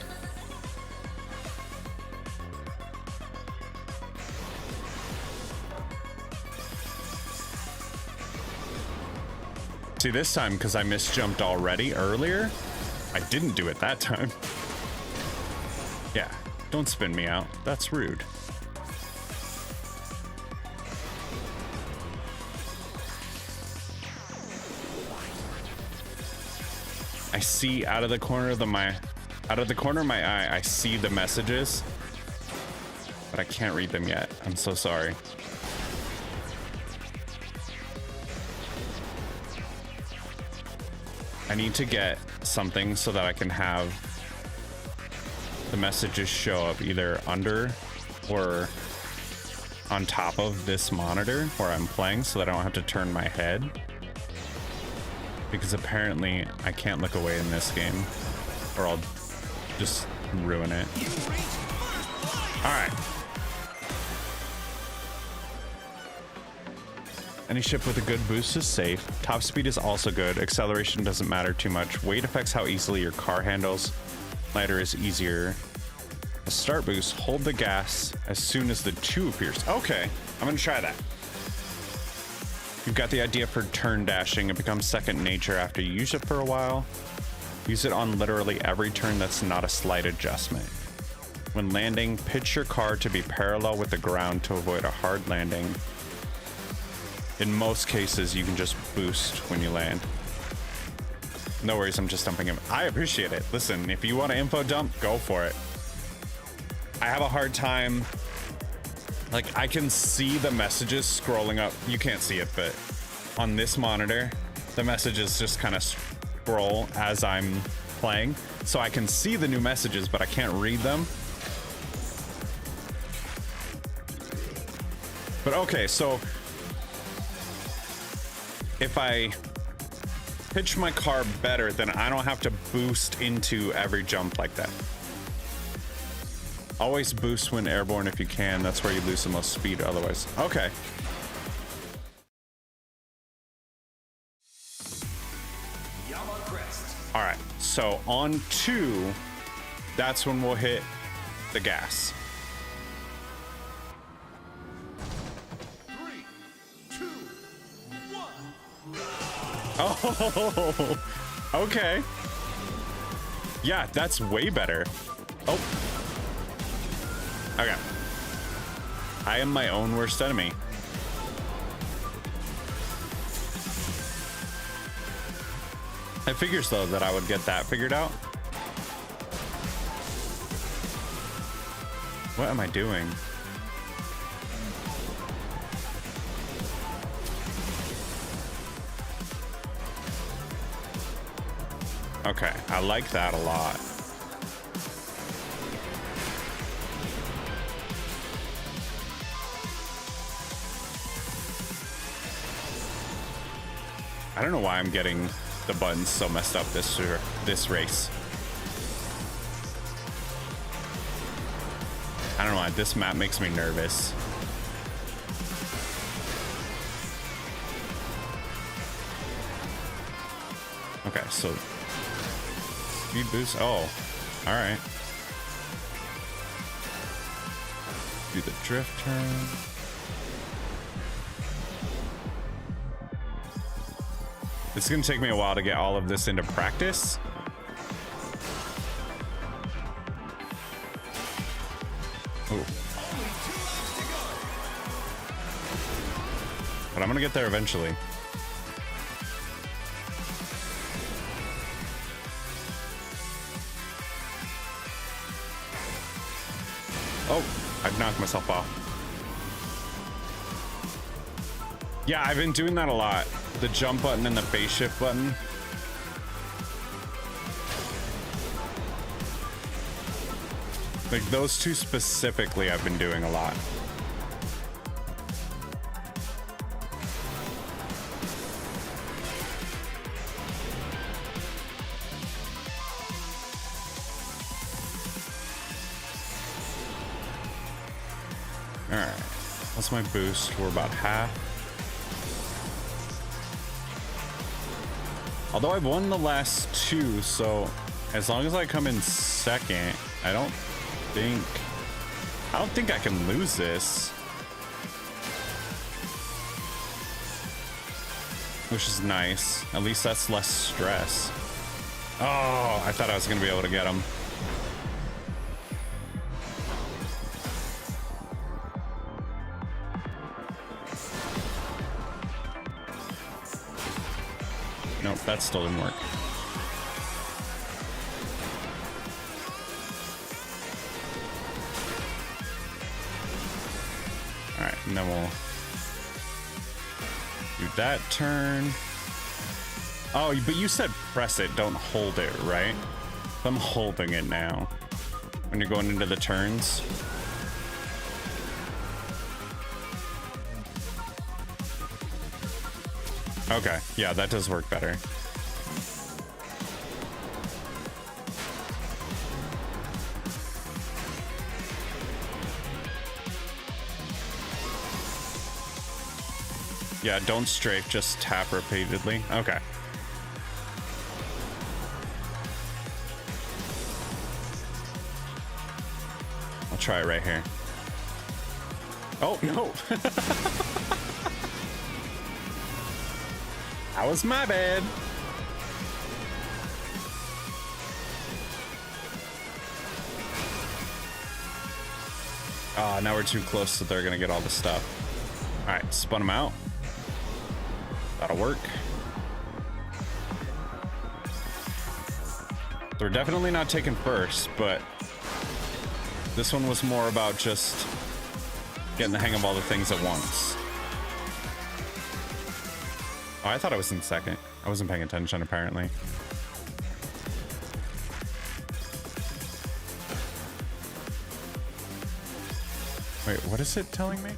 See, this time, because I misjumped already earlier, I didn't do it that time. Yeah, don't spin me out. That's rude. I see out of the corner of my Out of the corner of my eye, I see the messages, but I can't read them yet. I'm so sorry. I need to get something so that I can have the messages show up either under or on top of this monitor where I'm playing so that I don't have to turn my head. Because apparently I can't look away in this game or I'll just ruin it. All right. Any ship with a good boost is safe. Top speed is also good. Acceleration doesn't matter too much. Weight affects how easily your car handles. Lighter is easier. A start boost, hold the gas as soon as the 2 appears. Okay, I'm gonna try that. You've got the idea for turn dashing. It becomes second nature after you use it for a while. Use it on literally every turn that's not a slight adjustment. When landing, pitch your car to be parallel with the ground to avoid a hard landing. In most cases, you can just boost when you land. No worries, I'm just dumping him. I appreciate it. Listen, if you want to info dump, go for it. I have a hard time. Like, I can see the messages scrolling up. You can't see it, but on this monitor, the messages just kind of scroll as I'm playing. So I can see the new messages, but I can't read them. But okay, so if I pitch my car better, then I don't have to boost into every jump like that. Always boost when airborne if you can. That's where you lose the most speed otherwise. Okay. All right, so on 2, that's when we'll hit the gas. 3, 2, 1. Oh, okay. Yeah, that's way better. Oh. Okay. I am my own worst enemy. I figures though that I would get that figured out. What am I doing? Okay, I like that a lot. I don't know why I'm getting the buttons so messed up this race. I don't know why this map makes me nervous. Okay, so speed boost. Oh, all right. Do the drift turn. It's gonna take me a while to get all of this into practice. Ooh. But I'm gonna get there eventually. Oh, I've knocked myself off. Yeah, I've been doing that a lot. The jump button and the phase shift button. Like those two specifically I've been doing a lot. All right, what's my boost? We're about half. Although I've won the last 2, so as long as I come in second, I don't think I can lose this. Which is nice. At least that's less stress. Oh, I thought I was gonna be able to get him. Nope, that still didn't work. then we'll do that turn. Oh, but you said press it, don't hold it, right? I'm holding it now when you're going into the turns. Okay, yeah, that does work better. Yeah, don't strafe, just tap repeatedly. Okay. I'll try it right here. Oh, no. That was my bad. Oh, now we're too close, so they're gonna get all the stuff. All right, spun them out. That'll work. They're definitely not taken first, but this one was more about just getting the hang of all the things at once. Oh, I thought I was in second. I wasn't paying attention, apparently. Wait, what is it telling me?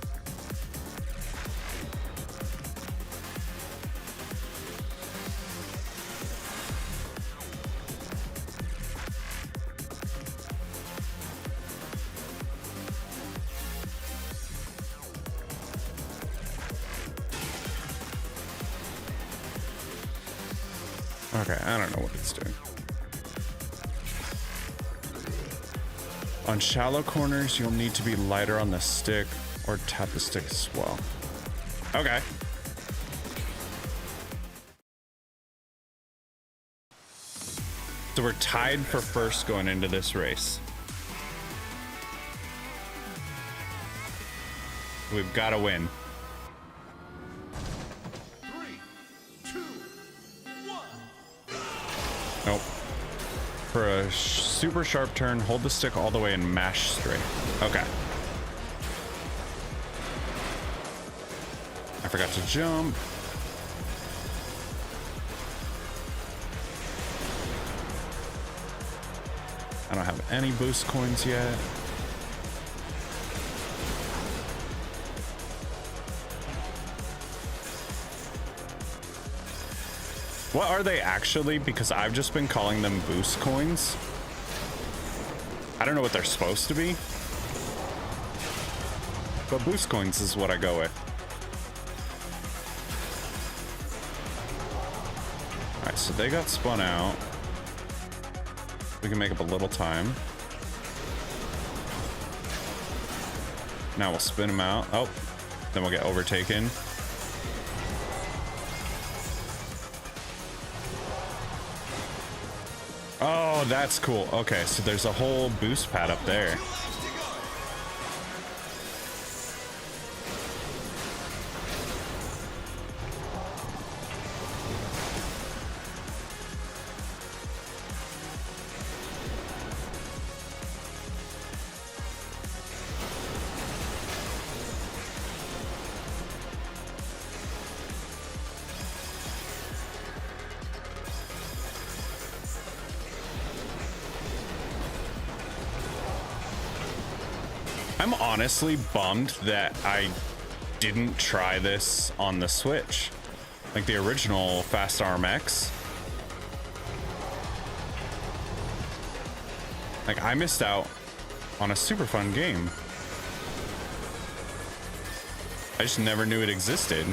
Okay, I don't know what it's doing. On shallow corners, you'll need to be lighter on the stick or tap the stick as well. Okay. So we're tied for first going into this race. We've got to win. 3, 2, 1. Nope. For a super sharp turn, hold the stick all the way and mash straight. Okay. I forgot to jump. I don't have any boost coins yet. What are they actually? Because I've just been calling them boost coins. I don't know what they're supposed to be, but boost coins is what I go with. All right, so they got spun out. We can make up a little time. Now we'll spin them out. Oh, then we'll get overtaken. Oh, that's cool. Okay, so there's a whole boost pad up there. I'm honestly bummed that I didn't try this on the Switch, like the original Fast RMX. Like, I missed out on a super fun game. I just never knew it existed.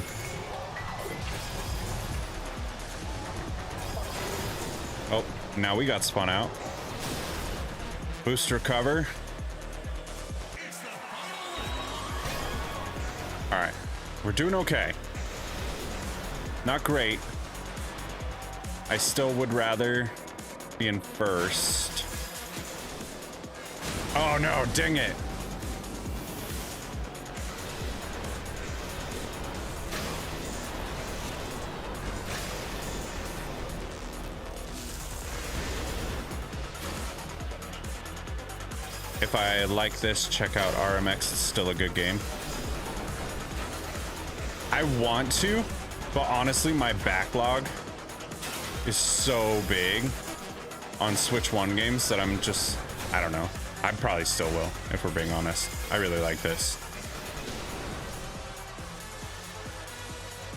Oh, now we got spun out. Boost recover. All right, we're doing okay. Not great. I still would rather be in first. Oh no, dang it. If I like this, check out RMX. It's still a good game. I want to, but honestly, my backlog is so big on Switch 1 games that I'm just, I don't know. I probably still will, if we're being honest. I really like this.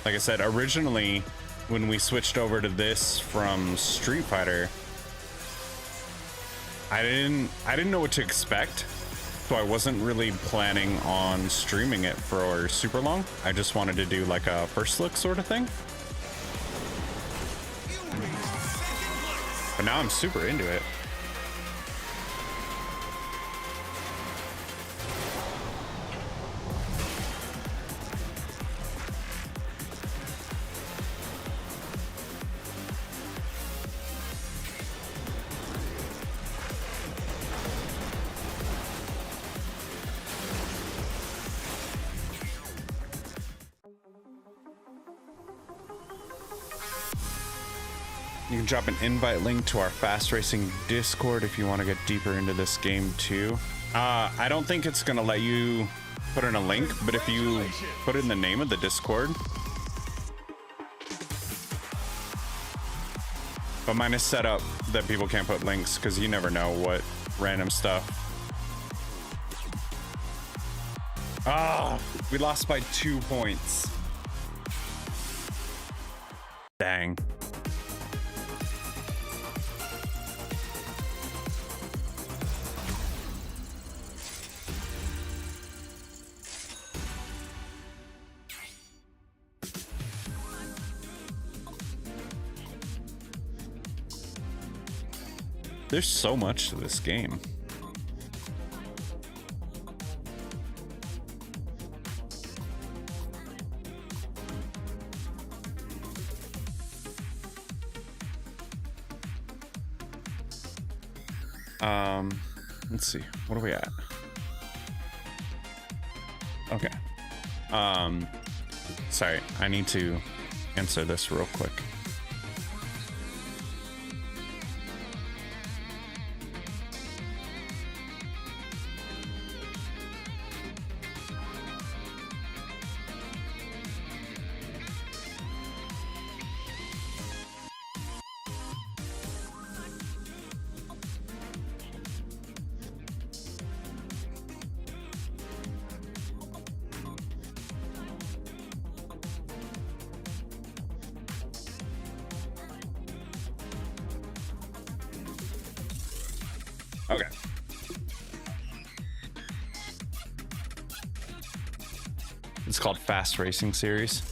Like I said, originally, when we switched over to this from Street Fighter, I didn't know what to expect, so I wasn't really planning on streaming it for super long. I just wanted to do like a first look sort of thing. But now I'm super into it. You can drop an invite link to our Fast Racing Discord if you want to get deeper into this game too. I don't think it's gonna let you put in a link, but if you put in the name of the Discord. But mine is set up that people can't put links because you never know what random stuff. Ah, we lost by 2 points. Dang. There's so much to this game. Let's see. What are we at? Okay. Sorry, I need to answer this real quick. Okay. It's called Fast Racing Series.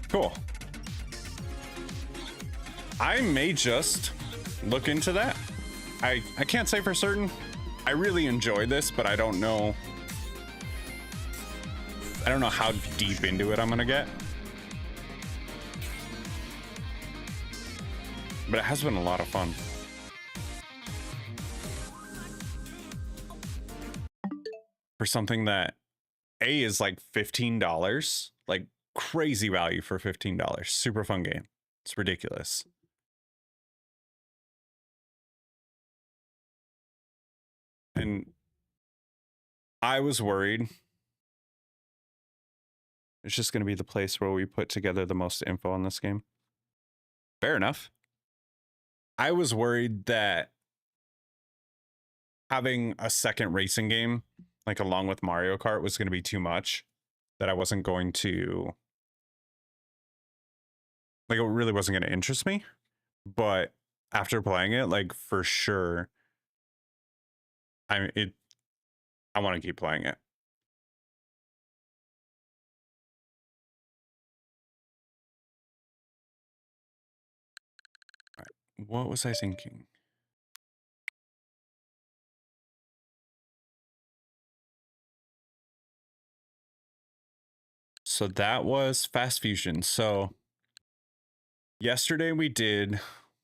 Cool. I may just look into that. I can't say for certain. I really enjoy this, but I don't know how deep into it I'm gonna get. But it has been a lot of fun. For something that is like $15, like crazy value for $15. Super fun game. It's ridiculous. And I was worried it's just going to be the place where we put together the most info on this game. Fair enough. I was worried that having a second racing game like along with Mario Kart was going to be too much, that I wasn't going to, like, it really wasn't going to interest me. But after playing it, like, for sure, I want to keep playing it. All right, what was I thinking? So that was Fast Fusion. So yesterday we did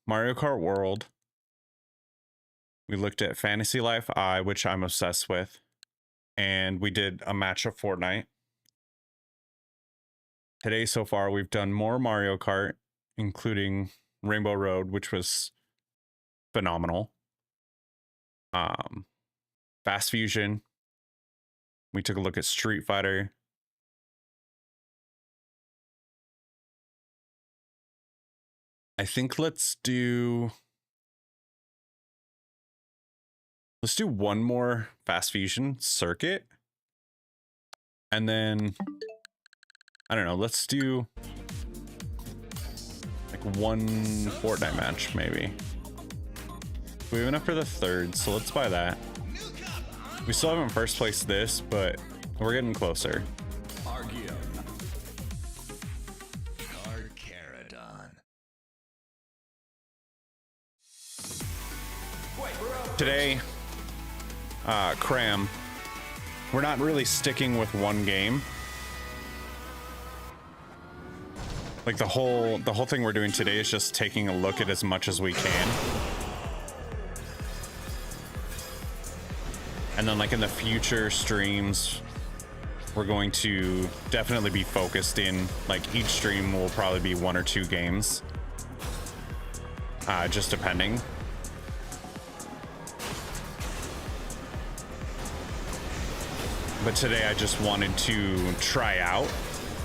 Mario Kart World. We looked at Fantasy Life I, which I'm obsessed with. And we did a match of Fortnite. Today so far we've done more Mario Kart, including Rainbow Road, which was phenomenal. Fast Fusion. We took a look at Street Fighter. I think let's do one more fast fusion circuit. And then I don't know, let's do like one Fortnite match maybe. We have enough for the third, so let's buy that. We still haven't first placed this, but we're getting closer. Today, Cram, we're not really sticking with one game. Like the whole thing we're doing today is just taking a look at as much as we can. And then like in the future streams, we're going to definitely be focused in, like each stream will probably be 1 or 2 games. Just depending. But today I just wanted to try out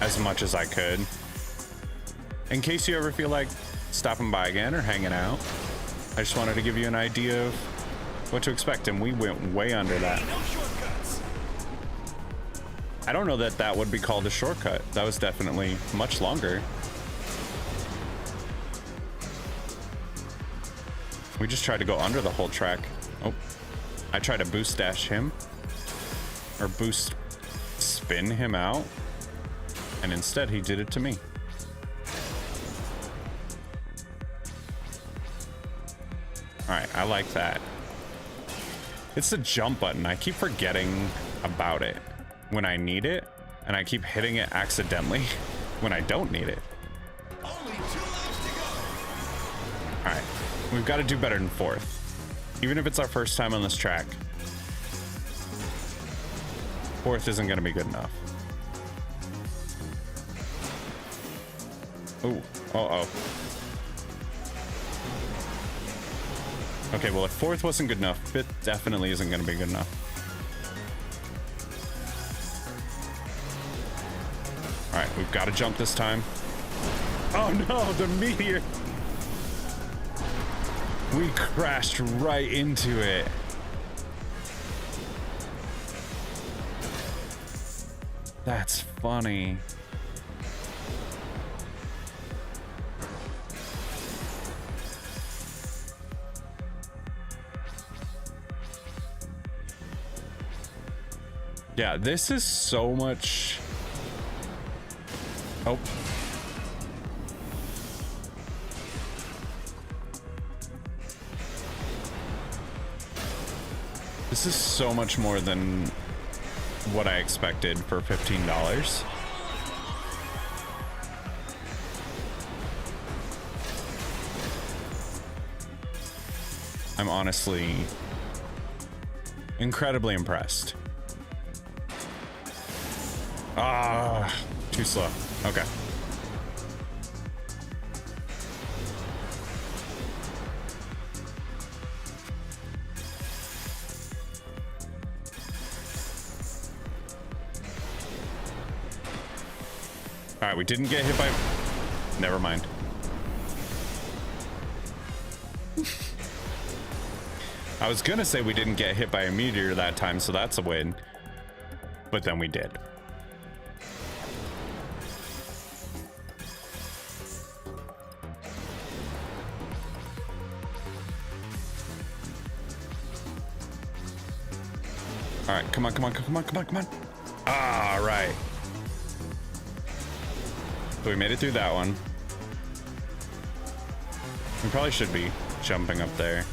as much as I could. In case you ever feel like stopping by again or hanging out, I just wanted to give you an idea of what to expect, and we went way under that. I don't know that that would be called a shortcut. That was definitely much longer. We just tried to go under the whole track. Oh, I tried to boost dash him. Or boost spin him out, and instead he did it to me. All right, I like that. It's the jump button. I keep forgetting about it when I need it, and I keep hitting it accidentally when I don't need it. Only 2 laps to go. All right, we've got to do better than 4th, even if it's our first time on this track. 4th isn't going to be good enough. Oh, uh-oh. Okay, well, if 4th wasn't good enough, 5th definitely isn't going to be good enough. All right, we've got to jump this time. Oh no, the meteor! We crashed right into it. That's funny. Yeah, this is so much. Oh. This is so much more than what I expected for $15. I'm honestly incredibly impressed. Ah, too slow. Okay. All right, we didn't get hit by... Never mind. I was gonna say we didn't get hit by a meteor that time, so that's a win. But then we did. All right, come on, come on, come on, come on, come on. All right. So we made it through that one. We probably should be jumping up there.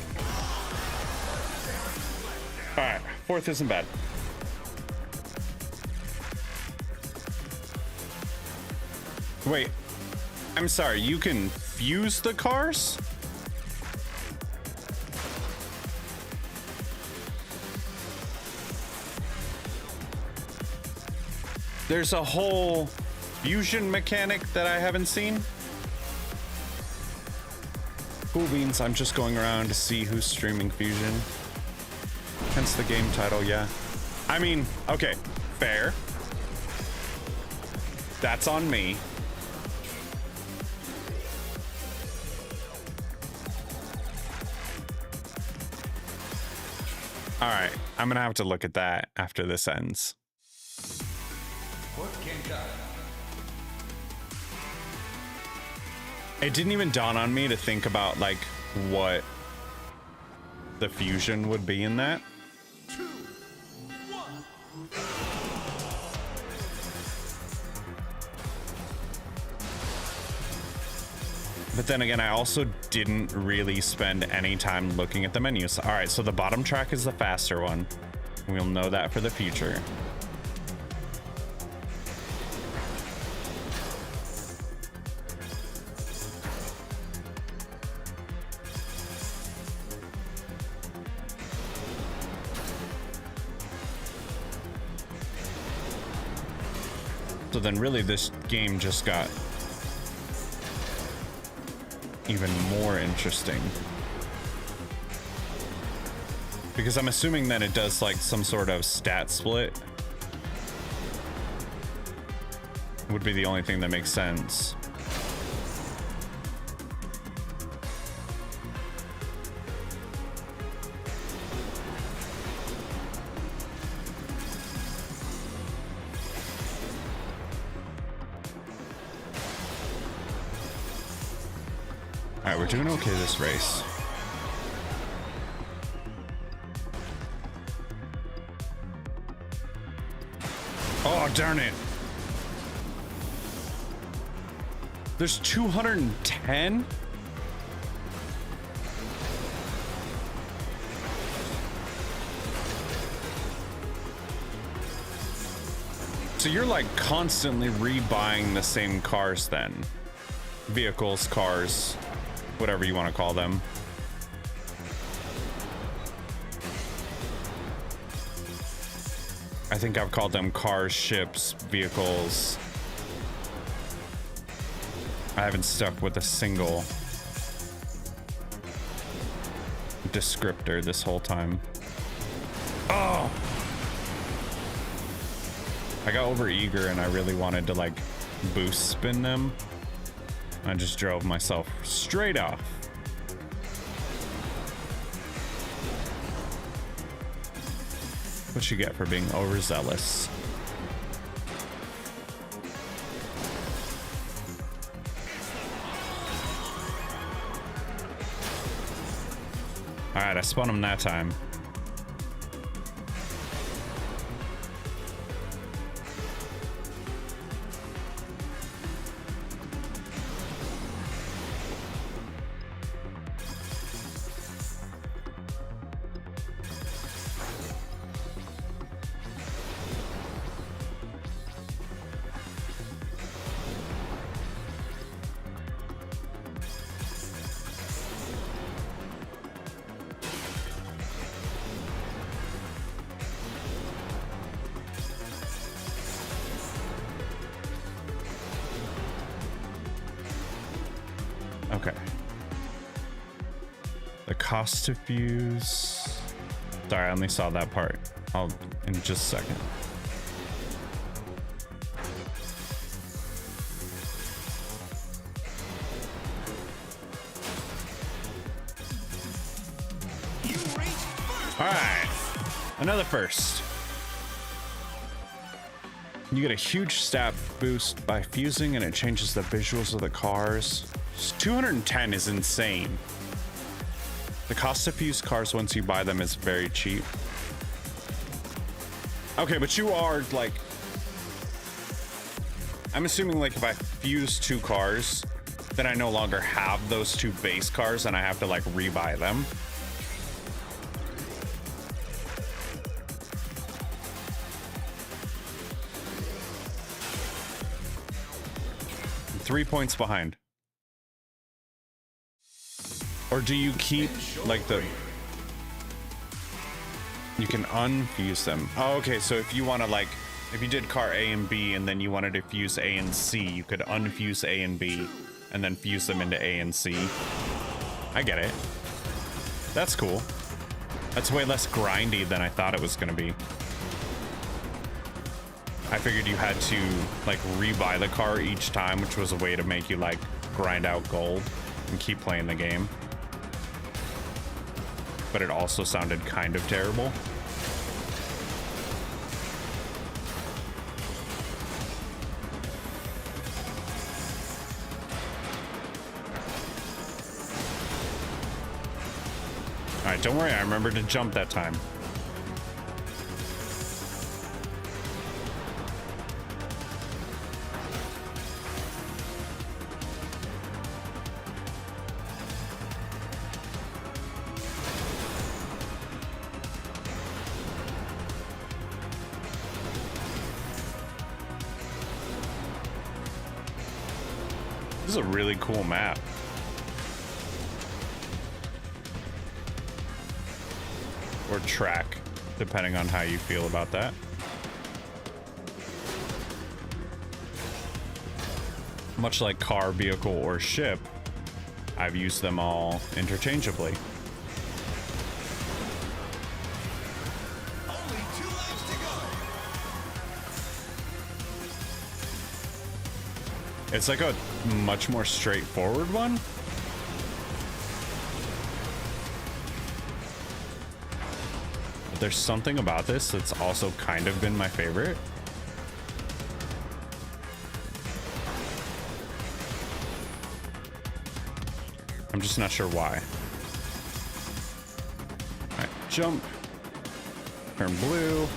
All right, 4th isn't bad. Wait, I'm sorry, you can fuse the cars? There's a whole fusion mechanic that I haven't seen. Cool beans, I'm just going around to see who's streaming fusion. Hence the game title, yeah. I mean, okay, fair. That's on me. All right, I'm gonna have to look at that after this ends. It didn't even dawn on me to think about like what the fusion would be in that. But then again, I also didn't really spend any time looking at the menus. All right, so the bottom track is the faster one. We'll know that for the future. So then really this game just got even more interesting. Because I'm assuming that it does like some sort of stat split. Would be the only thing that makes sense. All right, we're doing okay this race. Oh, darn it. There's 210? So you're like constantly rebuying the same cars then. Vehicles, cars, whatever you want to call them. I think I've called them cars, ships, vehicles. I haven't stuck with a single descriptor this whole time. Oh! I got over eager and I really wanted to like boost spin them. I just drove myself straight off. What you get for being overzealous. All right, I spun him that time. Okay. The cost to fuse. Sorry, I only saw that part. I'll in just a second. All right, another first. You get a huge stat boost by fusing and it changes the visuals of the cars. 210 is insane. The cost to fuse cars once you buy them is very cheap. Okay, but you are like, I'm assuming like if I fuse two cars, then I no longer have those two base cars and I have to like rebuy them. I'm 3 points behind. Or do you keep like the, you can unfuse them. Oh, okay, so if you want to like, if you did car A and B and then you wanted to fuse A and C, you could unfuse A and B and then fuse them into A and C. I get it. That's cool. That's way less grindy than I thought it was gonna be. I figured you had to like rebuy the car each time, which was a way to make you like grind out gold and keep playing the game. But it also sounded kind of terrible. right, don't worry. I remembered to jump that time. This is a really cool map. Or track, depending on how you feel about that. Much like car, vehicle, or ship, I've used them all interchangeably. Only 2 laps to go. It's like a much more straightforward one. But there's something about this that's also kind of been my favorite. I'm just not sure why. All right, jump. Turn blue.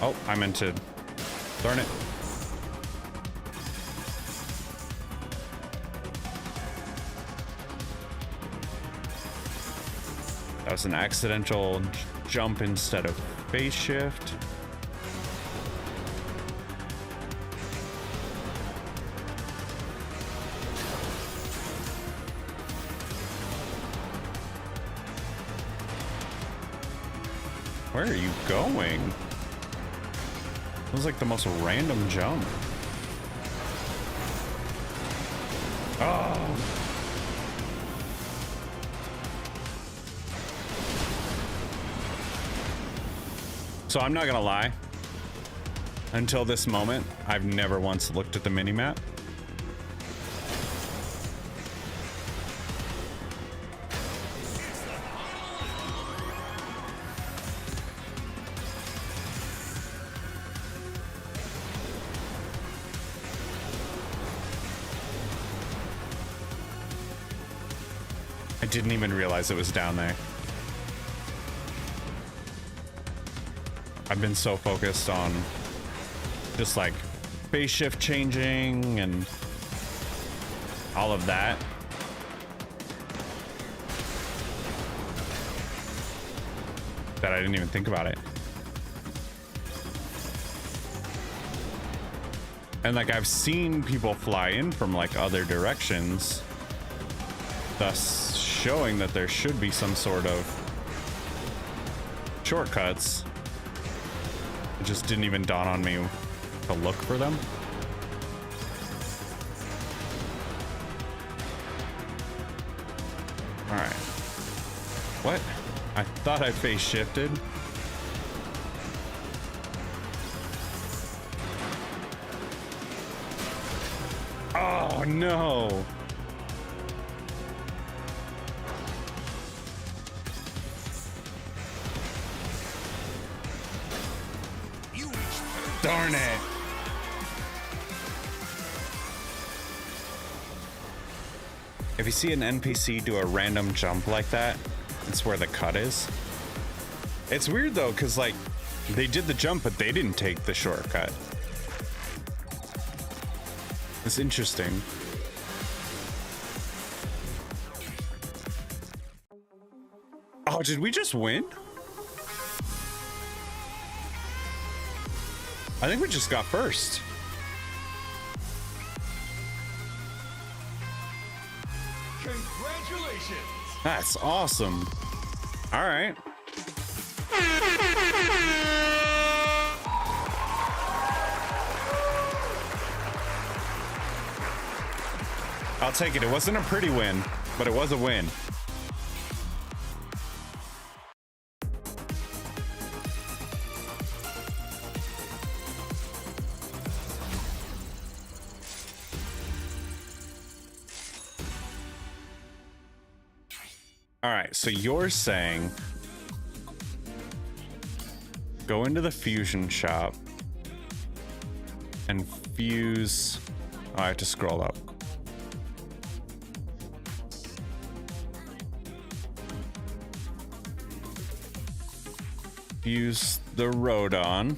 Oh, I meant to. Darn it. That was an accidental jump instead of phase shift. Where are you going? It was like the most random jump. Oh. So I'm not gonna lie. Until this moment, I've never once looked at the minimap. I didn't even realize it was down there. I've been so focused on just like phase shift changing and all of that. That I didn't even think about it. And like I've seen people fly in from like other directions, thus showing that there should be some sort of shortcuts. It just didn't even dawn on me to look for them. All right. What? I thought I phase shifted. Oh no. Darn it. If you see an NPC do a random jump like that, it's where the cut is. It's weird though, because like they did the jump, but they didn't take the shortcut. It's interesting. Oh, did we just win? I think we just got first. Congratulations! That's awesome. All right. I'll take it. It wasn't a pretty win, but it was a win. All right, so you're saying go into the fusion shop and fuse. Oh, I have to scroll up. use the Rodon.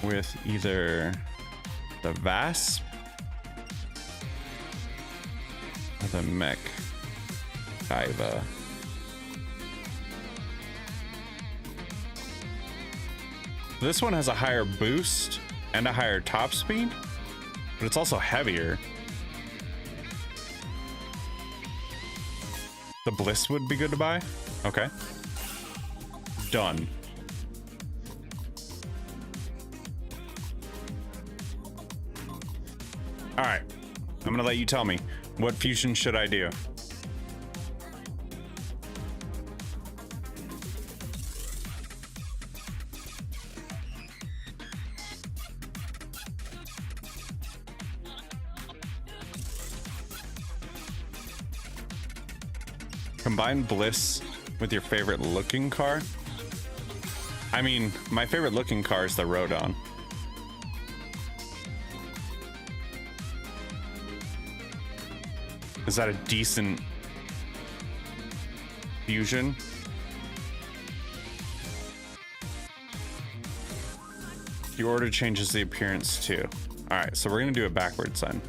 With either the Vasp or the Mech Kaiba. This one has a higher boost and a higher top speed, but it's also heavier. The Bliss would be good to buy. Okay. Done. All right. I'm gonna let you tell me, what fusion should I do? Combine Bliss with your favorite looking car. I mean, my favorite looking car is the Rodon. Is that a decent fusion? Your order changes the appearance too. All right, so we're gonna do it backwards then.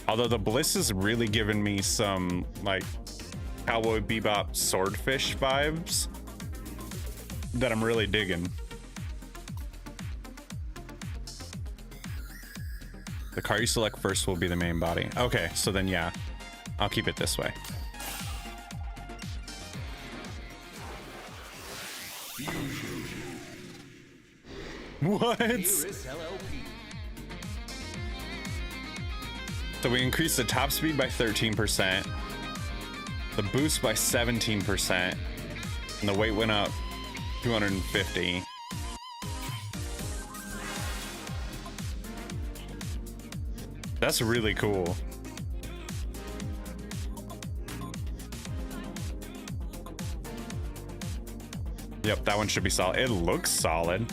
Although the Bliss is really giving me some like Cowboy Bebop swordfish vibes that I'm really digging. The car you select first will be the main body. Okay, so then yeah, I'll keep it this way. What? So we increased the top speed by 13%, the boost by 17%, and the weight went up 250. That's really cool. Yep, that one should be solid. It looks solid.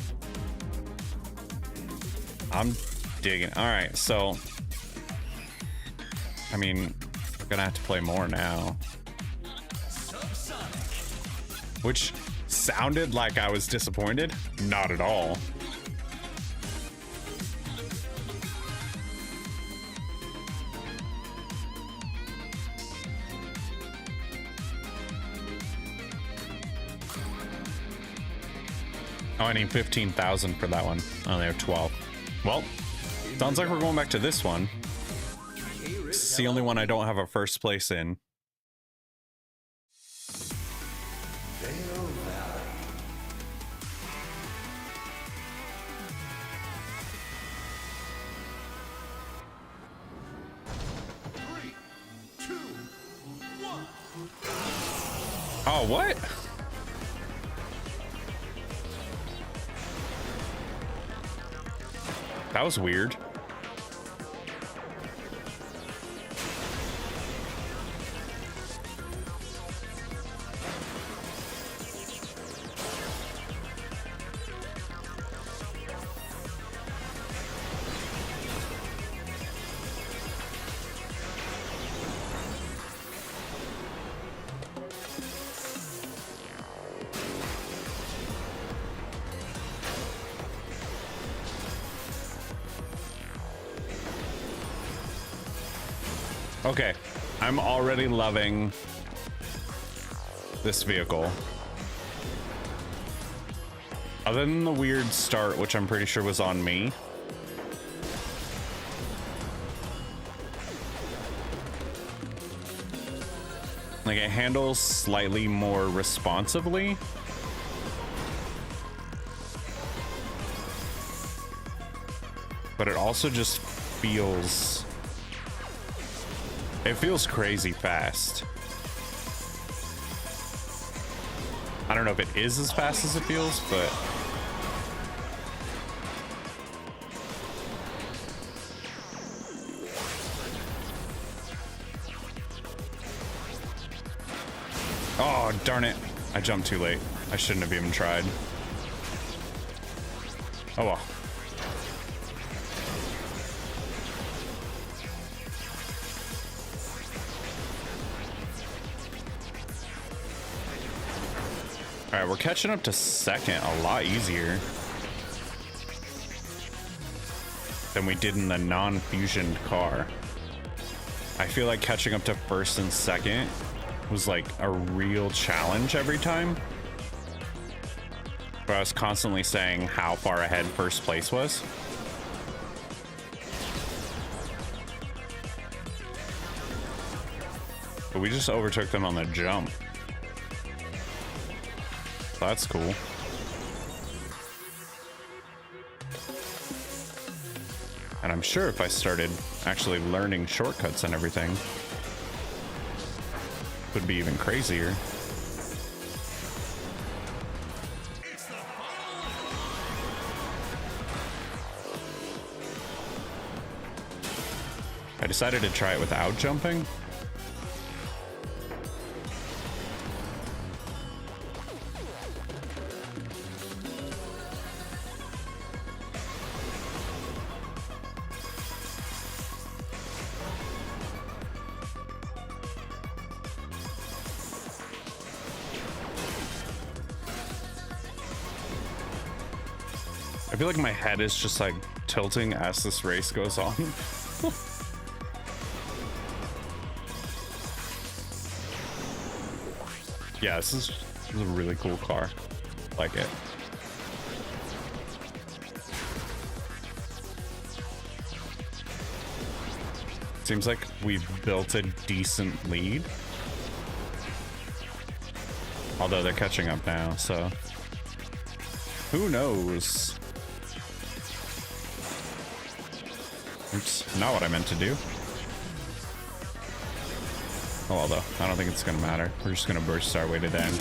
I'm digging. All right, so I mean, we're gonna have to play more now. Which sounded like I was disappointed. Not at all. Oh, I need 15,000 for that one. Oh, they have 12. Well, sounds like we're going back to this one. It's the only one I don't have a first place in. Oh, what? That was weird. Okay, I'm already loving this vehicle. Other than the weird start, which I'm pretty sure was on me. Like, it handles slightly more responsively. But it also just feels... It feels crazy fast. I don't know if it is as fast as it feels, but... Oh, darn it. I jumped too late. I shouldn't have even tried. Oh well. All right, we're catching up to second a lot easier than we did in the non-fusioned car. I feel like catching up to first and second was like a real challenge every time. But I was constantly saying how far ahead first place was. But we just overtook them on the jump. That's cool. And I'm sure if I started actually learning shortcuts and everything, it would be even crazier. I decided to try it without jumping. I feel like my head is just like tilting as this race goes on. Yeah, this is a really cool car. Like it. Seems like we've built a decent lead. Although they're catching up now, so who knows? Oops, not what I meant to do. Oh, although I don't think it's gonna matter. We're just gonna burst our way to the end.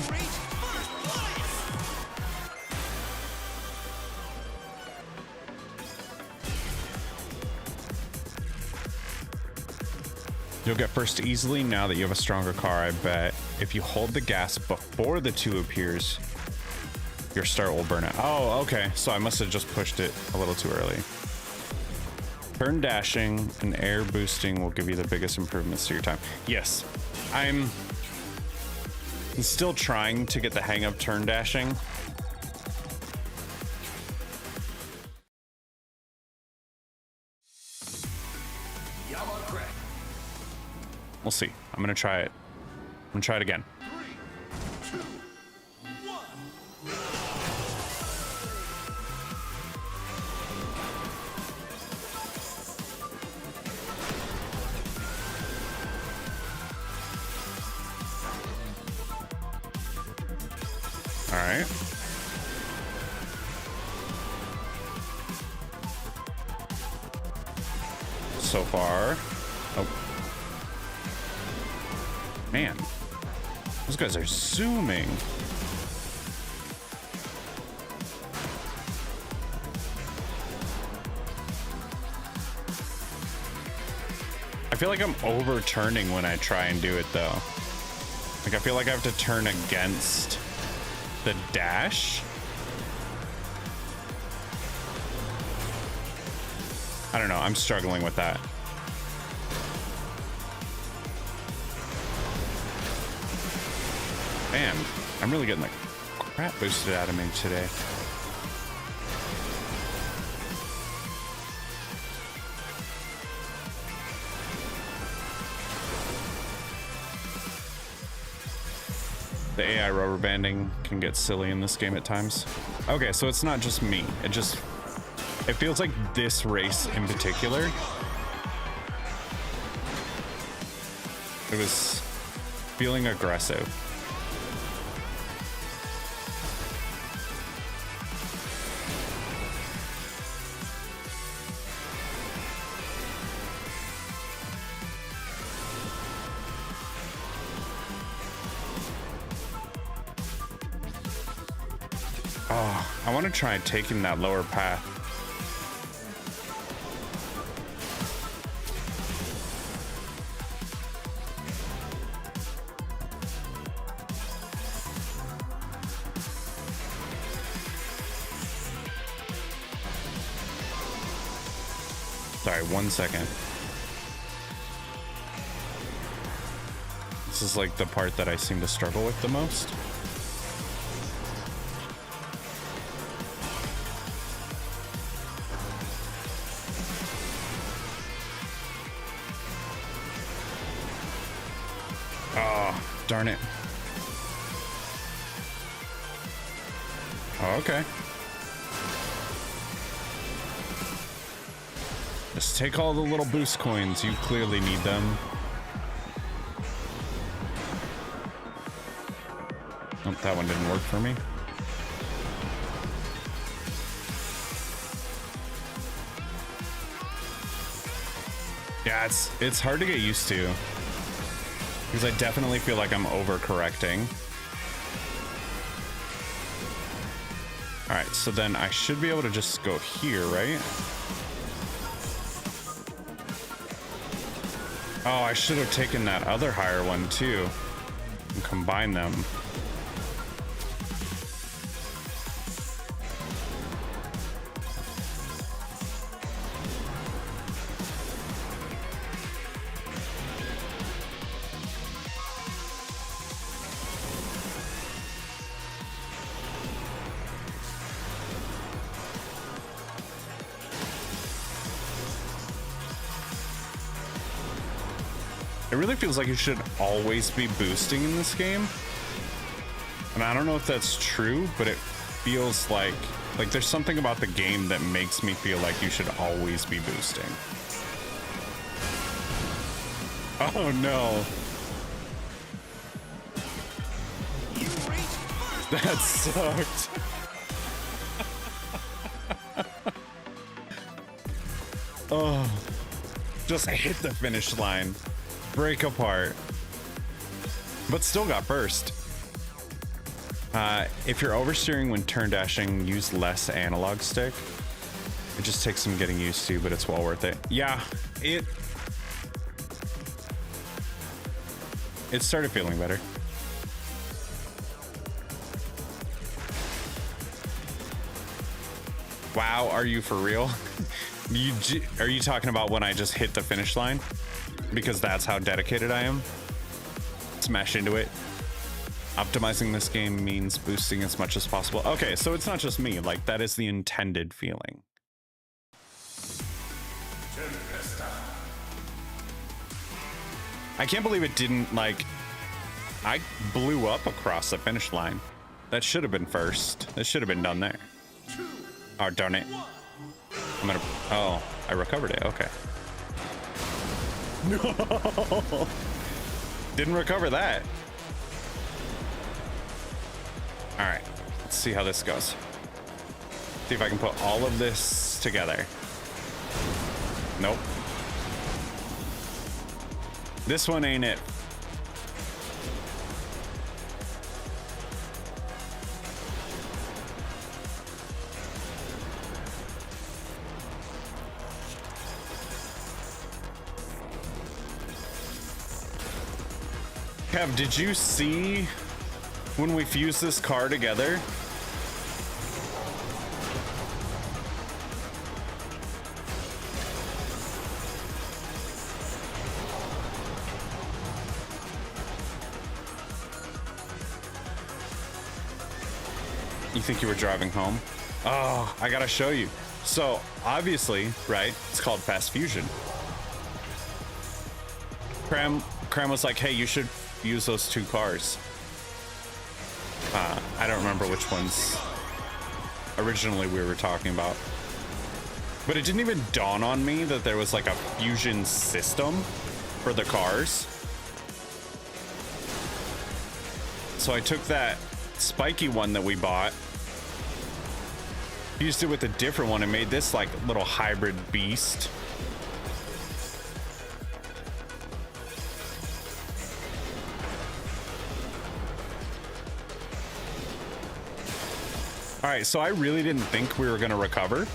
You'll get first easily now that you have a stronger car, I bet. If you hold the gas before the 2 appears, your start will burn out. Oh, okay. So I must have just pushed it a little too early. Turn dashing and air boosting will give you the biggest improvements to your time. Yes, I'm still trying to get the hang of turn dashing. We'll see. I'm gonna try it. I'm gonna try it again. 3, 2, 1. All right. So far. Oh. Man. Those guys are zooming. I feel like I'm overturning when I try and do it though. Like I feel like I have to turn against the dash. I don't know, I'm struggling with that. Man, I'm really getting the crap boosted out of me today. The AI rubber banding can get silly in this game at times. Okay, so it's not just me. It feels like this race in particular. It was feeling aggressive. Oh, I want to try taking that lower path. Sorry, 1 second. This is like the part that I seem to struggle with the most. Darn it. Oh, okay. Just take all the little boost coins. You clearly need them. Oh, that one didn't work for me. Yeah, it's hard to get used to. Because I definitely feel like I'm overcorrecting. Alright, so then I should be able to just go here, right? Oh, I should have taken that other higher one too and combine them. It really feels like you should always be boosting in this game. And I don't know if that's true, but it feels like there's something about the game that makes me feel like you should always be boosting. Oh no. That sucked. Oh, just hit the finish line. Break apart, but still got first. If you're oversteering when turn dashing, use less analog stick. It just takes some getting used to, but it's well worth it. Yeah, it started feeling better. Wow, are you for real? Are you talking about when I just hit the finish line? Because that's how dedicated I am. Smash into it. Optimizing this game means boosting as much as possible. Okay, so it's not just me. Like, that is the intended feeling. I can't believe it didn't, like... I blew up across the finish line. That should have been first. That should have been done there. Oh, darn it. I'm gonna... Oh, I recovered it. Okay. No! Didn't recover that. All right, let's see how this goes. See if I can put all of this together. Nope. This one ain't it. Kev, did you see when we fused this car together? You think you were driving home? Oh, I gotta show you. So obviously, right, it's called fast fusion. Cram was like, hey, you should use those two cars. I don't remember which ones originally we were talking about, but it didn't even dawn on me that there was like a fusion system for the cars. So I took that spiky one that we bought, used it with a different one, and made this like little hybrid beast. All right, so I really didn't think we were gonna recover.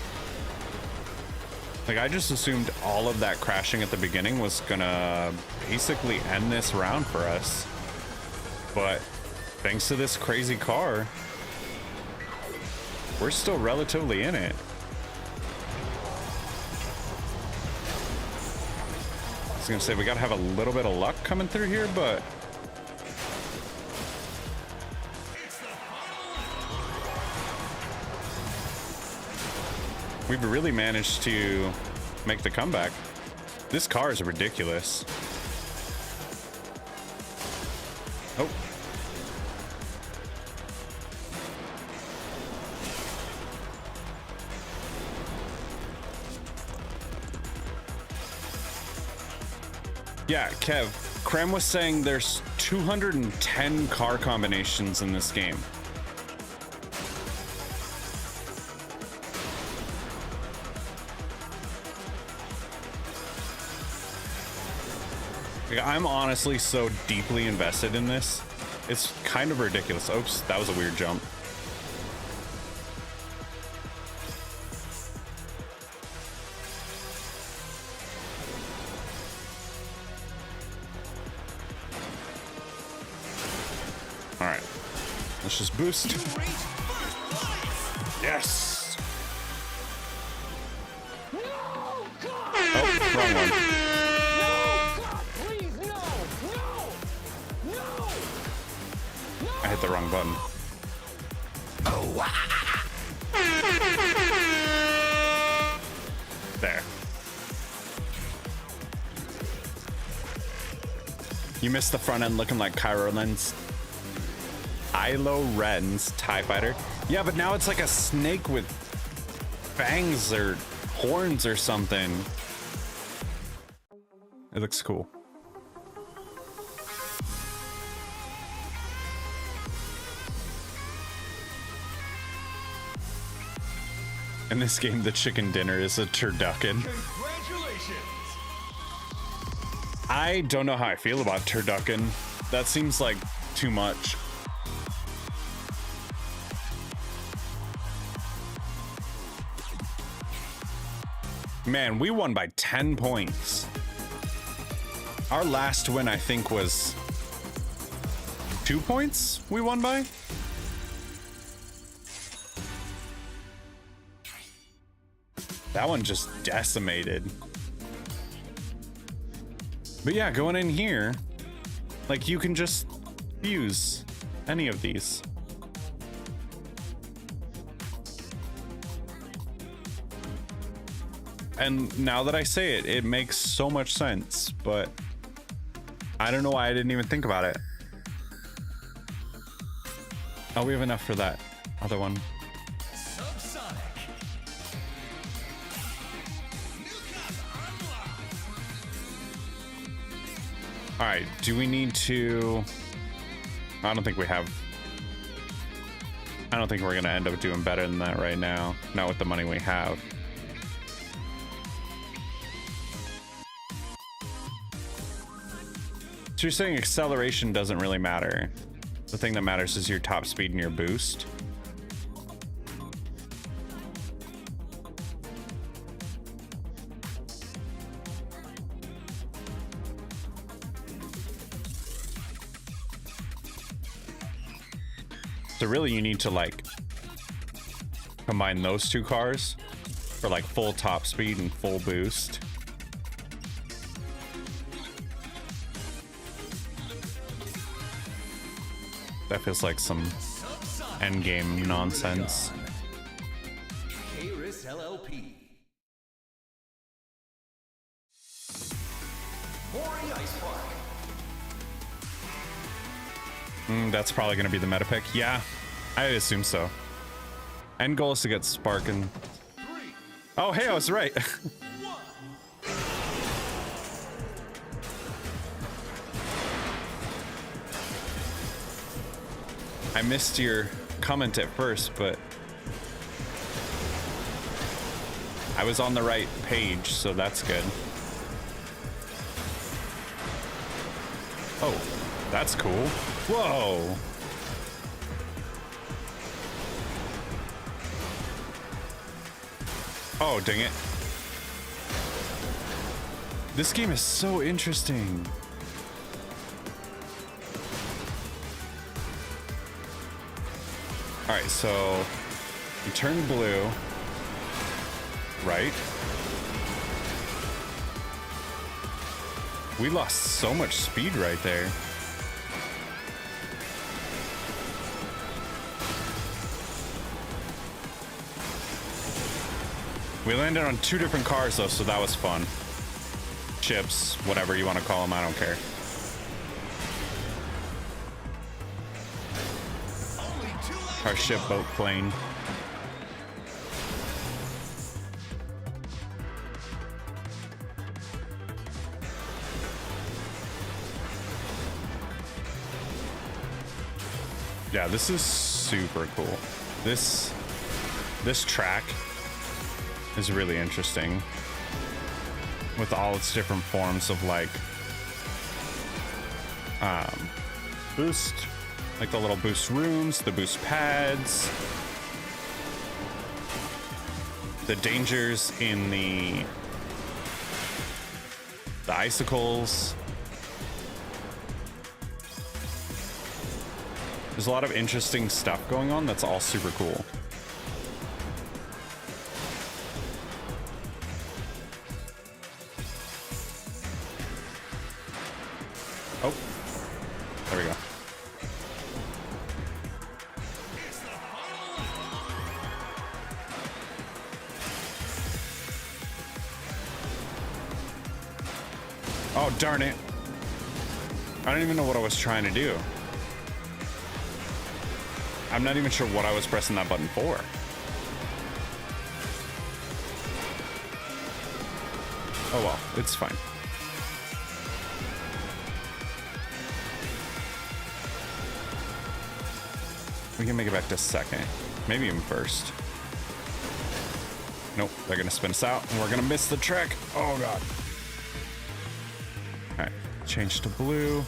Like, I just assumed all of that crashing at the beginning was gonna basically end this round for us. But thanks to this crazy car, we're still relatively in it. I was gonna say, we gotta have a little bit of luck coming through here, but we've really managed to make the comeback. This car is ridiculous. Oh. Yeah, Kev, Krem was saying there's 210 car combinations in this game. Like, I'm honestly so deeply invested in this. It's kind of ridiculous. Oops, that was a weird jump. All right, let's just boost. Yes. Oh, wrong one. I hit the wrong button. There. You missed the front end looking like Kylo Ren's TIE Fighter. Yeah, but now it's like a snake with fangs or horns or something. It looks cool. In this game, the chicken dinner is a turducken. Congratulations! I don't know how I feel about turducken. That seems like too much. Man, we won by 10 points. Our last win, I think, was 2 points we won by. That one just decimated. But yeah, going in here, like, you can just use any of these. And now that I say it, it makes so much sense, but I don't know why I didn't even think about it. Oh, we have enough for that other one. All right, do we need to... I don't think we have... I don't think we're gonna end up doing better than that right now. Not with the money we have. So you're saying acceleration doesn't really matter. The thing that matters is your top speed and your boost. So really you need to like combine those two cars for like full top speed and full boost. That feels like some end game nonsense. LLP. That's probably going to be the meta pick. Yeah, I assume so. End goal is to get Spark and... Oh, hey, I was right. I missed your comment at first, but I was on the right page, so that's good. Oh, that's cool. Whoa. Oh, dang it. This game is so interesting. All right, so you turn blue, right? We lost so much speed right there. We landed on two different cars though, so that was fun. Chips, whatever you want to call them, I don't care. Our ship, boat, plane. Yeah, this is super cool. This track is really interesting with all its different forms of like boost, like the little boost rooms, the boost pads, the dangers in the icicles. There's a lot of interesting stuff going on that's all super cool. Oh, there we go. Oh, darn it. I don't even know what I was trying to do. I'm not even sure what I was pressing that button for. Oh well, it's fine. We can make it back to second. Maybe even first. Nope, they're gonna spin us out and we're gonna miss the track. Oh god. Alright, change to blue.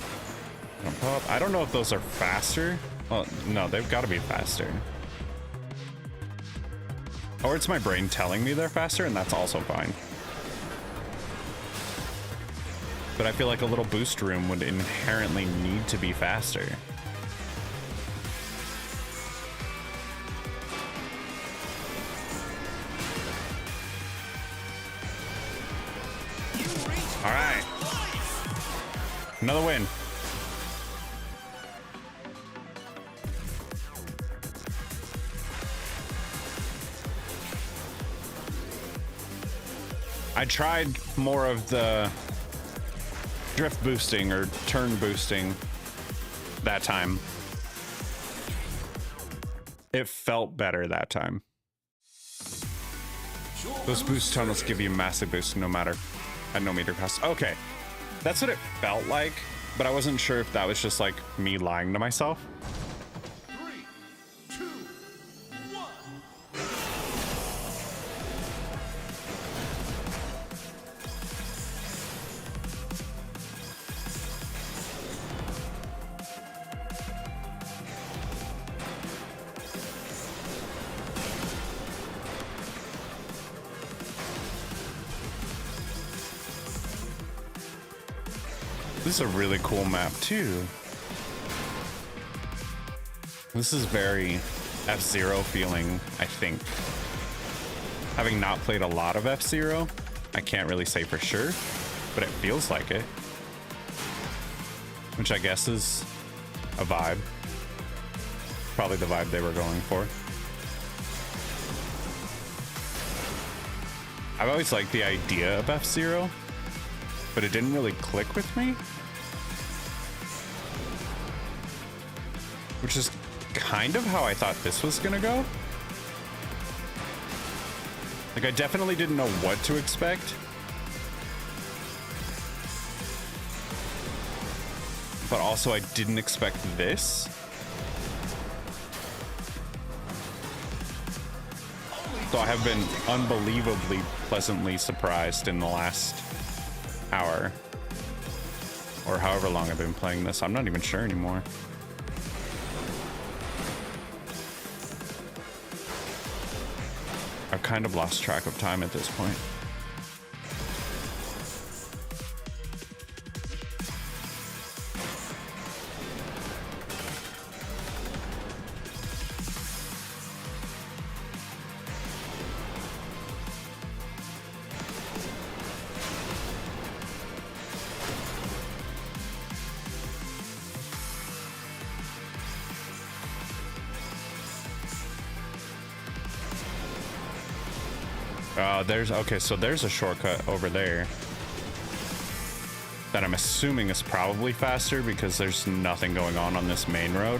Jump up. I don't know if those are faster. Well, no, they've got to be faster. Or it's my brain telling me they're faster, and that's also fine. But I feel like a little boost room would inherently need to be faster. All right. Another win. I tried more of the drift boosting or turn boosting that time. It felt better that time. Those boost tunnels give you a massive boost no matter at no meter cost. Okay, that's what it felt like, but I wasn't sure if that was just like me lying to myself. 3, 2, 1. This is a really cool map too. This is very F-Zero feeling, I think. Having not played a lot of F-Zero, I can't really say for sure, but it feels like it. Which I guess is a vibe. Probably the vibe they were going for. I've always liked the idea of F-Zero, but it didn't really click with me. Which is kind of how I thought this was gonna go. Like, I definitely didn't know what to expect. But also I didn't expect this. So I have been unbelievably pleasantly surprised in the last hour. Or however long I've been playing this. I'm not even sure anymore. I've kind of lost track of time at this point. Okay, so there's a shortcut over there that I'm assuming is probably faster because there's nothing going on this main road.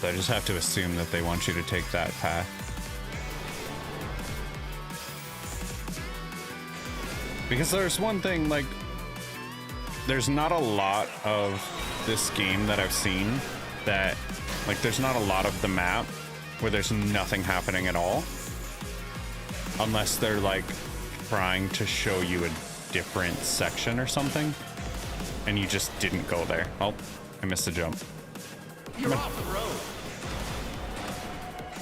So I just have to assume that they want you to take that path. Because there's one thing, like, there's not a lot of this game that I've seen that, like, there's not a lot of the map where there's nothing happening at all. Unless they're, like, trying to show you a different section or something. And you just didn't go there. Oh, I missed a jump. You're off the road.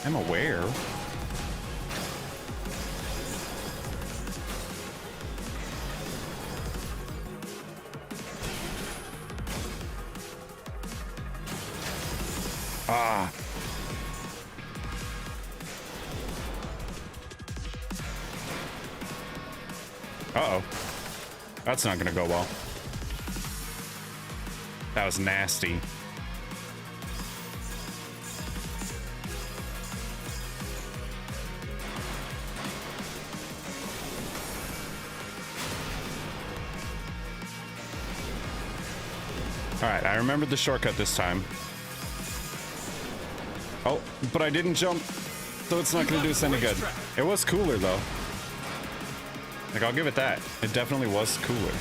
I'm aware. Ah. Uh-oh. That's not gonna go well. That was nasty. Alright, I remembered the shortcut this time. Oh, but I didn't jump, so it's not gonna do us any good. It was cooler though. Like, I'll give it that. It definitely was cooler.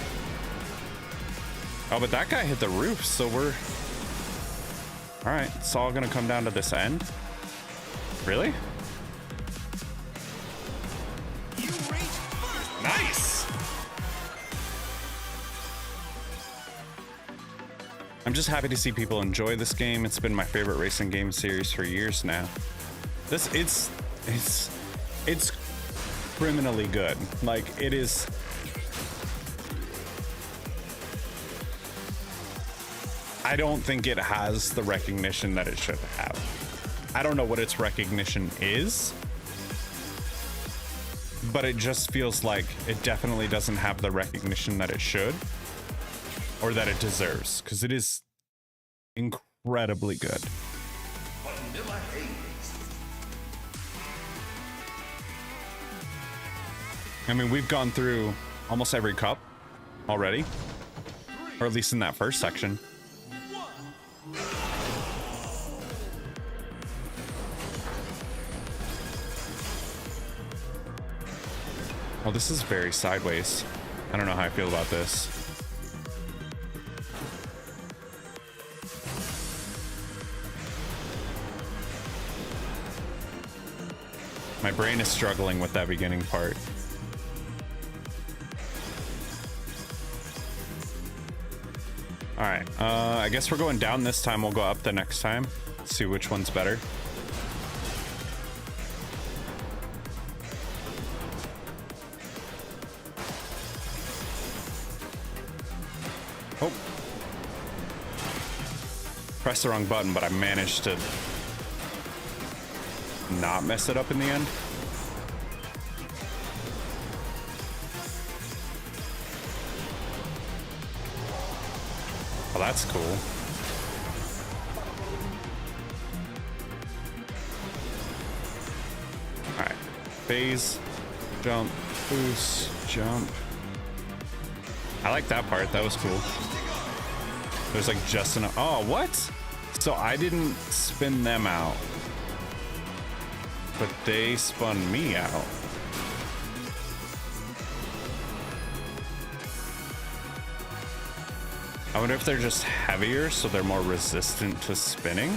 Oh, but that guy hit the roof, so we're... Alright, it's all gonna come down to this end? Really? Nice! I'm just happy to see people enjoy this game. It's been my favorite racing game series for years now. It's criminally good. Like, it is... I don't think it has the recognition that it should have. I don't know what its recognition is, but it just feels like it definitely doesn't have the recognition that it should or that it deserves, because it is incredibly good. I mean, we've gone through almost every cup already, or at least in that first section. Oh, this is very sideways. I don't know how I feel about this. My brain is struggling with that beginning part. All right, I guess we're going down this time. We'll go up the next time. See which one's better. Oh. Pressed the wrong button, but I managed to not mess it up in the end. Oh, that's cool. All right, phase, jump, boost, jump. I like that part. That was cool. There's like just enough. Oh, what? So I didn't spin them out, but they spun me out. I wonder if they're just heavier, so they're more resistant to spinning.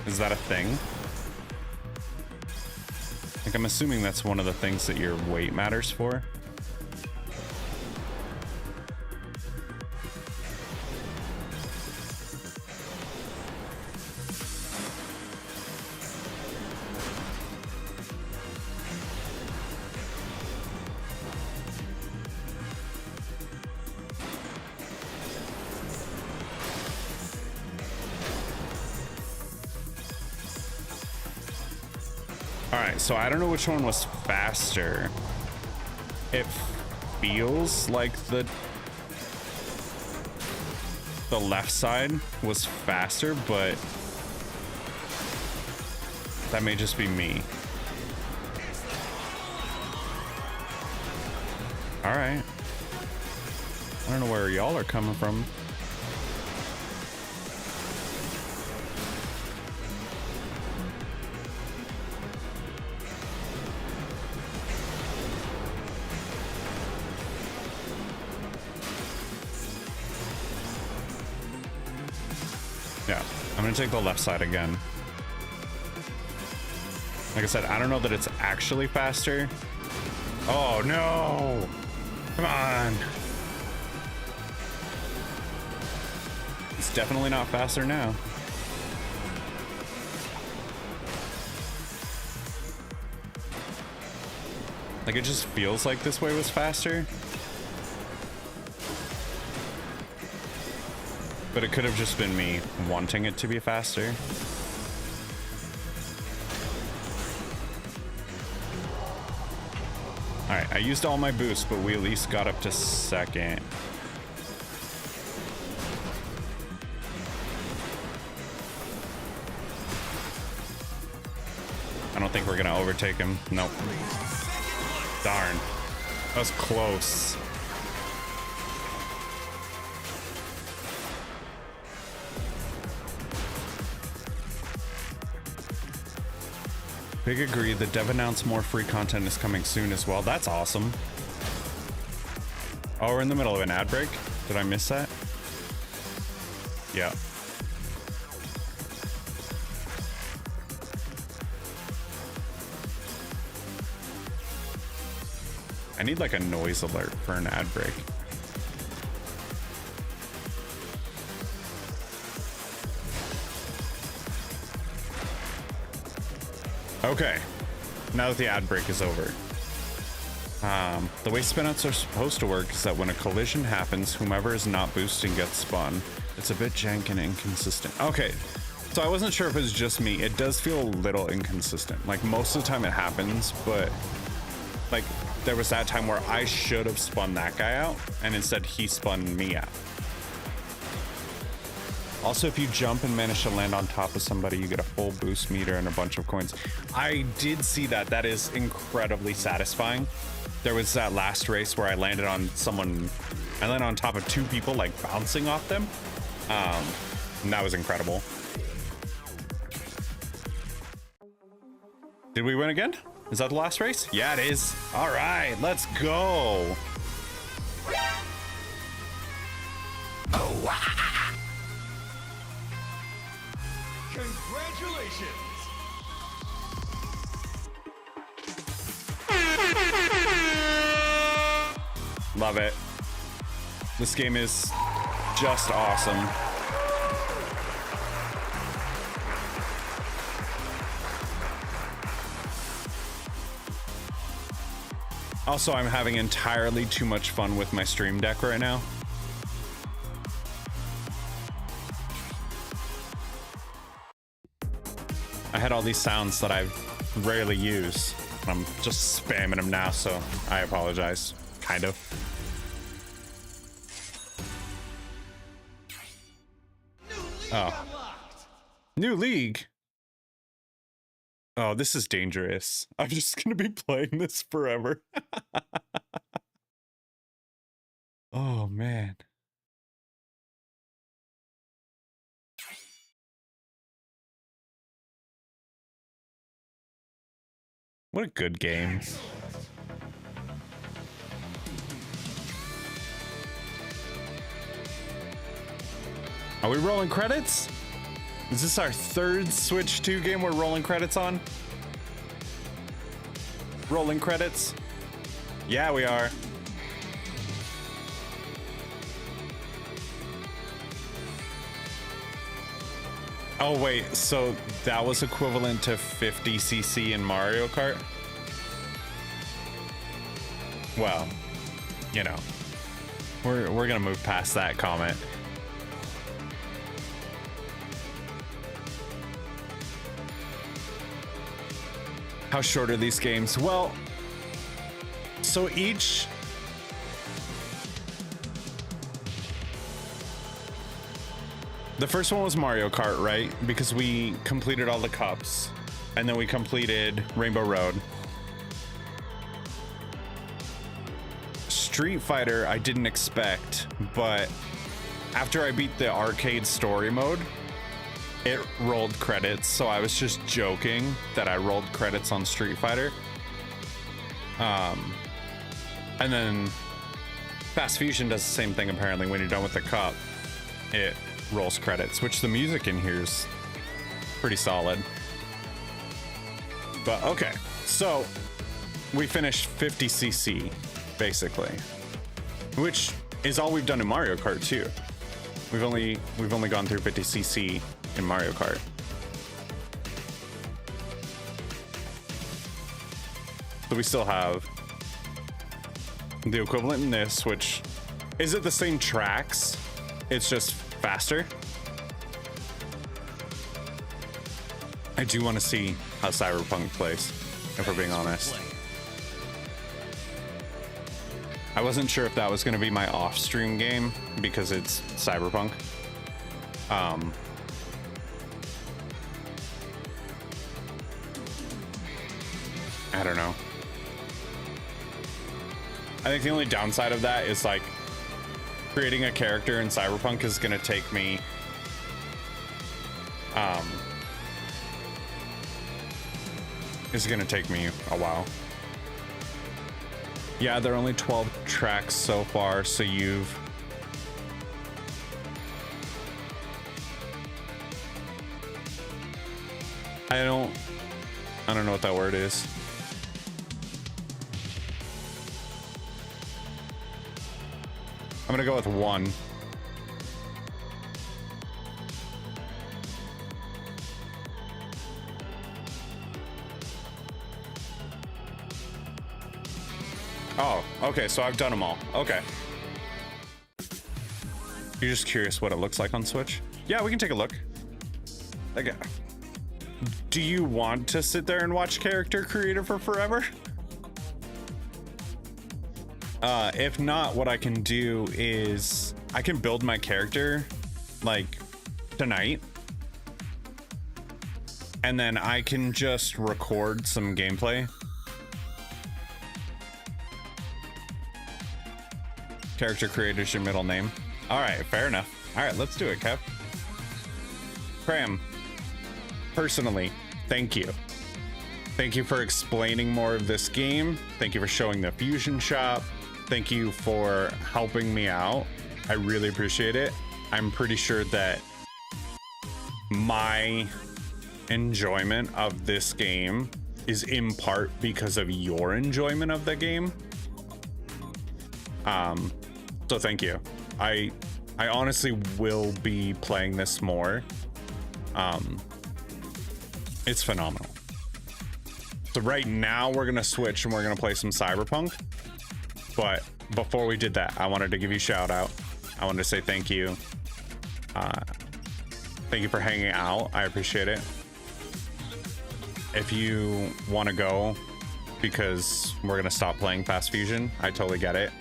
Is that a thing? Like, I'm assuming that's one of the things that your weight matters for. So I don't know which one was faster. It feels like the left side was faster, but that may just be me. All right. I don't know where y'all are coming from. I'm gonna take the left side again. Like I said, I don't know that it's actually faster. Oh no! Come on! It's definitely not faster now. Like, it just feels like this way was faster. But it could have just been me wanting it to be faster. Alright, I used all my boosts, but we at least got up to second. I don't think we're gonna overtake him. Nope. Darn. That was close. Big agree. The dev announced more free content is coming soon as well. That's awesome. Oh, we're in the middle of an ad break. Did I miss that? Yeah. I need like a noise alert for an ad break. Okay, now that the ad break is over. The way spinouts are supposed to work is that when a collision happens, whomever is not boosting gets spun. It's a bit jank and inconsistent. Okay, so I wasn't sure if it's just me. It does feel a little inconsistent. Like most of the time it happens, but like there was that time where I should have spun that guy out and instead he spun me out. Also, if you jump and manage to land on top of somebody, you get a full boost meter and a bunch of coins. I did see that. That is incredibly satisfying. There was that last race where I landed on someone. I landed on top of two people, like bouncing off them. And that was incredible. Did we win again? Is that the last race? Yeah, it is. All right, let's go. Oh, wow. Congratulations! Love it. This game is just awesome. Also, I'm having entirely too much fun with my stream deck right now. I had all these sounds that I rarely use. I'm just spamming them now, so I apologize. Kind of. Oh. New league. Oh, this is dangerous. I'm just gonna be playing this forever. Oh, man. What a good game. Are we rolling credits? Is this our third Switch 2 game we're rolling credits on? Rolling credits? Yeah, we are. Oh wait, so that was equivalent to 50cc in Mario Kart? Well, you know, we're gonna move past that comment. How short are these games? Well, so each... The first one was Mario Kart, right? Because we completed all the cups. And then we completed Rainbow Road. Street Fighter, I didn't expect, but after I beat the arcade story mode, it rolled credits, so I was just joking that I rolled credits on Street Fighter. And then Fast Fusion does the same thing apparently. When you're done with the cup, it rolls credits, which the music in here is pretty solid. But okay, so we finished 50cc basically, which is all we've done in Mario Kart too. We've only gone through 50cc in Mario Kart. So we still have the equivalent in this, which is it the same tracks? It's just faster. I do want to see how Cyberpunk plays, if we're being honest. I wasn't sure if that was going to be my off-stream game because it's Cyberpunk. I don't know. I think the only downside of that is like creating a character in Cyberpunk is going to take me a while. Yeah, there are only 12 tracks so far, so you've I don't know what that word is. I'm gonna go with 1. Oh, okay, so I've done them all. Okay. You're just curious what it looks like on Switch? Yeah, we can take a look. Okay. Do you want to sit there and watch character creator for forever? If not, what I can do is I can build my character like tonight, and then I can just record some gameplay. Character creator is your middle name. All right, fair enough. All right, let's do it, Kev. Cram, personally, thank you. Thank you for explaining more of this game. Thank you for showing the fusion shop. Thank you for helping me out. I really appreciate it. I'm pretty sure that my enjoyment of this game is in part because of your enjoyment of the game. So thank you. I honestly will be playing this more. It's phenomenal. So right now we're gonna switch and we're gonna play some Cyberpunk. But before we did that, I wanted to give you a shout out. I wanted to say thank you. Thank you for hanging out. I appreciate it. If you want to go because we're gonna stop playing Fast Fusion, I totally get it.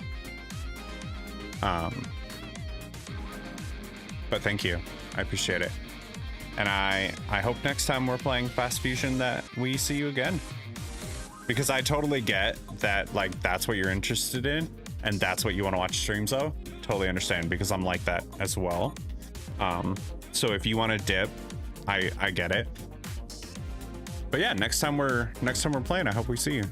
But thank you. I appreciate it. And I hope next time we're playing Fast Fusion that we see you again. Because I totally get that, like, that's what you're interested in and that's what you want to watch streams of. Totally understand, because I'm like that as well. So if you want to dip, I get it. But yeah, next time we're playing, I hope we see you.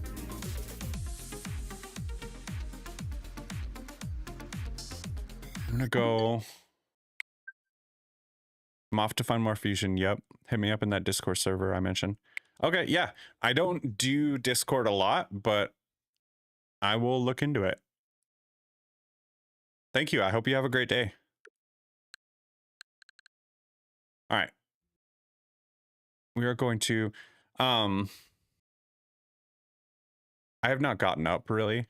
I'm gonna go. I'm off to find more fusion. Yep. Hit me up in that Discord server I mentioned. Okay, yeah. I don't do Discord a lot, but I will look into it. Thank you. I hope you have a great day. All right. We are going to I have not gotten up really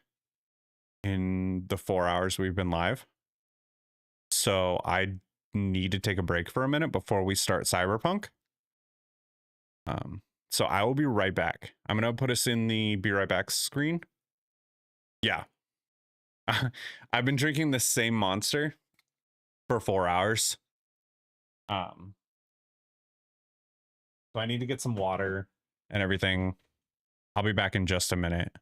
in the 4 hours we've been live. So I need to take a break for a minute before we start Cyberpunk. So I will be right back. I'm gonna put us in the be right back screen. Yeah. I've been drinking the same Monster for 4 hours. So I need to get some water and everything. I'll be back in just a minute.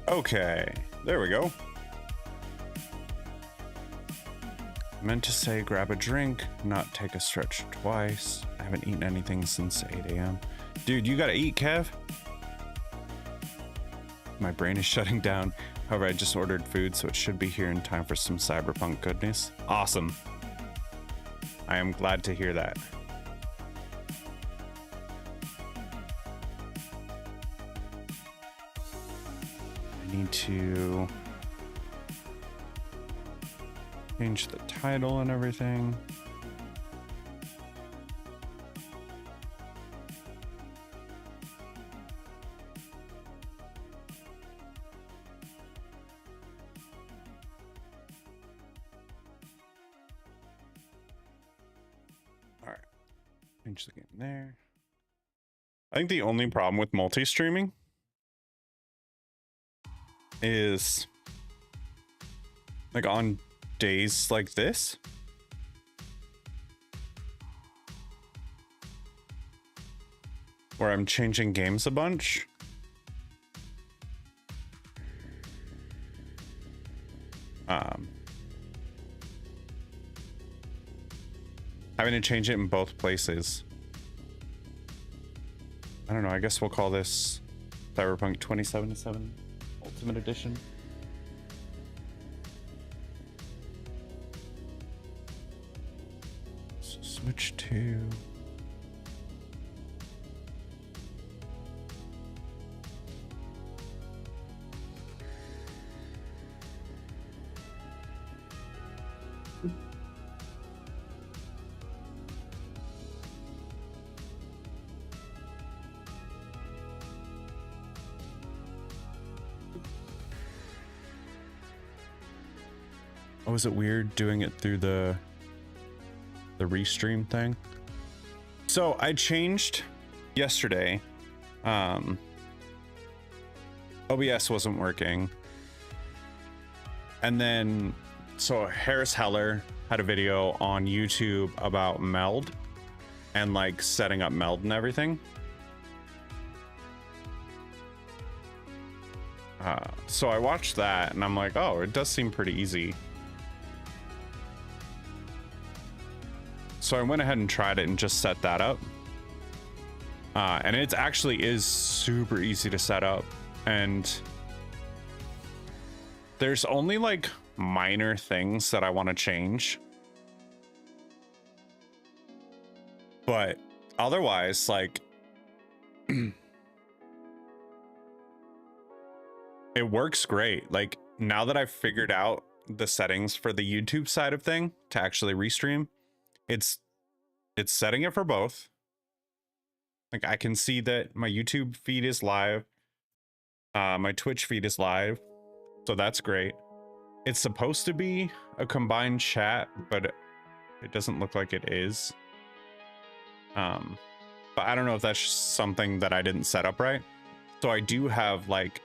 Okay, there we go. Meant to say grab a drink, not take a stretch twice. I haven't eaten anything since 8 a.m. Dude, you gotta eat, Kev. My brain is shutting down. However, I just ordered food, so it should be here in time for some Cyberpunk goodness. Awesome. I am glad to hear that. I need to change the title and everything. All right, change the game there. I think the only problem with multi-streaming is like on days like this, where I'm changing games a bunch, having to change it in both places. I don't know, I guess we'll call this Cyberpunk 2077 Ultimate Edition. So switch to Oh, is it weird doing it through the restream thing? So I changed yesterday. OBS wasn't working. And then, so Harris Heller had a video on YouTube about Meld and like setting up Meld and everything. So I watched that and I'm like, oh, it does seem pretty easy. So I went ahead and tried it and just set that up. And it actually is super easy to set up. And there's only like minor things that I want to change. But otherwise, like, it works great. Like, now that I've figured out the settings for the YouTube side of thing to actually restream, it's setting it for both. Like, I can see that my YouTube feed is live. My Twitch feed is live. So that's great. It's supposed to be a combined chat, but it doesn't look like it is. But I don't know if that's just something that I didn't set up right. So I do have like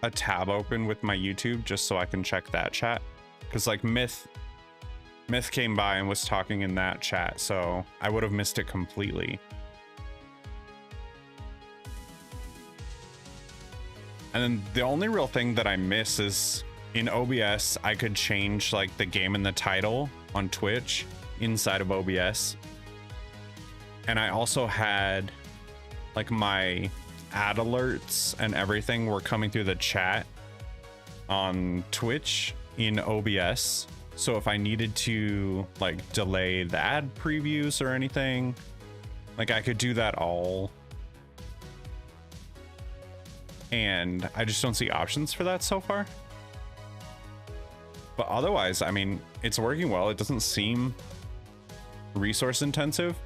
a tab open with my YouTube just so I can check that chat. Because like Myth came by and was talking in that chat, so I would have missed it completely. And then the only real thing that I miss is in OBS, I could change like the game and the title on Twitch inside of OBS. And I also had like my ad alerts and everything were coming through the chat on Twitch in OBS. So if I needed to like delay the ad previews or anything, like I could do that all. And I just don't see options for that so far. But otherwise, I mean, it's working well. It doesn't seem resource intensive.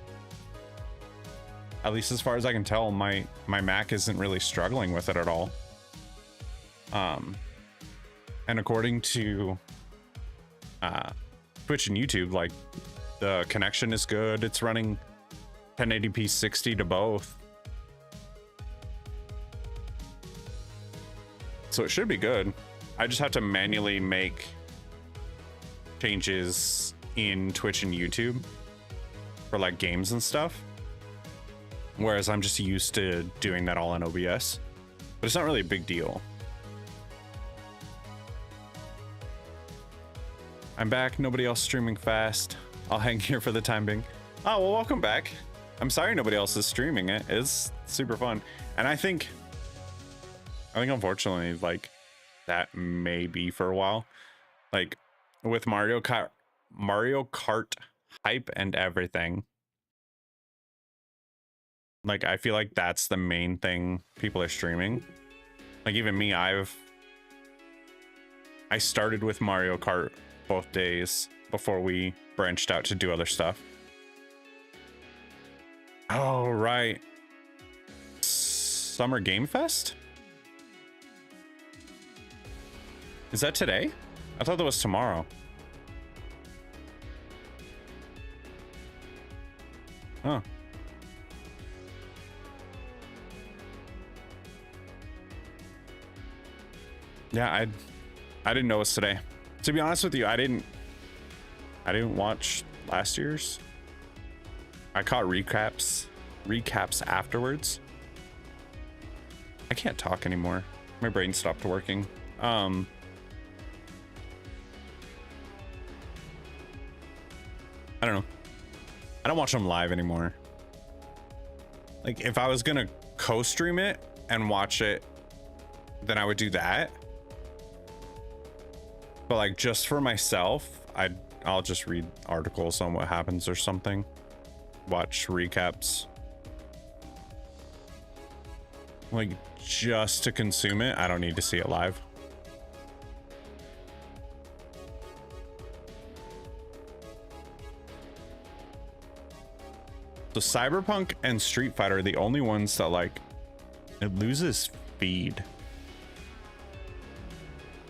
At least as far as I can tell, my Mac isn't really struggling with it at all. And according to Twitch and YouTube, like the connection is good. It's running 1080p 60 to both. So it should be good. I just have to manually make changes in Twitch and YouTube for like games and stuff. Whereas I'm just used to doing that all in OBS. But it's not really a big deal. I'm back. Nobody else streaming fast. I'll hang here for the time being. Oh, well, welcome back. I'm sorry nobody else is streaming it. It's super fun. And I think unfortunately, like, that may be for a while. Like, with Mario Kart hype and everything. Like, I feel like that's the main thing people are streaming. Like, even me, I started with Mario Kart both days before we branched out to do other stuff. Oh, right. Summer Game Fest? Is that today? I thought that was tomorrow. Huh. Yeah, I didn't know it was today. To be honest with you, I didn't watch last year's. I caught recaps afterwards. I can't talk anymore. My brain stopped working. I don't know. I don't watch them live anymore. Like, if I was gonna co-stream it and watch it, then I would do that. But like, just for myself, I'll just read articles on what happens or something. Watch recaps. Like, just to consume it, I don't need to see it live. So Cyberpunk and Street Fighter are the only ones that, like, it loses speed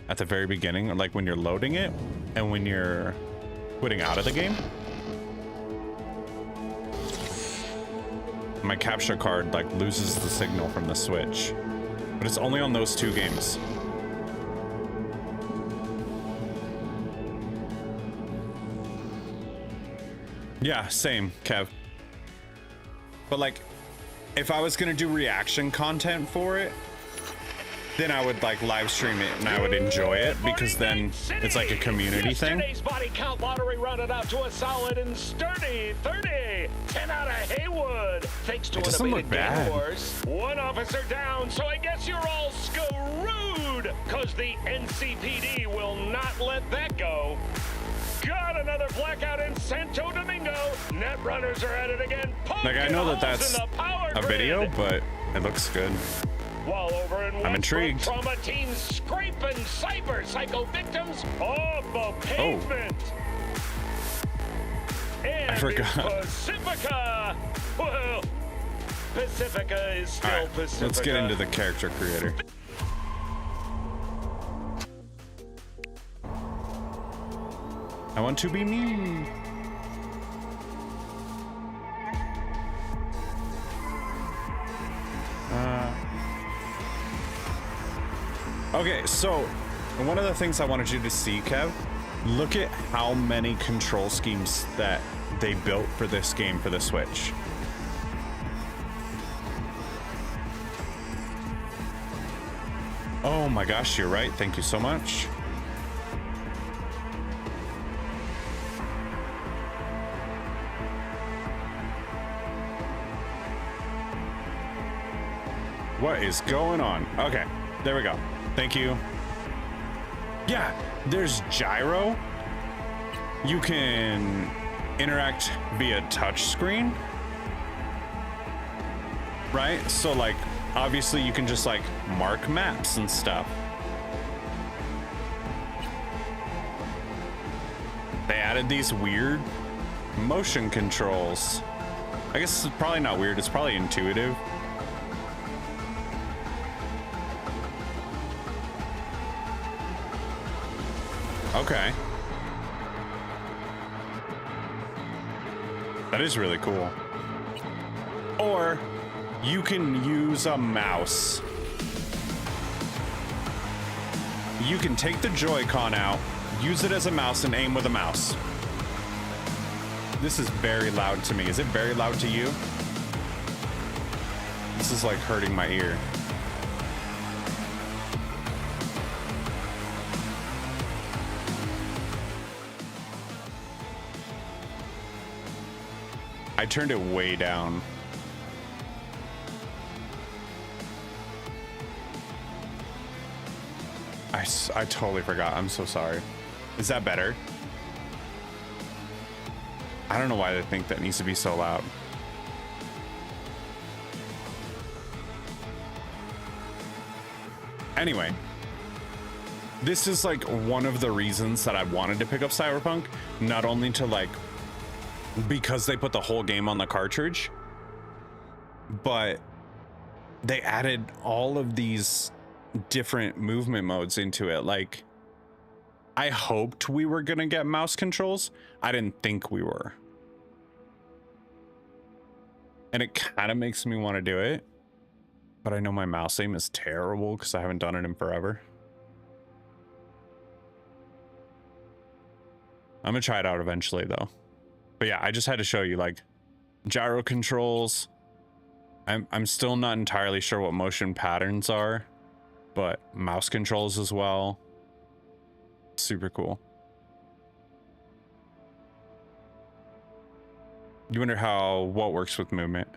at the very beginning, or like when you're loading it and when you're quitting out of the game. My capture card like loses the signal from the Switch, but it's only on those two games. Yeah, same, Kev. But like, if I was gonna do reaction content for it, then I would like live stream it and I would enjoy it because then it's like a community thing. Yesterday's body count lottery rounded out to a solid and sturdy 30. 10 out of Haywood. Thanks to It doesn't look bad. Wars. One officer down, so I guess you're all screwed. Cause the NCPD will not let that go. Got another blackout in Santo Domingo. Net runners are at it again. Like I know that that's a video, but it looks good. While over in I'm intrigued. Trauma teams scraping cyber psycho victims off the pavement. And I forgot. in Pacifica. Well, Pacifica is still All right, Pacifica. let's get into the character creator. I want to be me. Okay, so one of the things I wanted you to see, Kev, look at how many control schemes that they built for this game for the Switch. Oh my gosh, you're right. Thank you so much. What is going on? Okay, there we go. Thank you. Yeah, there's gyro. You can interact via touch screen. Right? So like, obviously you can just like mark maps and stuff. They added these weird motion controls. I guess it's probably not weird, it's probably intuitive. Okay. That is really cool. Or you can use a mouse. You can take the Joy-Con out, use it as a mouse, and aim with a mouse. This is very loud to me. Is it very loud to you? This is like hurting my ear. I turned it way down. I totally forgot. I'm so sorry. Is that better? I don't know why they think that needs to be so loud. Anyway, this is like one of the reasons that I wanted to pick up Cyberpunk, not only to like, because they put the whole game on the cartridge, but they added all of these different movement modes into it. Like, I hoped we were gonna get mouse controls. I didn't think we were. And it kind of makes me want to do it, but I know my mouse aim is terrible because I haven't done it in forever. I'm gonna try it out eventually though. But yeah, I just had to show you like gyro controls. I'm still not entirely sure what motion patterns are, but mouse controls as well. Super cool. You wonder what works with movement.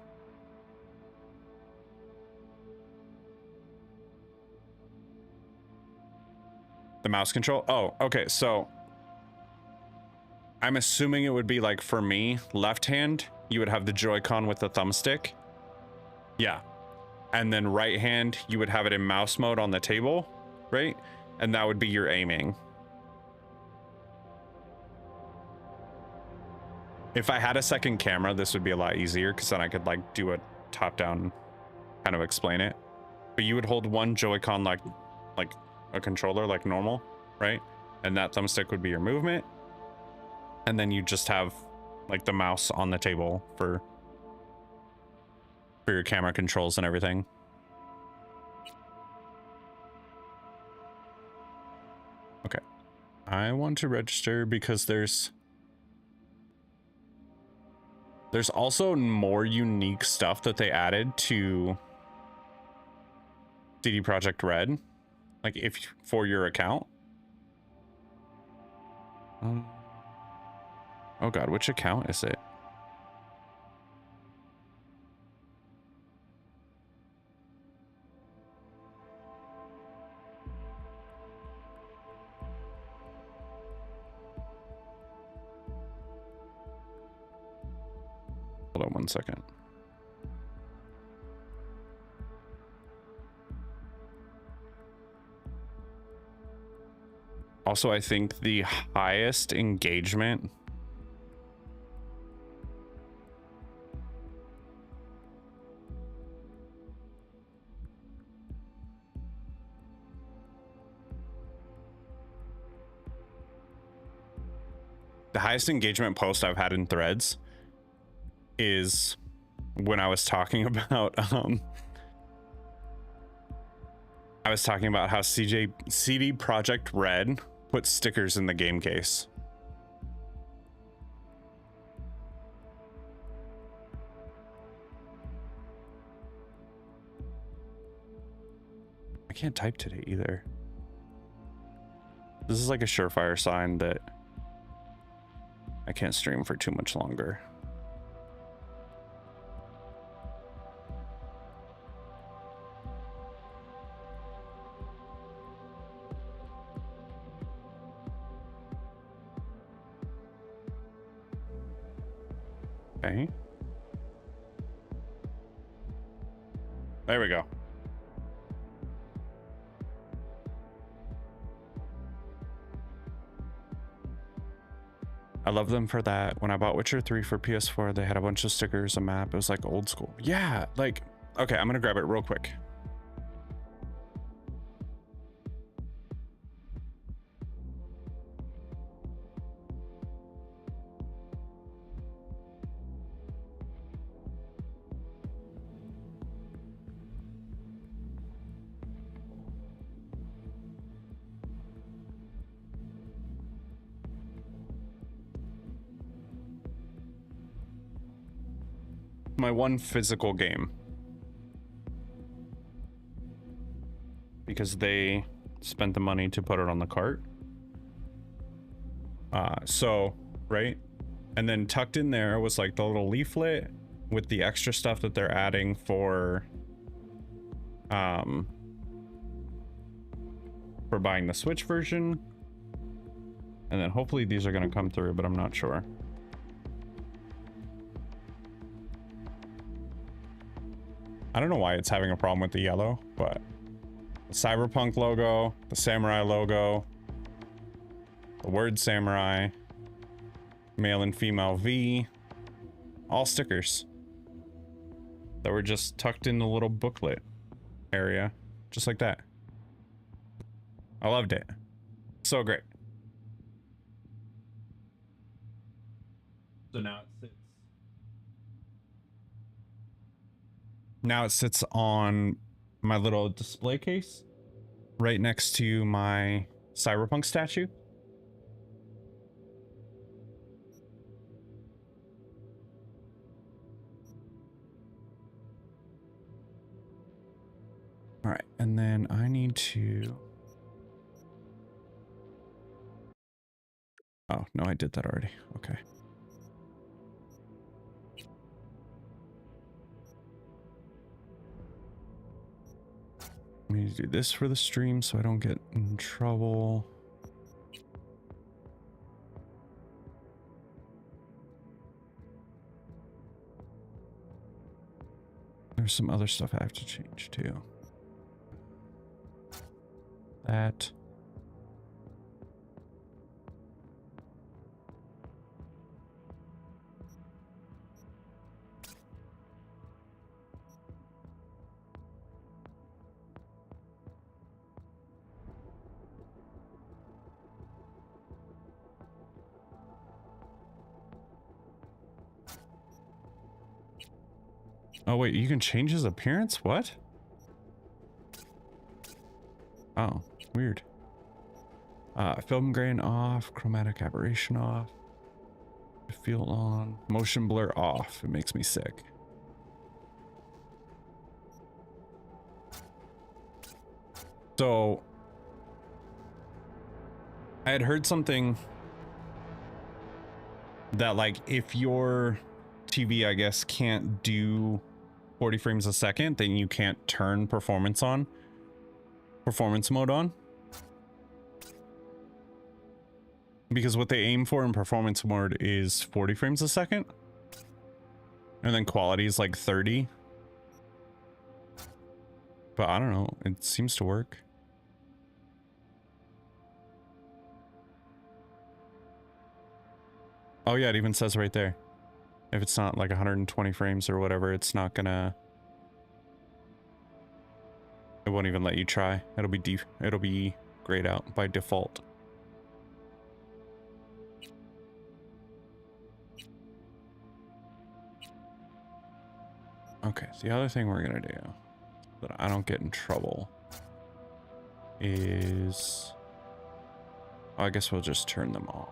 The mouse control? Oh, okay. So I'm assuming it would be like, for me, left hand, you would have the Joy-Con with the thumbstick. Yeah. And then right hand, you would have it in mouse mode on the table, right? And that would be your aiming. If I had a second camera, this would be a lot easier because then I could like do a top down, kind of explain it. But you would hold one Joy-Con like a controller, like normal, right? And that thumbstick would be your movement. And then you just have like the mouse on the table for your camera controls and everything. Okay. I want to register because there's also more unique stuff that they added to CD Projekt Red Like if for your account. Oh God, which account is it? Hold on 1 second. Also, I think the highest engagement post I've had in Threads is when I was talking about how CD Projekt Red put stickers in the game case. I can't type today either. This is like a surefire sign that I can't stream for too much longer. Okay. There we go. I love them for that. When I bought Witcher 3 for PS4, they had a bunch of stickers, a map. It was like old school. Yeah, like, okay, I'm gonna grab it real quick. My one physical game, because they spent the money to put it on the cart. So right, and then tucked in there was like the little leaflet with the extra stuff that they're adding for buying the Switch version, and then hopefully these are going to come through, but I'm not sure. I don't know why it's having a problem with the yellow, but the Cyberpunk logo, the samurai logo, the word samurai, male and female V, all stickers that were just tucked in the little booklet area, just like that. I loved it. So great. So now it sits on my little display case right next to my Cyberpunk statue. All right, and then I need to... Oh, no, I did that already. Okay. I need to do this for the stream so I don't get in trouble. There's some other stuff I have to change too. That. Oh wait, you can change his appearance? What? Oh, weird. Film grain off, chromatic aberration off, field on, motion blur off. It makes me sick. So I had heard something that like if your TV, I guess, can't do 40 frames a second, then you can't turn performance mode on. Because what they aim for in performance mode is 40 frames a second. And then quality is like 30. But I don't know, it seems to work. Oh yeah, it even says right there. If it's not like 120 frames or whatever, it's not gonna... It won't even let you try. It'll be grayed out by default. Okay, so the other thing we're gonna do, so that I don't get in trouble, is... Oh, I guess we'll just turn them off.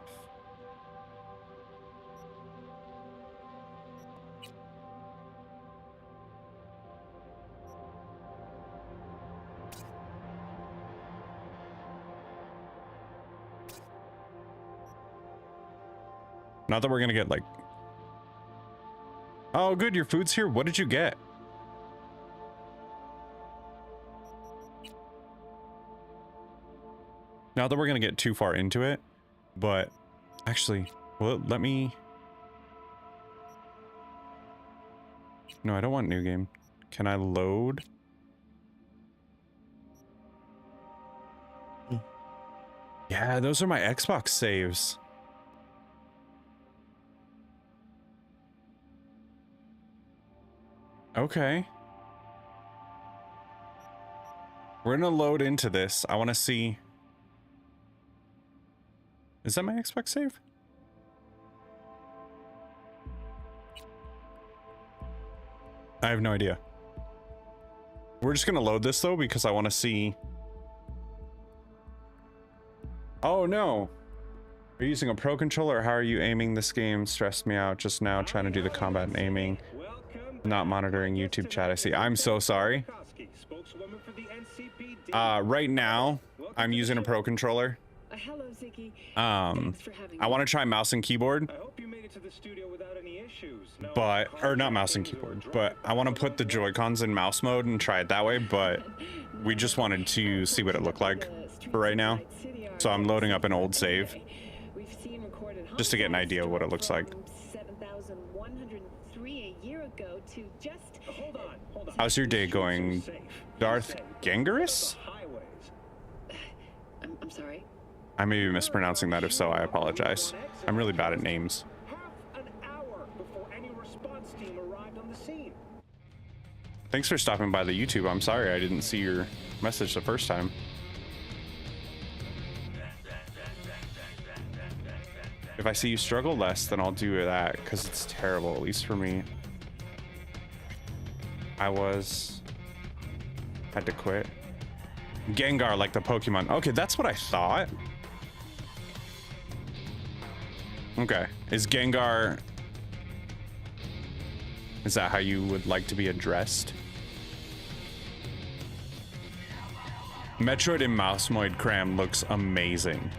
Not that we're gonna get like... Oh, good, your food's here. What did you get? Not that we're gonna get too far into it, but actually, well, let me... No, I don't want new game. Can I load? Yeah, those are my Xbox saves. Okay. We're gonna load into this. I want to see... Is that my Xbox save? I have no idea. We're just gonna load this though because I want to see... Oh no! Are you using a pro controller or how are you aiming this game? Stressed me out just now trying to do the combat and aiming. Not monitoring YouTube chat, I see. I'm so sorry. Right now, I'm using a pro controller. I want to try mouse and keyboard. But, or not mouse and keyboard, but I want to put the Joy-Cons in mouse mode and try it that way, but we just wanted to see what it looked like for right now. So I'm loading up an old save just to get an idea of what it looks like. How's your day going, Darth Gengaris? I'm sorry. I may be mispronouncing that. If so, I apologize. I'm really bad at names. Thanks for stopping by the YouTube. I'm sorry I didn't see your message the first time. If I see you struggle less, then I'll do that, because it's terrible, at least for me. Had to quit. Gengar, like the Pokemon. Okay, that's what I thought. Okay, is Gengar... Is that how you would like to be addressed? Metroid in Mousemoid Cram looks amazing.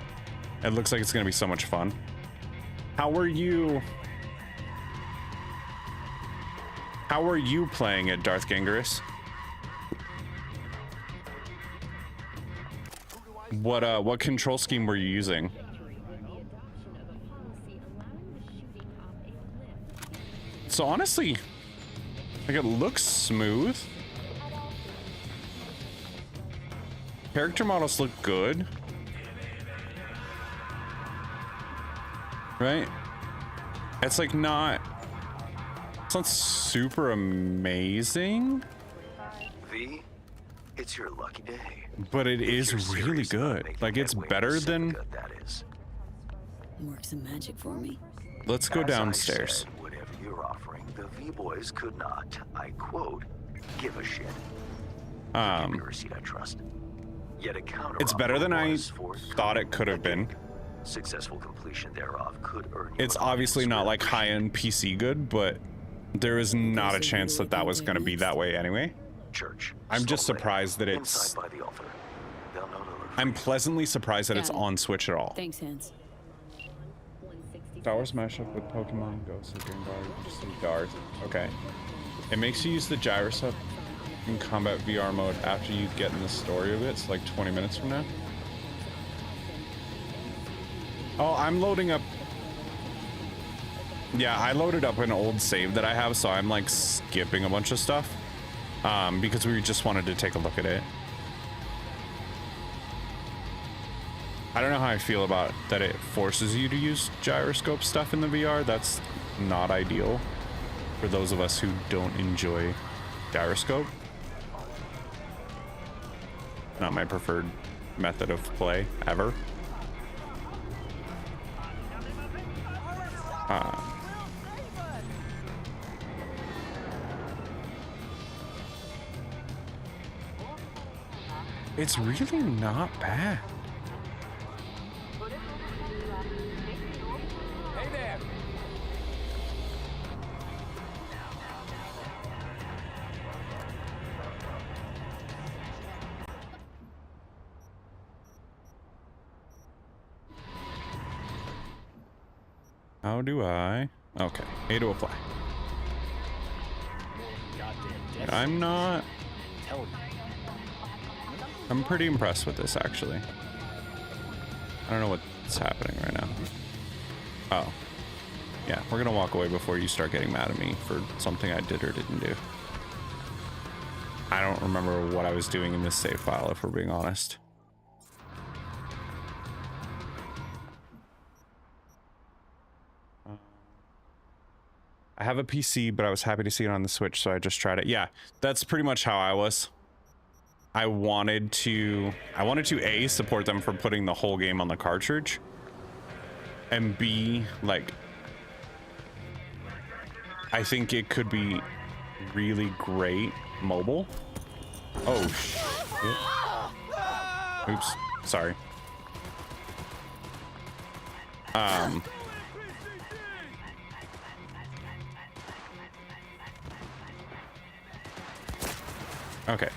It looks like it's gonna be so much fun. How are you playing it, Darth Gengaris? What control scheme were you using? So honestly, like it looks smooth. Character models look good. Right? It's like not... It's not super amazing. V, it's your lucky day. But it is really good. Like it's better than... Work some magic for me. Let's go downstairs. Whatever you're offering, the V-boys could not, I quote, give a shit. Accuracy, I trust. Yet a counter it's better than I thought it could have been. Successful completion thereof could earn. It's obviously not like high-end PC good, but there is not a chance that that was going to be that way anyway. Church. I'm just surprised that it's... I'm pleasantly surprised that it's on Switch at all. Thanks, Hans. Star Wars mashup with Pokemon Go, so Green Bar, just Darth. Okay. It makes you use the gyroscope in combat VR mode after you get in the story of it. It's like 20 minutes from now. Oh, I'm loading up. Yeah, I loaded up an old save that I have, so I'm like skipping a bunch of stuff because we just wanted to take a look at it. I don't know how I feel about that it forces you to use gyroscope stuff in the VR. That's not ideal for those of us who don't enjoy gyroscope. Not my preferred method of play ever. It's really not bad. Hey there. How do I? Okay, A to apply. I'm not. I'm pretty impressed with this, actually. I don't know what's happening right now. Oh. Yeah, we're gonna walk away before you start getting mad at me for something I did or didn't do. I don't remember what I was doing in this save file, if we're being honest. I have a PC, but I was happy to see it on the Switch, so I just tried it. Yeah, that's pretty much how I was. I wanted to A, support them for putting the whole game on the cartridge, and B, like, I think it could be really great mobile. Oh shit. Oops, sorry. Okay,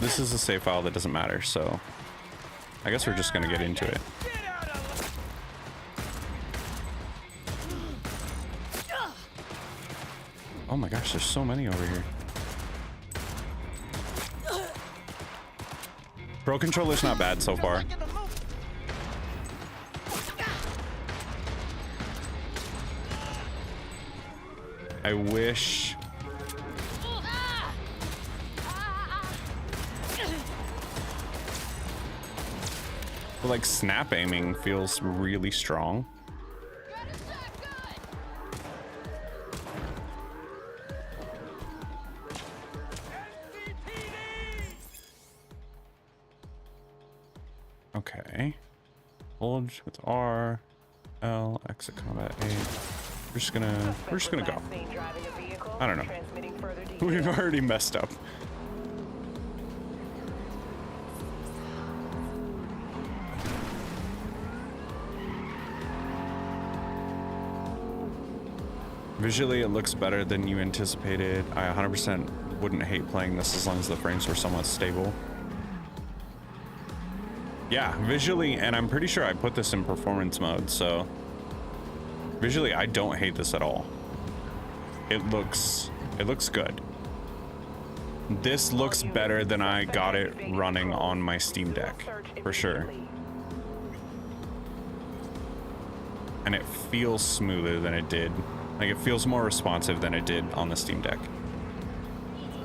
this is a save file that doesn't matter, so I guess we're just gonna get into it. Oh my gosh, there's so many over here. Pro controller's not bad so far. I wish... But like snap aiming feels really strong. Okay. Hold with R, L, exit combat A. We're just gonna go. I don't know. We've already messed up. Visually, it looks better than you anticipated. I 100% wouldn't hate playing this as long as the frames were somewhat stable. Yeah, visually, and I'm pretty sure I put this in performance mode, so visually, I don't hate this at all. It looks good. This looks better than I got it running on my Steam Deck, for sure. And it feels smoother than it did. Like, it feels more responsive than it did on the Steam Deck.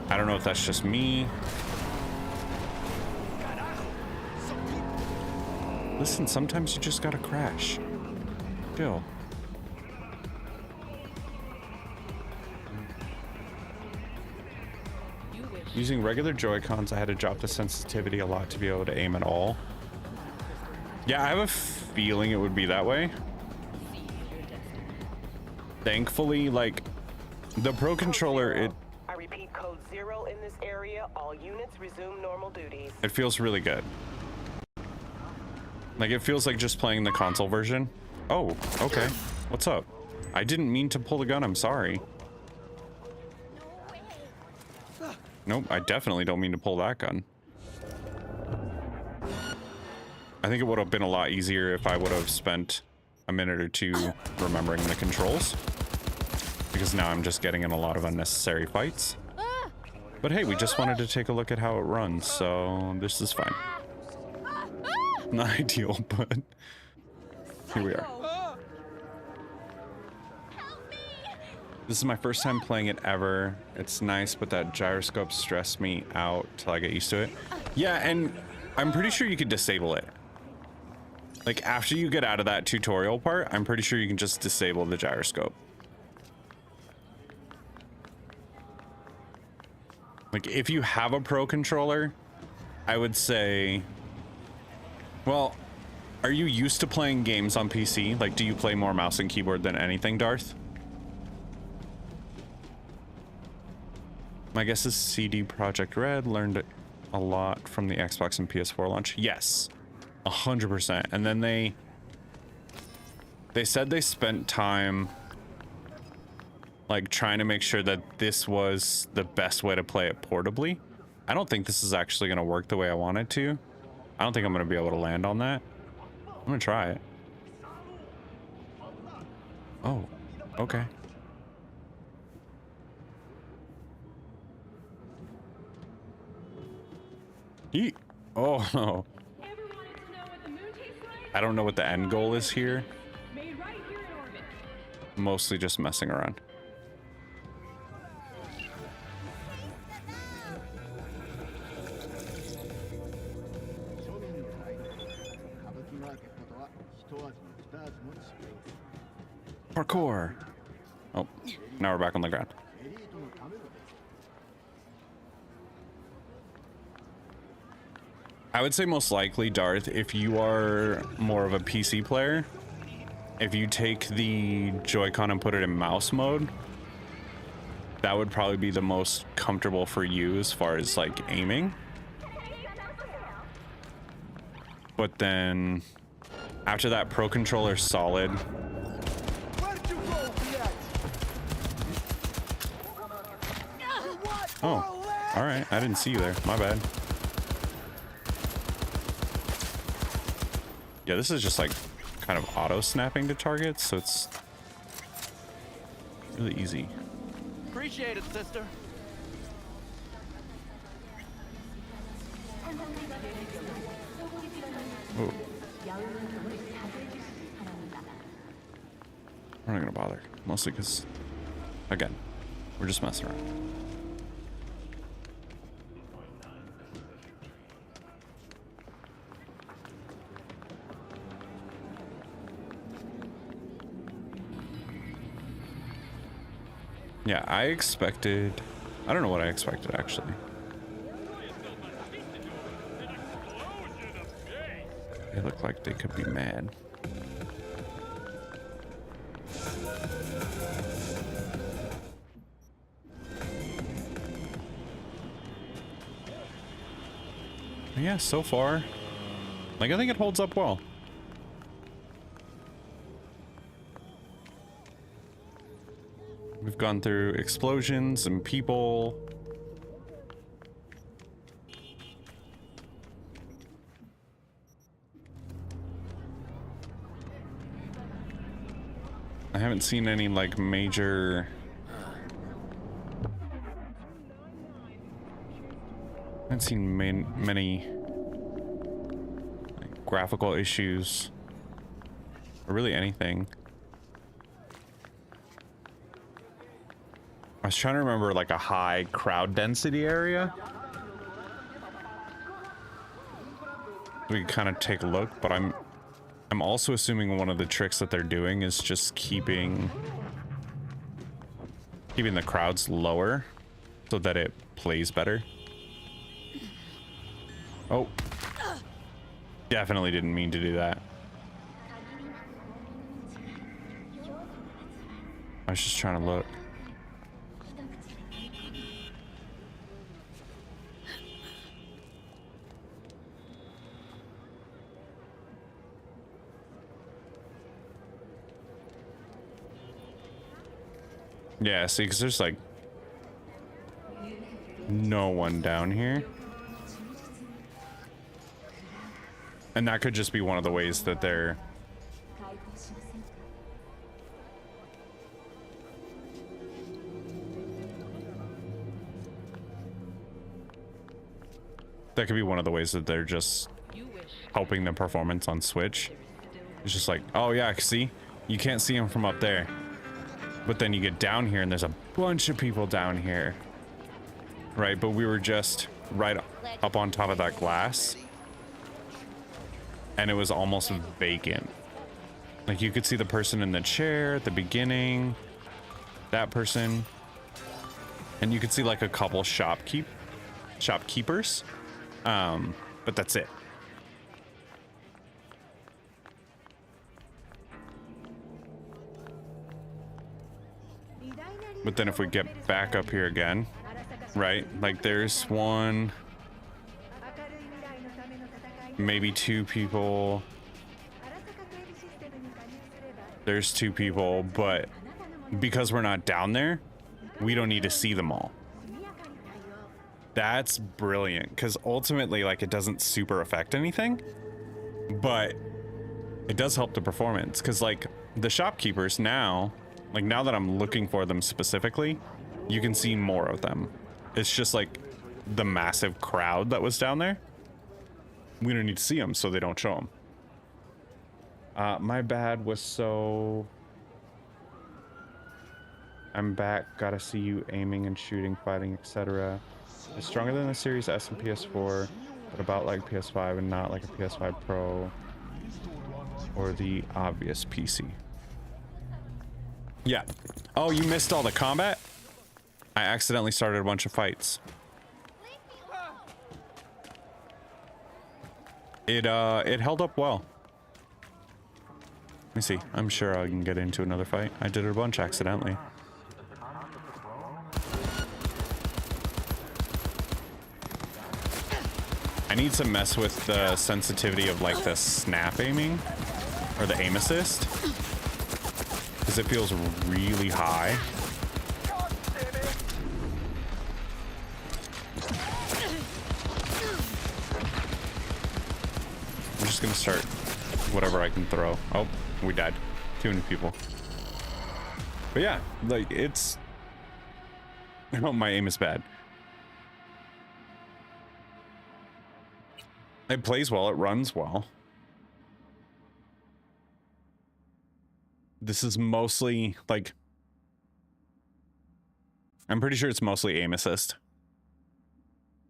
I don't know if that's just me. Listen, sometimes you just gotta crash. Chill. Using regular Joy-Cons, I had to drop the sensitivity a lot to be able to aim at all. Yeah, I have a feeling it would be that way. Thankfully, like, the Pro Controller, I repeat, code 0 in this area. All units resume normal duties. it feels really good. Like, it feels like just playing the console version. Oh, okay. What's up? I didn't mean to pull the gun, I'm sorry. Nope, I definitely don't mean to pull that gun. I think it would have been a lot easier if I would have spent a minute or two remembering the controls, because now I'm just getting in a lot of unnecessary fights. But hey, we just wanted to take a look at how it runs, so this is fine. Not ideal, but here we are. This is my first time playing it ever. It's nice, but that gyroscope stressed me out till I get used to it. Yeah, and I'm pretty sure you could disable it. Like, after you get out of that tutorial part, I'm pretty sure you can just disable the gyroscope. Like, if you have a pro controller, I would say... Well, are you used to playing games on PC? Like, do you play more mouse and keyboard than anything, Darth? My guess is CD Projekt Red learned a lot from the Xbox and PS4 launch. Yes, 100%. And then they said they spent time like trying to make sure that this was the best way to play it portably. I don't think this is actually going to work the way I want it to. I don't think I'm going to be able to land on that. I'm going to try it. Oh, okay. Yeet. Oh, I don't know what the end goal is here. Mostly just messing around. Parkour. Oh, now we're back on the ground. I would say most likely, Darth, if you are more of a PC player, if you take the Joy-Con and put it in mouse mode, that would probably be the most comfortable for you as far as like aiming. But then after that, Pro Controller solid. Oh, all right. I didn't see you there. My bad. Yeah, this is just like kind of auto snapping to targets, so it's really easy. Appreciate it, sister. Oh. We're not gonna bother, mostly because, again, we're just messing around. Yeah, I don't know what I expected, actually. They look like they could be mad. But yeah, so far, like, I think it holds up well. We've gone through explosions and people. I haven't seen any like major many like, graphical issues or really anything. I was trying to remember like a high crowd density area. We can kind of take a look, but I'm also assuming one of the tricks that they're doing is just keeping the crowds lower so that it plays better. Oh. Definitely didn't mean to do that. I was just trying to look. Yeah, see, because there's like no one down here. And that could just be one of the ways that they're just helping the performance on Switch. It's just like, oh yeah, see, you can't see them from up there, but then you get down here and there's a bunch of people down here, right? But we were just right up on top of that glass and it was almost vacant. Like you could see the person in the chair at the beginning, that person, and you could see like a couple shopkeepers, but that's it. But then if we get back up here again, right, like there's one, maybe two people, there's two people, but because we're not down there, we don't need to see them all. That's brilliant, because ultimately, like, it doesn't super affect anything, but it does help the performance, because like the shopkeepers now, like now that I'm looking for them specifically, you can see more of them. It's just like the massive crowd that was down there. We don't need to see them, so they don't show them. My bad was so... I'm back. Gotta see you aiming and shooting, fighting, etc. It's stronger than the Series S and PS4, but about like PS5 and not like a PS5 Pro or the obvious PC. Yeah. Oh, you missed all the combat? I accidentally started a bunch of fights. It held up well. Let me see. I'm sure I can get into another fight. I did it a bunch accidentally. I need to mess with the sensitivity of like the snap aiming or the aim assist, because it feels really high. I'm just gonna start whatever I can throw. Oh, we died. Too many people. But yeah, like it's... Oh, my aim is bad. It plays well, it runs well. This is mostly like... I'm pretty sure it's mostly aim assist,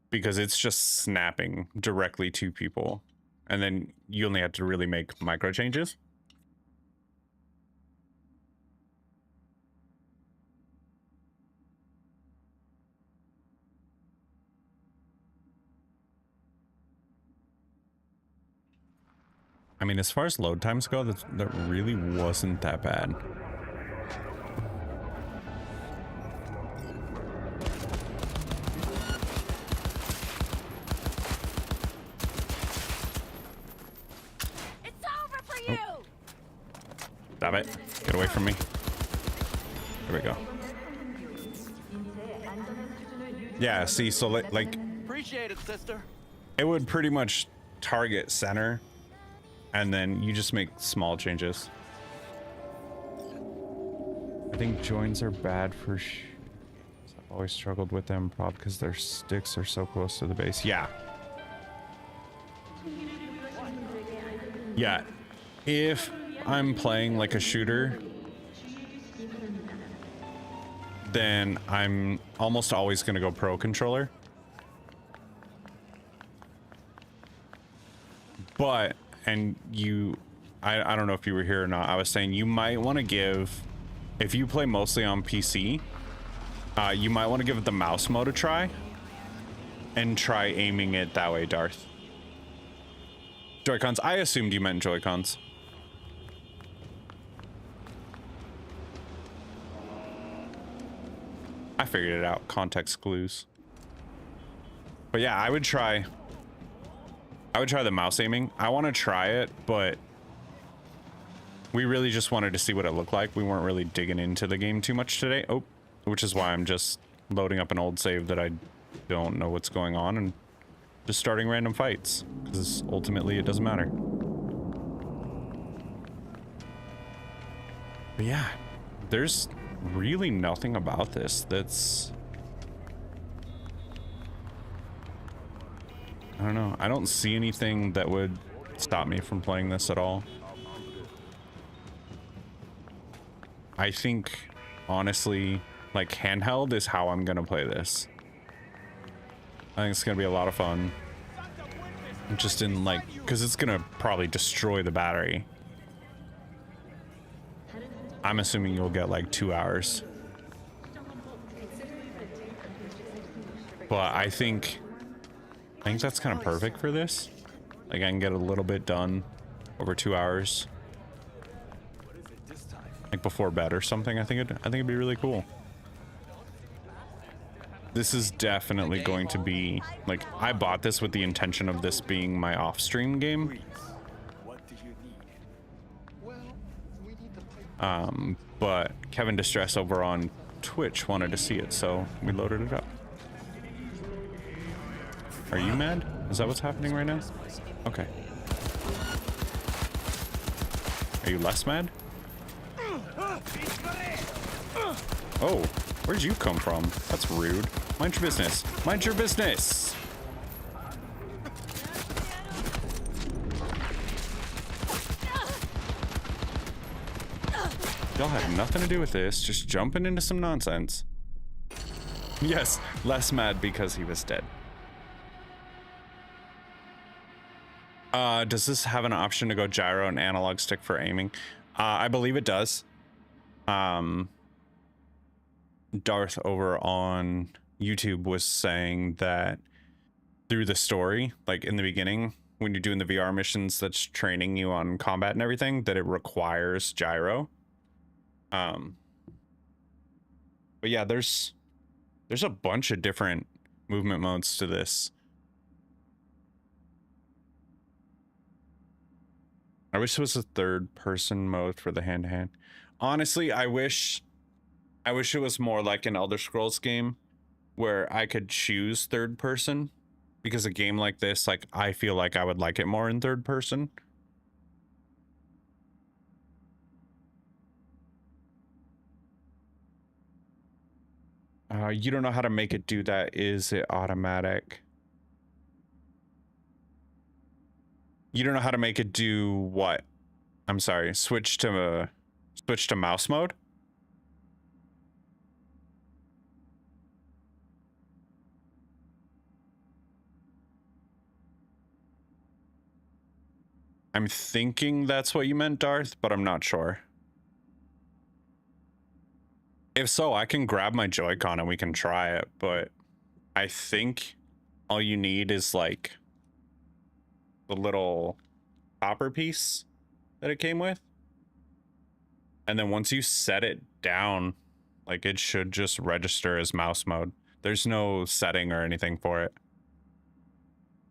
because it's just snapping directly to people. And then you only have to really make micro changes. I mean, as far as load times go, that really wasn't that bad. It's over for you. Oh. Stop it. Get away from me. There we go. Yeah, see, so like... Appreciate it, sister. It would pretty much target center, and then you just make small changes. I think joins are bad for I've always struggled with them, probably because their sticks are so close to the base. Yeah. Yeah. If I'm playing like a shooter, then I'm almost always going to go pro controller. But, and you, I don't know if you were here or not, I was saying you might want to give, if you play mostly on PC, you might want to give the mouse mode a try and try aiming it that way, Darth. Joy-Cons, I assumed you meant Joy-Cons. I figured it out, context clues. But yeah, I would try the mouse aiming. I want to try it, but we really just wanted to see what it looked like. We weren't really digging into the game too much today. Oh, which is why I'm just loading up an old save that I don't know what's going on and just starting random fights, because ultimately it doesn't matter. But yeah, there's really nothing about this that's... I don't know. I don't see anything that would stop me from playing this at all. I think, honestly, like, handheld is how I'm gonna play this. I think it's gonna be a lot of fun. Just in, like, because it's gonna probably destroy the battery. I'm assuming you'll get like 2 hours. But I think that's kind of perfect for this. Like, I can get a little bit done over 2 hours. Like before bed or something. I think it'd be really cool. This is definitely going to be, like, I bought this with the intention of this being my off-stream game. But Kevin Distress over on Twitch wanted to see it, so we loaded it up. Are you mad? Is that what's happening right now? Okay. Are you less mad? Oh, where'd you come from? That's rude. Mind your business. Mind your business! Y'all had nothing to do with this, just jumping into some nonsense. Yes, less mad because he was dead. Does this have an option to go gyro and analog stick for aiming? I believe it does. Darth over on YouTube was saying that through the story, like in the beginning, when you're doing the VR missions that's training you on combat and everything, that it requires gyro. But yeah, there's a bunch of different movement modes to this. I wish it was a third person mode for the hand-to-hand. Honestly, I wish it was more like an Elder Scrolls game where I could choose third person, because a game like this, like, I feel like I would like it more in third person. You don't know how to make it do that. Is it automatic? You don't know how to make it do what? I'm sorry. Switch to mouse mode? I'm thinking that's what you meant, Darth, but I'm not sure. If so, I can grab my Joy-Con and we can try it, but I think all you need is like the little copper piece that it came with. And then once you set it down, like, it should just register as mouse mode. There's no setting or anything for it.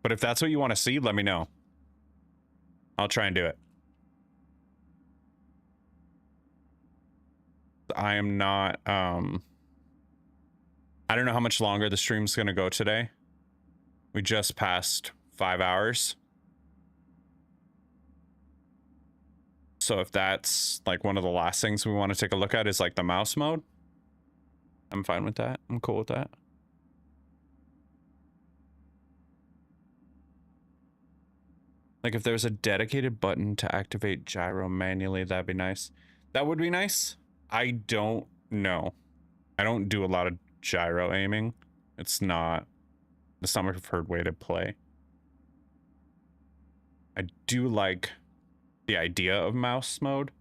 But if that's what you want to see, let me know. I'll try and do it. I am not, I don't know how much longer the stream's gonna go today. We just passed 5 hours. So if that's like one of the last things we want to take a look at is like the mouse mode, I'm fine with that. I'm cool with that. Like, if there's a dedicated button to activate gyro manually, that'd be nice. That would be nice. I don't know. I don't do a lot of gyro aiming. It's not my preferred way to play. I do like the idea of mouse mode.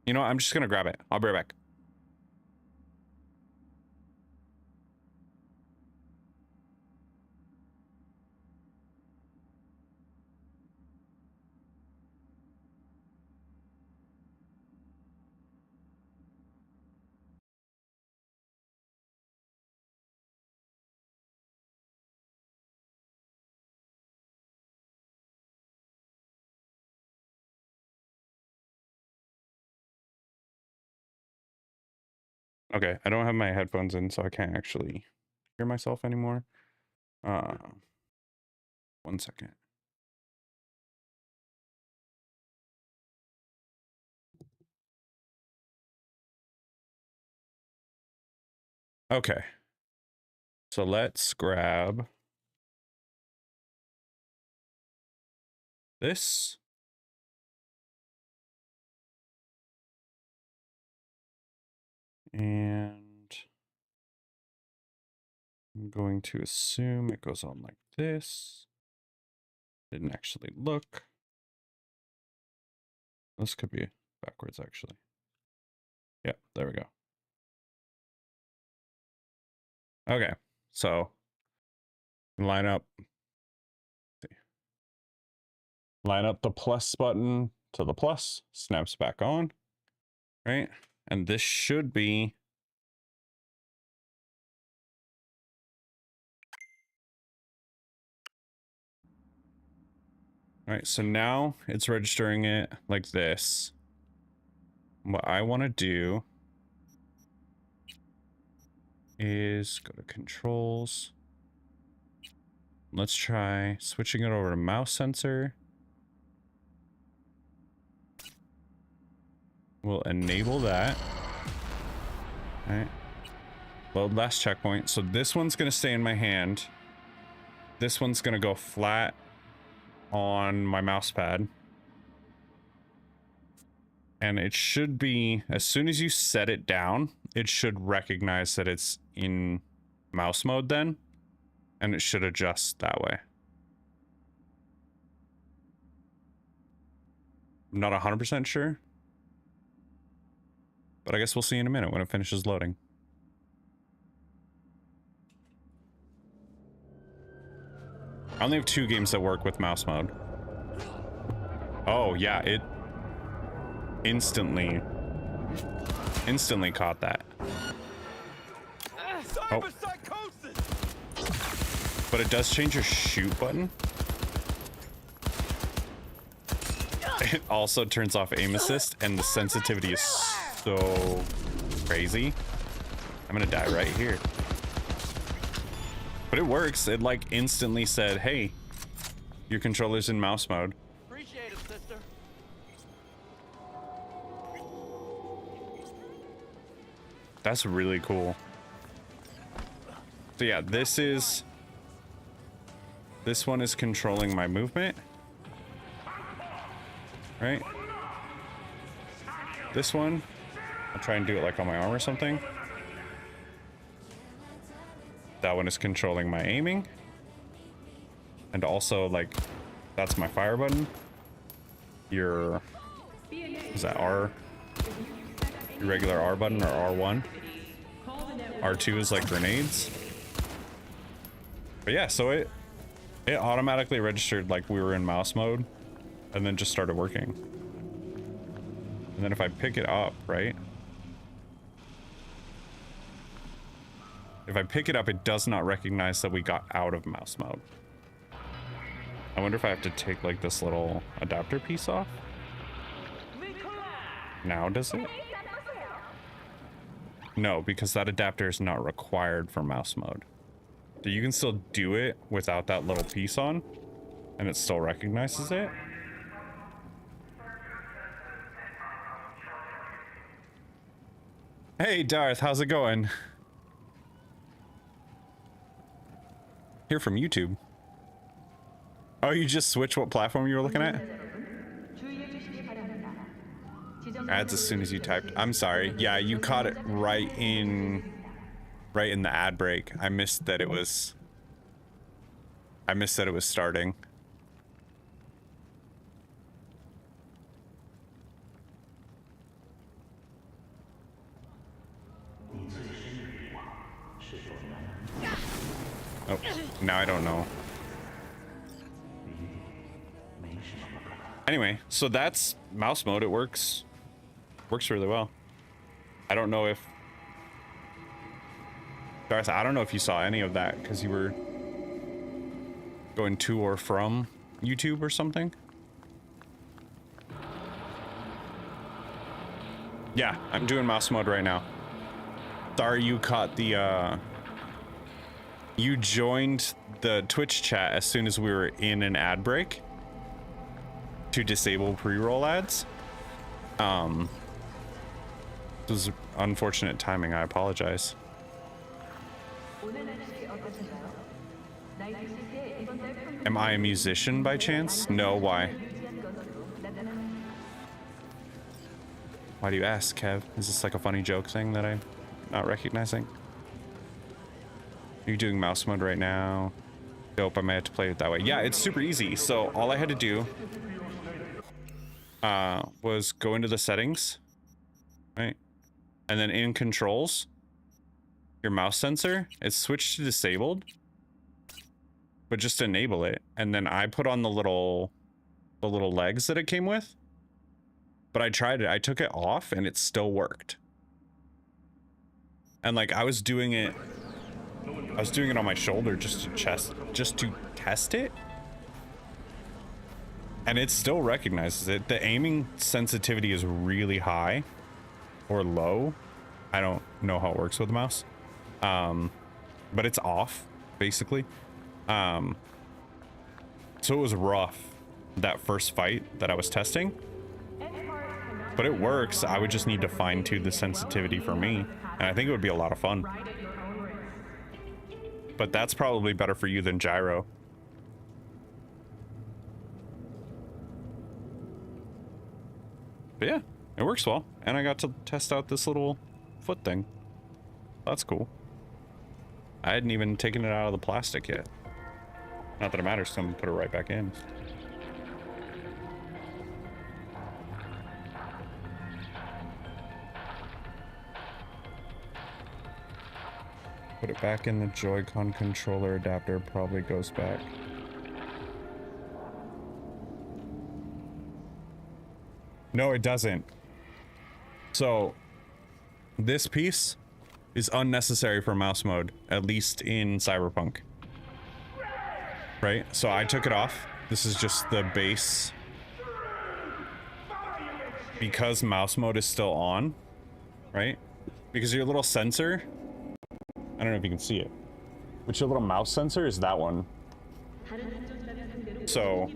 You know what? I'm just gonna grab it. I'll be right back. Okay, I don't have my headphones in, so I can't actually hear myself anymore. 1 second. Okay. So let's grab this. And I'm going to assume it goes on like this. Didn't actually look. This could be backwards, actually. Yeah, there we go. Okay, so line up the plus button to the plus, snaps back on, right? And this should be all right. So now it's registering it like this. What I want to do is go to controls. Let's try switching it over to mouse sensor. We'll enable that. All right. Load last checkpoint. So this one's going to stay in my hand. This one's going to go flat on my mouse pad. And it should be, as soon as you set it down, it should recognize that it's in mouse mode then. And it should adjust that way. I'm not 100% sure. But I guess we'll see in a minute when it finishes loading. I only have 2 games that work with mouse mode. Oh, yeah, it instantly caught that. Oh. But it does change your shoot button. It also turns off aim assist, and the sensitivity is so crazy. I'm gonna die right here. But it works. It like instantly said, hey, your controller's in mouse mode. Appreciate it, sister. That's really cool. So yeah, this one is controlling my movement. Right? This one, I'll try and do it like on my arm or something. That one is controlling my aiming. And also, like, that's my fire button. Your, is that R? Your regular R button or R1. R2 is like grenades. But yeah, so it automatically registered like we were in mouse mode and then just started working. And then if I pick it up, right? If I pick it up, it does not recognize that we got out of mouse mode. I wonder if I have to take like this little adapter piece off. Now does it? No, because that adapter is not required for mouse mode. So you can still do it without that little piece on, and it still recognizes it. Hey Darth, how's it going? Here from YouTube. Oh, you just switched what platform you were looking at? Ads as soon as you typed. I'm sorry. Yeah, you caught it right in the ad break. I missed that it was starting. Oh, now I don't know. Anyway, so that's mouse mode. It works really well. I don't know if Darth, I don't know if you saw any of that because you were going to or from YouTube or something. Yeah, I'm doing mouse mode right now. Sorry you caught the You joined the Twitch chat as soon as we were in an ad break to disable pre-roll ads. This was unfortunate timing. I apologize. Am I a musician by chance? No, why? Why do you ask, Kev? Is this like a funny joke thing that I'm not recognizing? Are you doing mouse mode right now? Dope, I might have to play it that way. Yeah, it's super easy. So all I had to do was go into the settings, right? And then in controls, your mouse sensor, it's switched to disabled, but just enable it. And then I put on the little legs that it came with, but I tried it. I took it off and it still worked. And like I was doing it on my shoulder just to test it. And it still recognizes it. The aiming sensitivity is really high or low. I don't know how it works with the mouse. But it's off basically. So it was rough, that first fight that I was testing, but it works. I would just need to fine tune the sensitivity for me. And I think it would be a lot of fun. But that's probably better for you than gyro. But yeah, it works well. And I got to test out this little foot thing. That's cool. I hadn't even taken it out of the plastic yet. Not that it matters, so I'm gonna put it right back in. Put it back in the Joy-Con controller adapter, probably goes back. No, it doesn't. So, this piece is unnecessary for mouse mode, at least in Cyberpunk. Right? So I took it off. This is just the base. Because mouse mode is still on, right? Because your little sensor, I don't know if you can see it, but your little mouse sensor is that one. So,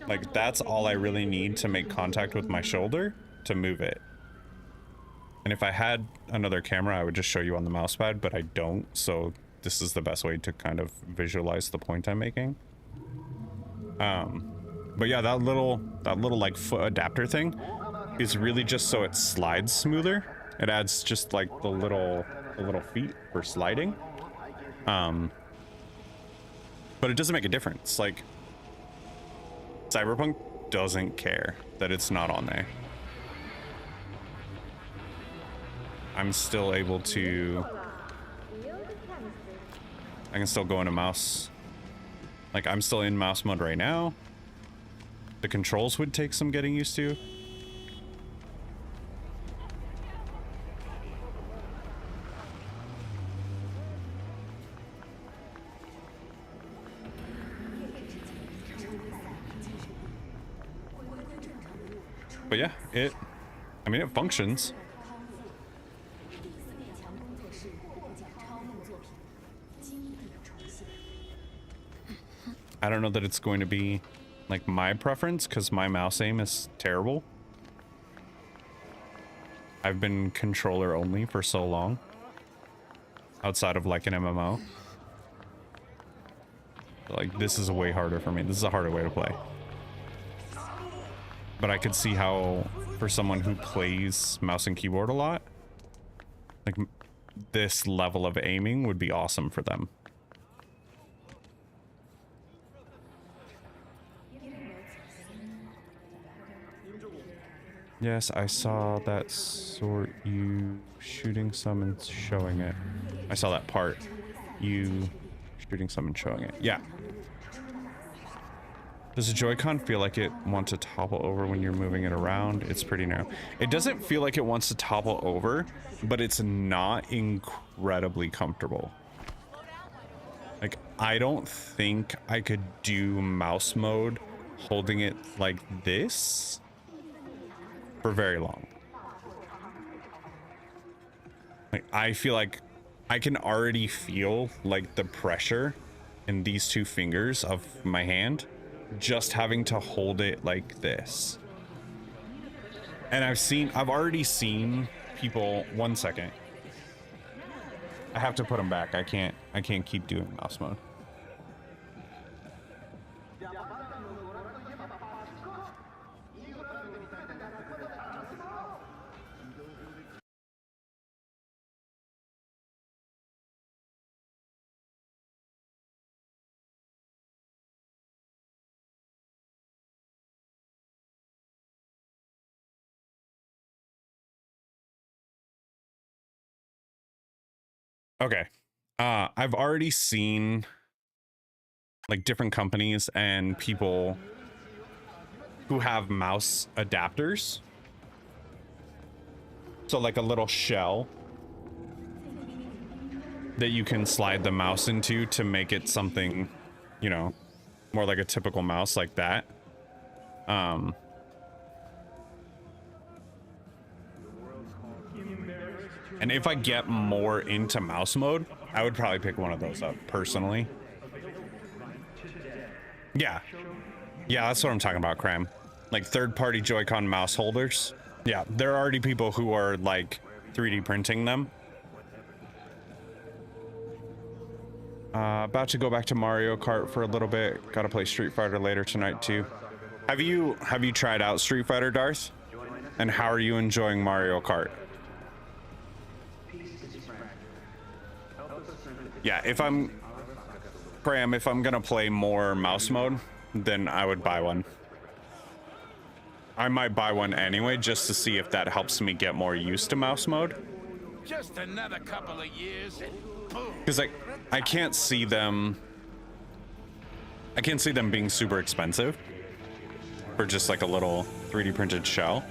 like, that's all I really need to make contact with my shoulder to move it. And if I had another camera, I would just show you on the mouse pad, but I don't, so this is the best way to kind of visualize the point I'm making. But yeah, that little like foot adapter thing is really just so it slides smoother. It adds just like the little feet for sliding. But it doesn't make a difference. Like, Cyberpunk doesn't care that it's not on there. I'm still able to, I can still go into mouse. Like, I'm still in mouse mode right now. The controls would take some getting used to. But yeah, it functions. I don't know that it's going to be like my preference because my mouse aim is terrible. I've been controller only for so long. Outside of like an MMO. Like, this is way harder for me. This is a harder way to play. But I could see how, for someone who plays mouse and keyboard a lot, like, this level of aiming would be awesome for them. Yes, I saw that sort, you shooting some and showing it. I saw that part. You shooting some and showing it. Yeah. Does the Joy-Con feel like it wants to topple over when you're moving it around? It's pretty narrow. It doesn't feel like it wants to topple over, but it's not incredibly comfortable. Like, I don't think I could do mouse mode holding it like this for very long. Like, I feel like I can already feel like the pressure in these two fingers of my hand, just having to hold it like this. And I've already seen people, 1 second. I have to put them back. I can't keep doing mouse mode. Okay. I've already seen like different companies and people who have mouse adapters. So like a little shell that you can slide the mouse into to make it something, you know, more like a typical mouse like that. And if I get more into mouse mode, I would probably pick one of those up personally. Yeah. Yeah, that's what I'm talking about, Cram. Like third-party Joy-Con mouse holders. Yeah, there are already people who are like 3D printing them. About to go back to Mario Kart for a little bit. Gotta play Street Fighter later tonight too. Have you tried out Street Fighter, Darth? And how are you enjoying Mario Kart? Yeah, if I'm gonna play more mouse mode, then I would buy one. I might buy one anyway, just to see if that helps me get more used to mouse mode. Just another couple of years and boom. Because I can't see them being super expensive for just like a little 3D printed shell.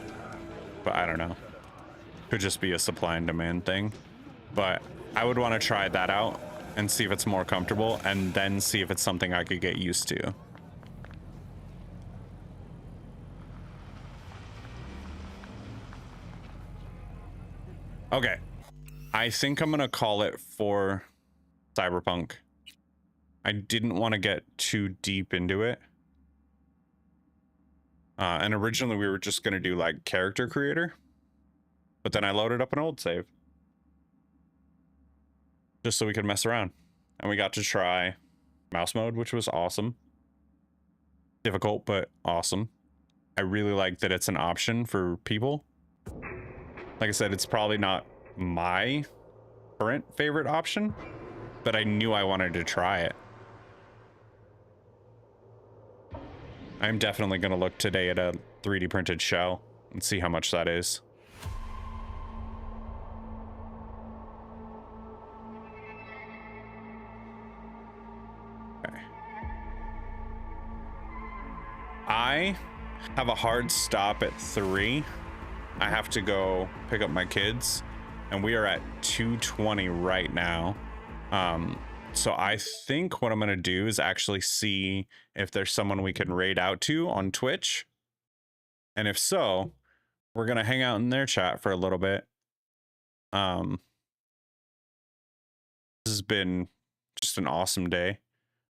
But I don't know. Could just be a supply and demand thing. But I would want to try that out and see if it's more comfortable, and then see if it's something I could get used to. Okay. I think I'm gonna call it for Cyberpunk. I didn't want to get too deep into it. And originally we were just gonna do like character creator, but then I loaded up an old save just so we could mess around, and we got to try mouse mode, which was awesome. Difficult, but awesome. I really like that it's an option for people. Like I said, it's probably not my current favorite option, but I knew I wanted to try it. I'm definitely going to look today at a 3D printed shell and see how much that is. Okay. I have a hard stop at 3. I have to go pick up my kids, and we are at 2:20 right now. So I think what I'm going to do is actually see if there's someone we can raid out to on Twitch. And if so, we're going to hang out in their chat for a little bit. This has been just an awesome day.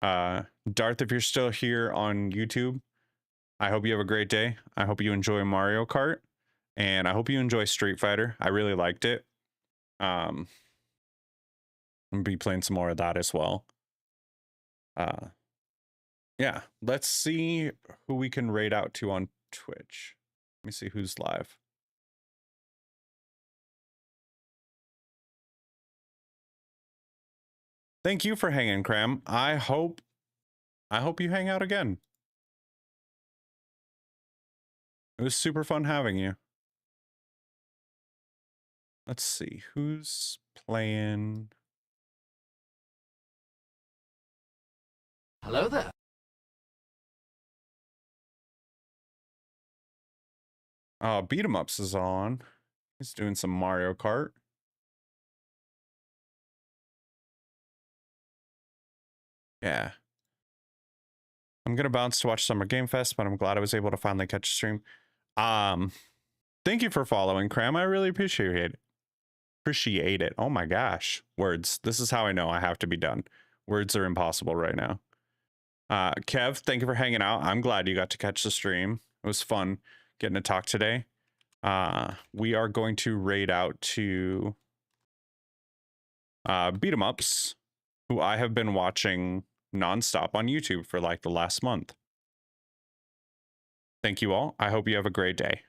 Darth, if you're still here on YouTube, I hope you have a great day. I hope you enjoy Mario Kart, and I hope you enjoy Street Fighter. I really liked it. I'm gonna be playing some more of that as well. Yeah, let's see who we can raid out to on Twitch. Let me see who's live. Thank you for hanging, Cram. I hope you hang out again. It was super fun having you. Let's see who's playing. Hello there. Oh, Beat 'em Ups is on. He's doing some Mario Kart. Yeah. I'm gonna bounce to watch Summer Game Fest, but I'm glad I was able to finally catch a stream. Thank you for following, Cram. I really appreciate appreciate it. Oh my gosh. Words. This is how I know I have to be done. Words are impossible right now. Kev, thank you for hanging out. I'm glad you got to catch the stream. It was fun getting to talk today. We are going to raid out to beat 'em ups, who I have been watching nonstop on YouTube for like the last month. Thank you all. I hope you have a great day.